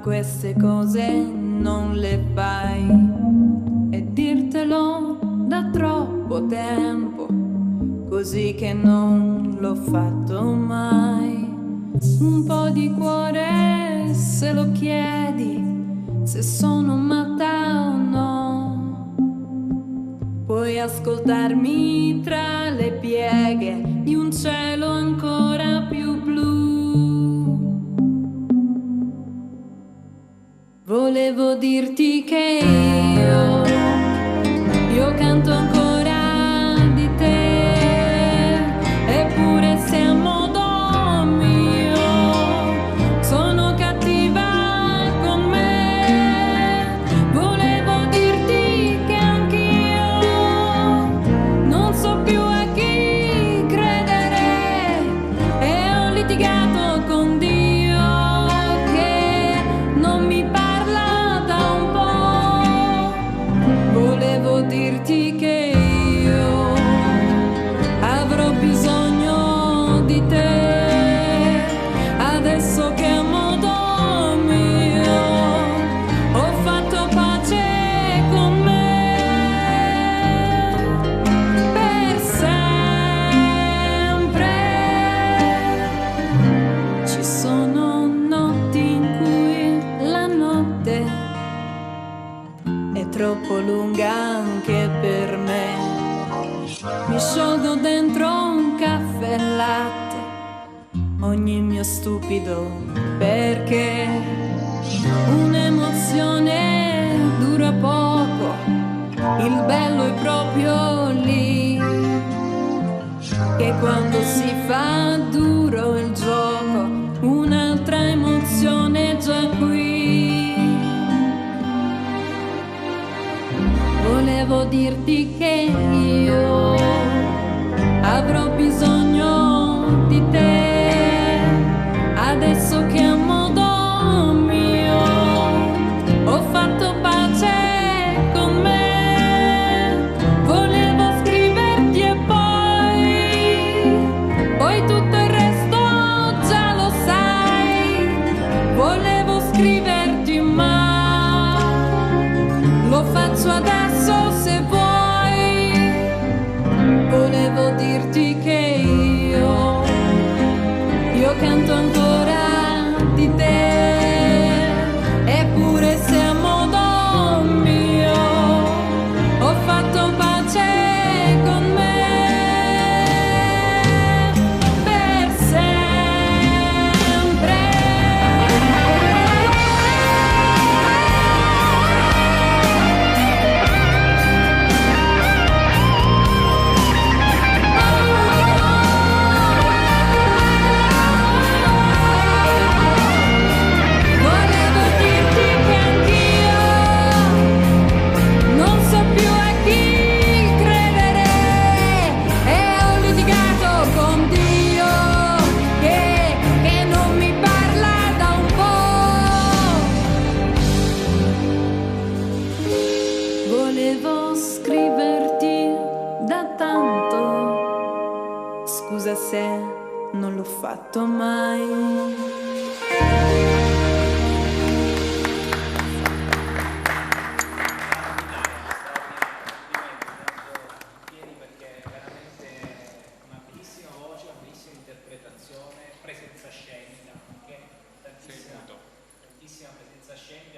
queste cose non le fai, e dirtelo da troppo tempo, così che non l'ho fatto mai. Un po' di cuore se lo chiedi, se sono matta o no. Puoi ascoltarmi tra le pieghe di un cielo ancora più blu. Volevo dirti che io canto ancora di te, eppure sei a modo mio, sono cattiva con me. Volevo dirti che anch'io non so più a chi credere, e ho litigato con Dio che non mi parla da un po'. Volevo dirti che io avrò bisogno di te, adesso che a modo mio ho fatto pace con me per sempre. Ci sono notti in cui la notte è troppo lunga anche per me. Mi sciolgo dentro un caffè e latte, ogni mio stupido perché. Un'emozione dura poco, il bello è proprio lì, che quando si fa duro il gioco, un'altra emozione è già qui. Volevo dirti che io avrò bisogno di te, adesso che a modo mio ho fatto pace con me. Volevo scriverti e poi tutto il resto già lo sai. Volevo scriverti ma lo faccio adesso se vuoi. Volevo dirti che io canto ancora di te, eppure se a modo mio ho fatto pace con me per sempre. Volevo dirti che anch'io non so più a chi credere, e ho litigato con Dio che non mi parla da un po'. Volevo scriverti da tanto, scusa se non l'ho fatto mai.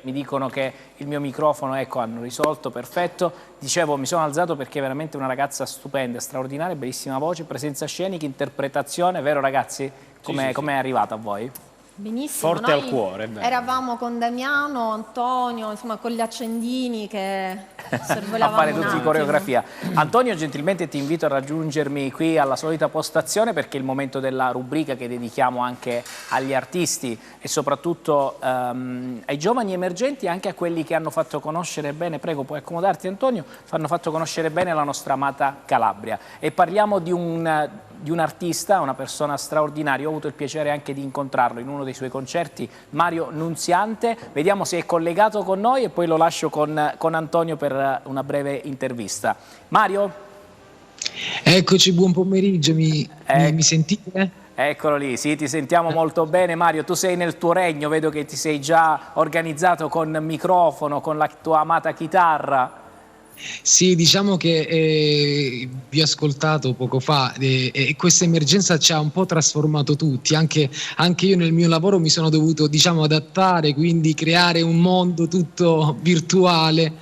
Mi dicono che il mio microfono, ecco, hanno risolto, perfetto. Dicevo, mi sono alzato perché è veramente una ragazza stupenda, straordinaria, bellissima voce, presenza scenica, interpretazione, vero ragazzi? Come è arrivata a voi? Benissimo, Forte noi al cuore, beh. eravamo con Damiano, Antonio, insomma con gli accendini che A sorvolavamo fare un tutti in attimo. coreografia. Antonio, gentilmente ti invito a raggiungermi qui alla solita postazione, perché è il momento della rubrica che dedichiamo anche agli artisti e soprattutto ai giovani emergenti e anche a quelli che hanno fatto conoscere bene, prego puoi accomodarti Antonio, hanno fatto conoscere bene la nostra amata Calabria. E parliamo di un artista, una persona straordinaria. Ho avuto il piacere anche di incontrarlo in uno dei suoi concerti, Mario Nunziante. Vediamo se è collegato con noi e poi lo lascio con Antonio per una breve intervista. Mario? Eccoci, buon pomeriggio, mi sentite? Eccolo lì, sì, ti sentiamo molto bene. Mario, tu sei nel tuo regno, vedo che ti sei già organizzato con microfono, con la tua amata chitarra. Sì, diciamo che vi ho ascoltato poco fa e questa emergenza ci ha un po' trasformato tutti, anche io nel mio lavoro mi sono dovuto, diciamo, adattare, quindi creare un mondo tutto virtuale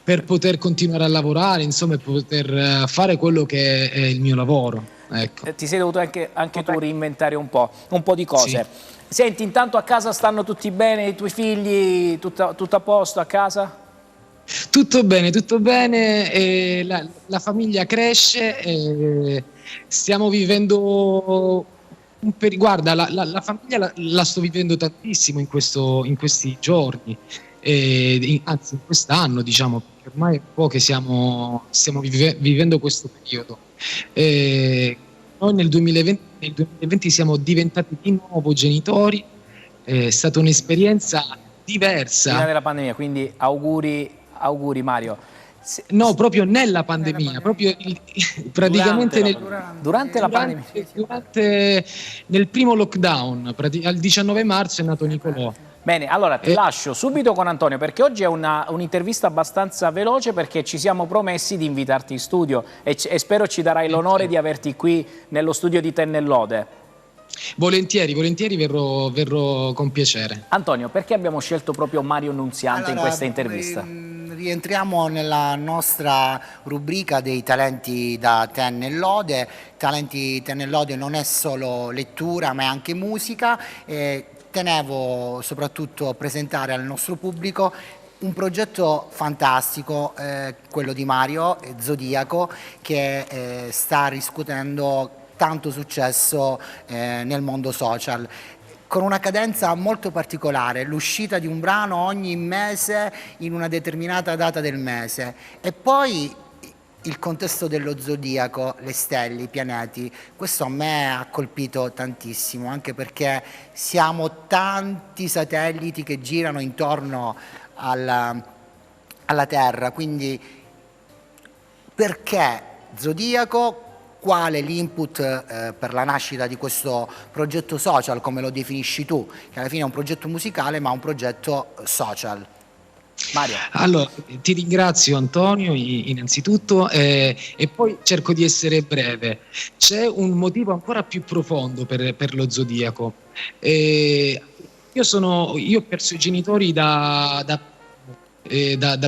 per poter continuare a lavorare, insomma, e poter fare quello che è il mio lavoro. Ecco. Ti sei dovuto anche tu reinventare un po' di cose. Sì. Senti, intanto a casa stanno tutti bene, i tuoi figli, tutto a posto a casa? Tutto bene, la famiglia cresce, stiamo vivendo guarda, la famiglia la sto vivendo tantissimo in questi giorni, anzi in quest'anno, diciamo, perché ormai è un po' che stiamo vivendo questo periodo. Noi nel 2020 siamo diventati di nuovo genitori, è stata un'esperienza diversa. Prima della pandemia, quindi auguri Mario. No, proprio nella pandemia, proprio praticamente durante la pandemia. Nel primo lockdown, al 19 marzo è nato Nicolò. Bene, allora ti lascio subito con Antonio, perché oggi è un'intervista abbastanza veloce, perché ci siamo promessi di invitarti in studio e spero ci darai l'onore di averti qui nello studio di Tennellode. Volentieri verrò con piacere. Antonio, perché abbiamo scelto proprio Mario Nunziante in questa intervista? Rientriamo nella nostra rubrica dei talenti da Tennellode. Talenti Tennellode non è solo lettura, ma è anche musica. Tenevo soprattutto a presentare al nostro pubblico un progetto fantastico, quello di Mario, Zodiaco, che sta riscuotendo tanto successo nel mondo social, con una cadenza molto particolare, l'uscita di un brano ogni mese in una determinata data del mese, e poi il contesto dello zodiaco, le stelle, i pianeti. Questo a me ha colpito tantissimo, anche perché siamo tanti satelliti che girano intorno alla Terra, quindi perché zodiaco? Quale l'input per la nascita di questo progetto social, come lo definisci tu, che alla fine è un progetto musicale ma un progetto social? Mario. Allora, ti ringrazio Antonio innanzitutto e poi cerco di essere breve. C'è un motivo ancora più profondo per lo zodiaco. Io ho perso i genitori da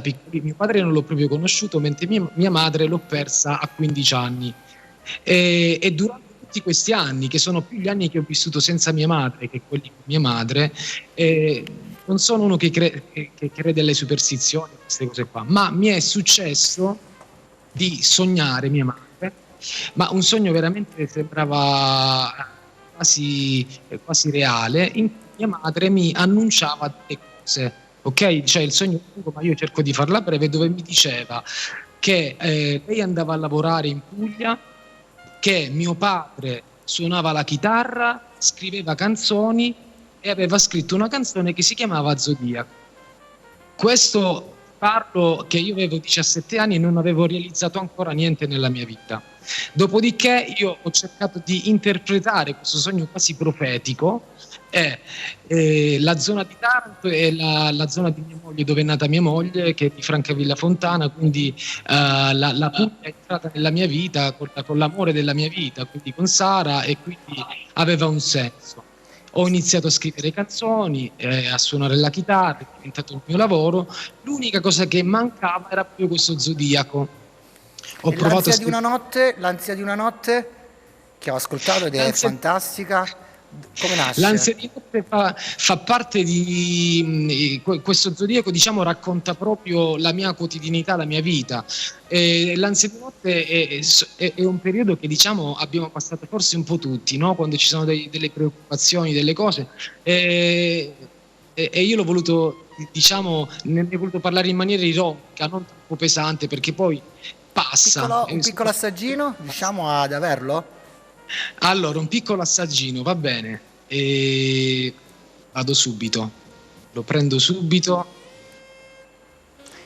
piccoli. Mio padre non l'ho proprio conosciuto, mentre mia madre l'ho persa a 15 anni. E durante tutti questi anni, che sono più gli anni che ho vissuto senza mia madre che quelli con mia madre, non sono uno che crede alle superstizioni, queste cose qua, ma mi è successo di sognare mia madre, ma un sogno veramente sembrava quasi reale, in cui mia madre mi annunciava delle cose, ok? Cioè il sogno è lungo, ma io cerco di farla breve, dove mi diceva che lei andava a lavorare in Puglia, che mio padre suonava la chitarra, scriveva canzoni e aveva scritto una canzone che si chiamava Zodiaco. Questo parlo che io avevo 17 anni e non avevo realizzato ancora niente nella mia vita. Dopodiché io ho cercato di interpretare questo sogno quasi profetico, la zona di Taranto è la zona di mia moglie, dove è nata mia moglie, che è di Francavilla Fontana, quindi la Puglia è entrata nella mia vita con l'amore della mia vita, quindi con Sara, e quindi aveva un senso. Ho iniziato a scrivere canzoni, a suonare la chitarra, è diventato il mio lavoro. L'unica cosa che mancava era proprio questo zodiaco. Ho provato L'ansia di una notte, che ho ascoltato ed è fantastica. Come nasce? L'ansia di notte fa parte di questo zodiaco, diciamo, racconta proprio la mia quotidianità, la mia vita. L'ansia di notte è un periodo che, diciamo, abbiamo passato forse un po' tutti, no? Quando ci sono delle preoccupazioni, delle cose, e io l'ho voluto, diciamo, ne ho voluto parlare in maniera ironica, non troppo pesante, perché poi passa. Un piccolo assaggino, riusciamo ad averlo? Allora, un piccolo assaggino, va bene, vado subito, lo prendo subito.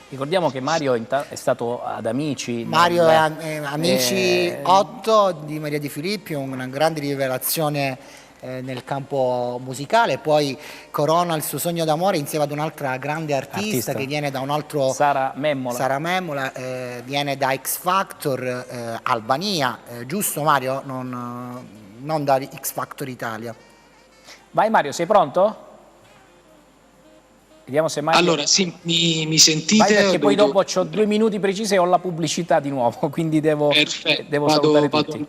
Ricordiamo che Mario è stato ad Amici. Mario è Amici 8 di Maria Di Filippi, una grande rivelazione nel campo musicale, poi corona il suo sogno d'amore insieme ad un'altra grande artista che viene da un altro... Sara Memmola, viene da X Factor Albania, giusto Mario? Non da X Factor Italia. Vai Mario, sei pronto? Vediamo se Mario... Allora, sì, mi sentite? Vai, perché poi dopo ho 2 minuti precisi e ho la pubblicità di nuovo, quindi devo salutare tutti.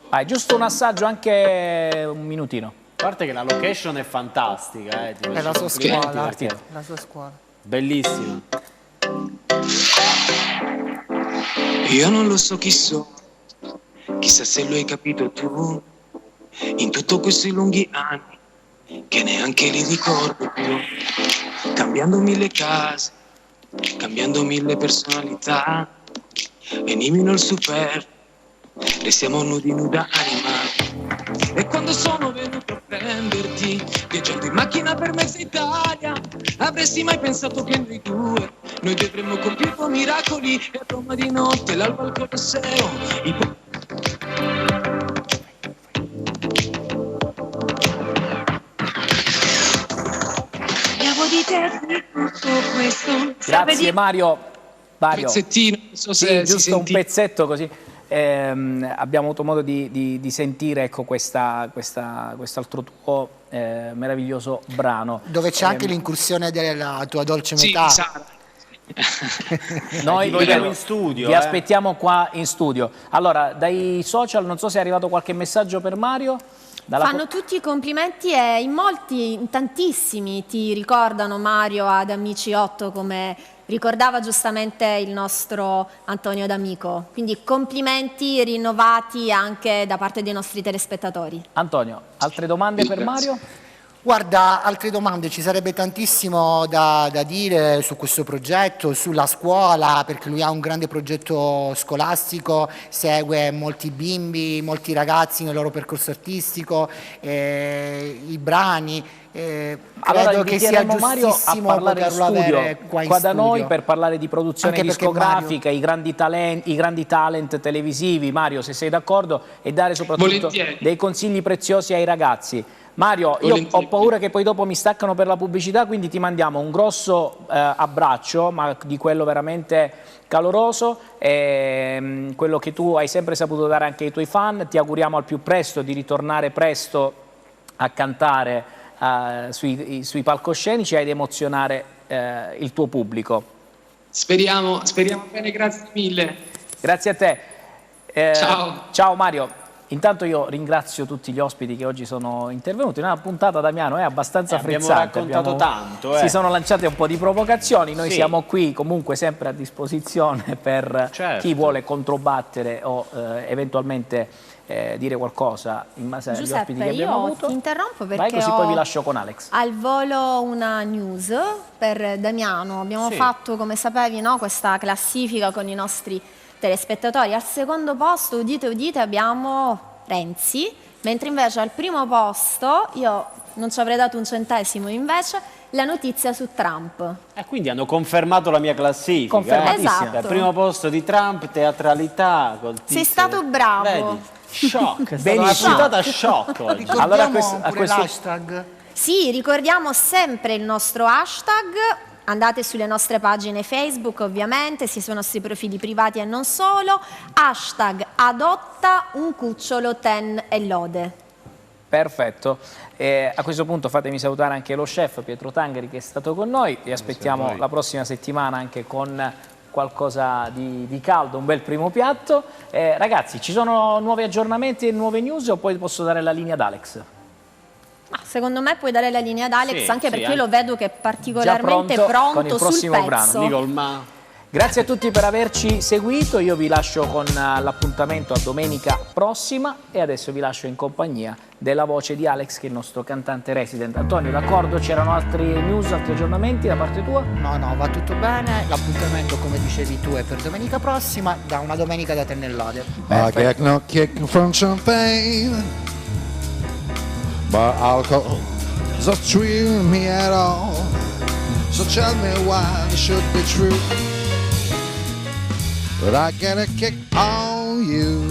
Vai, giusto un assaggio, anche un minutino. A parte che la location è fantastica. È la sua scuola. La sua scuola. Bellissima. Io non lo so chi so, chissà se lo hai capito tu, in tutti questi lunghi anni, che neanche li ricordo più, cambiando 1000 case, cambiando 1000 personalità, elimino il superfluo, restiamo nudi nuda animati. E quando sono venuto a prenderti, viaggiando in macchina per mezza Italia, avresti mai pensato che noi dovremmo compiere miracoli, e a Roma di notte, l'alba al Colosseo, di te di tutto questo. Grazie Mario. Pezzettino, non so se giusto si senti... un pezzetto così. Abbiamo avuto modo di sentire, ecco, quest'altro tuo meraviglioso brano. Dove c'è anche l'incursione della tua dolce metà. Sì, Noi vogliamo in studio. Vi aspettiamo qua in studio. Allora, dai social non so se è arrivato qualche messaggio per Mario. Fanno tutti i complimenti e in tantissimi ti ricordano Mario ad Amici 8, come ricordava giustamente il nostro Antonio D'Amico. Quindi complimenti rinnovati anche da parte dei nostri telespettatori. Antonio, altre domande per Mario? Guarda, altre domande, ci sarebbe tantissimo da dire su questo progetto, sulla scuola, perché lui ha un grande progetto scolastico, segue molti bimbi, molti ragazzi nel loro percorso artistico, i brani. Allora credo che sia Mario a giustissimo parlare in poterlo studio avere qua in da studio. noi per parlare di produzione Anche perché discografica, i grandi talent televisivi. Mario, se sei d'accordo, e dare soprattutto dei consigli preziosi ai ragazzi. Mario, io ho paura che poi dopo mi staccano per la pubblicità, quindi ti mandiamo un grosso abbraccio, ma di quello veramente caloroso, quello che tu hai sempre saputo dare anche ai tuoi fan. Ti auguriamo al più presto di ritornare presto a cantare sui palcoscenici e ad emozionare il tuo pubblico. Speriamo bene, grazie mille. Grazie a te. Ciao Mario. Intanto io ringrazio tutti gli ospiti che oggi sono intervenuti. Una puntata, Damiano, è abbastanza frizzante. Abbiamo raccontato tanto. Si sono lanciate un po' di provocazioni. Noi Sì. siamo qui comunque sempre a disposizione per chi vuole controbattere o eventualmente dire qualcosa in base agli ospiti che Giuseppe, abbiamo io avuto. ti interrompo Vai, perché così ho poi vi lascio con Alex. al volo una news per Damiano. Abbiamo fatto, come sapevi, no, questa classifica con i nostri telespettatori. Al secondo posto, udite udite, abbiamo Renzi, mentre invece al primo posto, io non ci avrei dato un centesimo, invece la notizia su Trump. Quindi hanno confermato la mia classifica. Confermatissima. Al primo posto di Trump, teatralità. Sei stato bravo. Vedi? Shock, è stata una puntata shock oggi. Ricordiamo Allora, pure l'hashtag. Sì, ricordiamo sempre il nostro hashtag. Andate sulle nostre pagine Facebook, ovviamente, sia sui nostri profili privati e non solo. Hashtag adotta un cucciolo Ten e lode. Perfetto. A questo punto fatemi salutare anche lo chef Pietro Tangheri che è stato con noi. Vi aspettiamo la prossima settimana anche con qualcosa di caldo, un bel primo piatto. Ragazzi, ci sono nuovi aggiornamenti e nuove news o poi posso dare la linea ad Alex? Secondo me puoi dare la linea ad Alex, Sì, anche sì, perché io lo vedo che è particolarmente con il pronto sul prossimo pezzo. brano. Grazie a tutti per averci seguito, io vi lascio con l'appuntamento a domenica prossima e adesso vi lascio in compagnia della voce di Alex, che è il nostro cantante resident. Antonio, d'accordo? C'erano altri news, altri aggiornamenti da parte tua? No, va tutto bene. L'appuntamento, come dicevi tu, è per domenica prossima, da una domenica da Ten e lode. I get no kick from champagne, but alcohol doesn't thrill me at all. So tell me why it should be true. But I get a kick on you.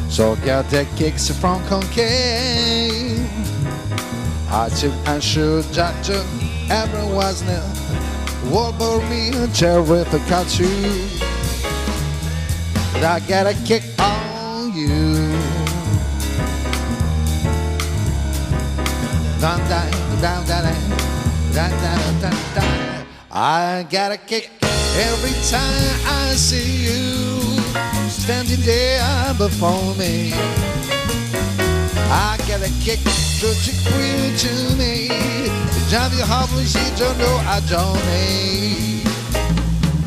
So get the kicks from cocaine. I took and shoot that to everyone's new. What for me a terrific cartoon. But I get a kick on you. Dun, dun, dun, dun, dun, dun, dun, dun. I get a kick every time I see you standing there before me. I get a kick to quick to me. Drive you hopeless, you don't know I don't need.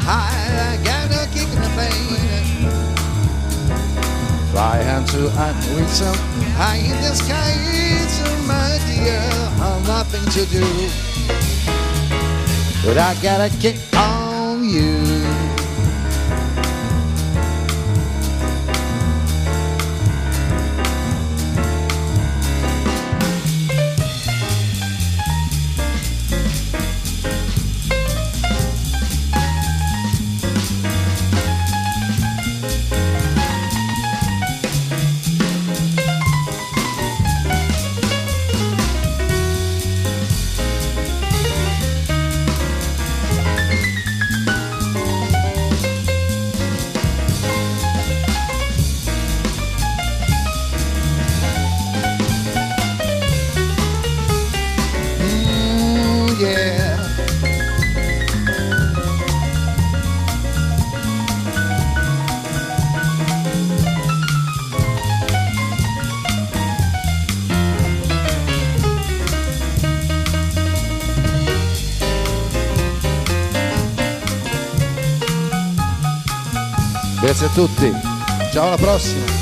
I get a kick in the plane. Fly hand to hand with some high in the sky. It's my dear, nothing to do. But I got a kick on you. Grazie a tutti, ciao alla prossima.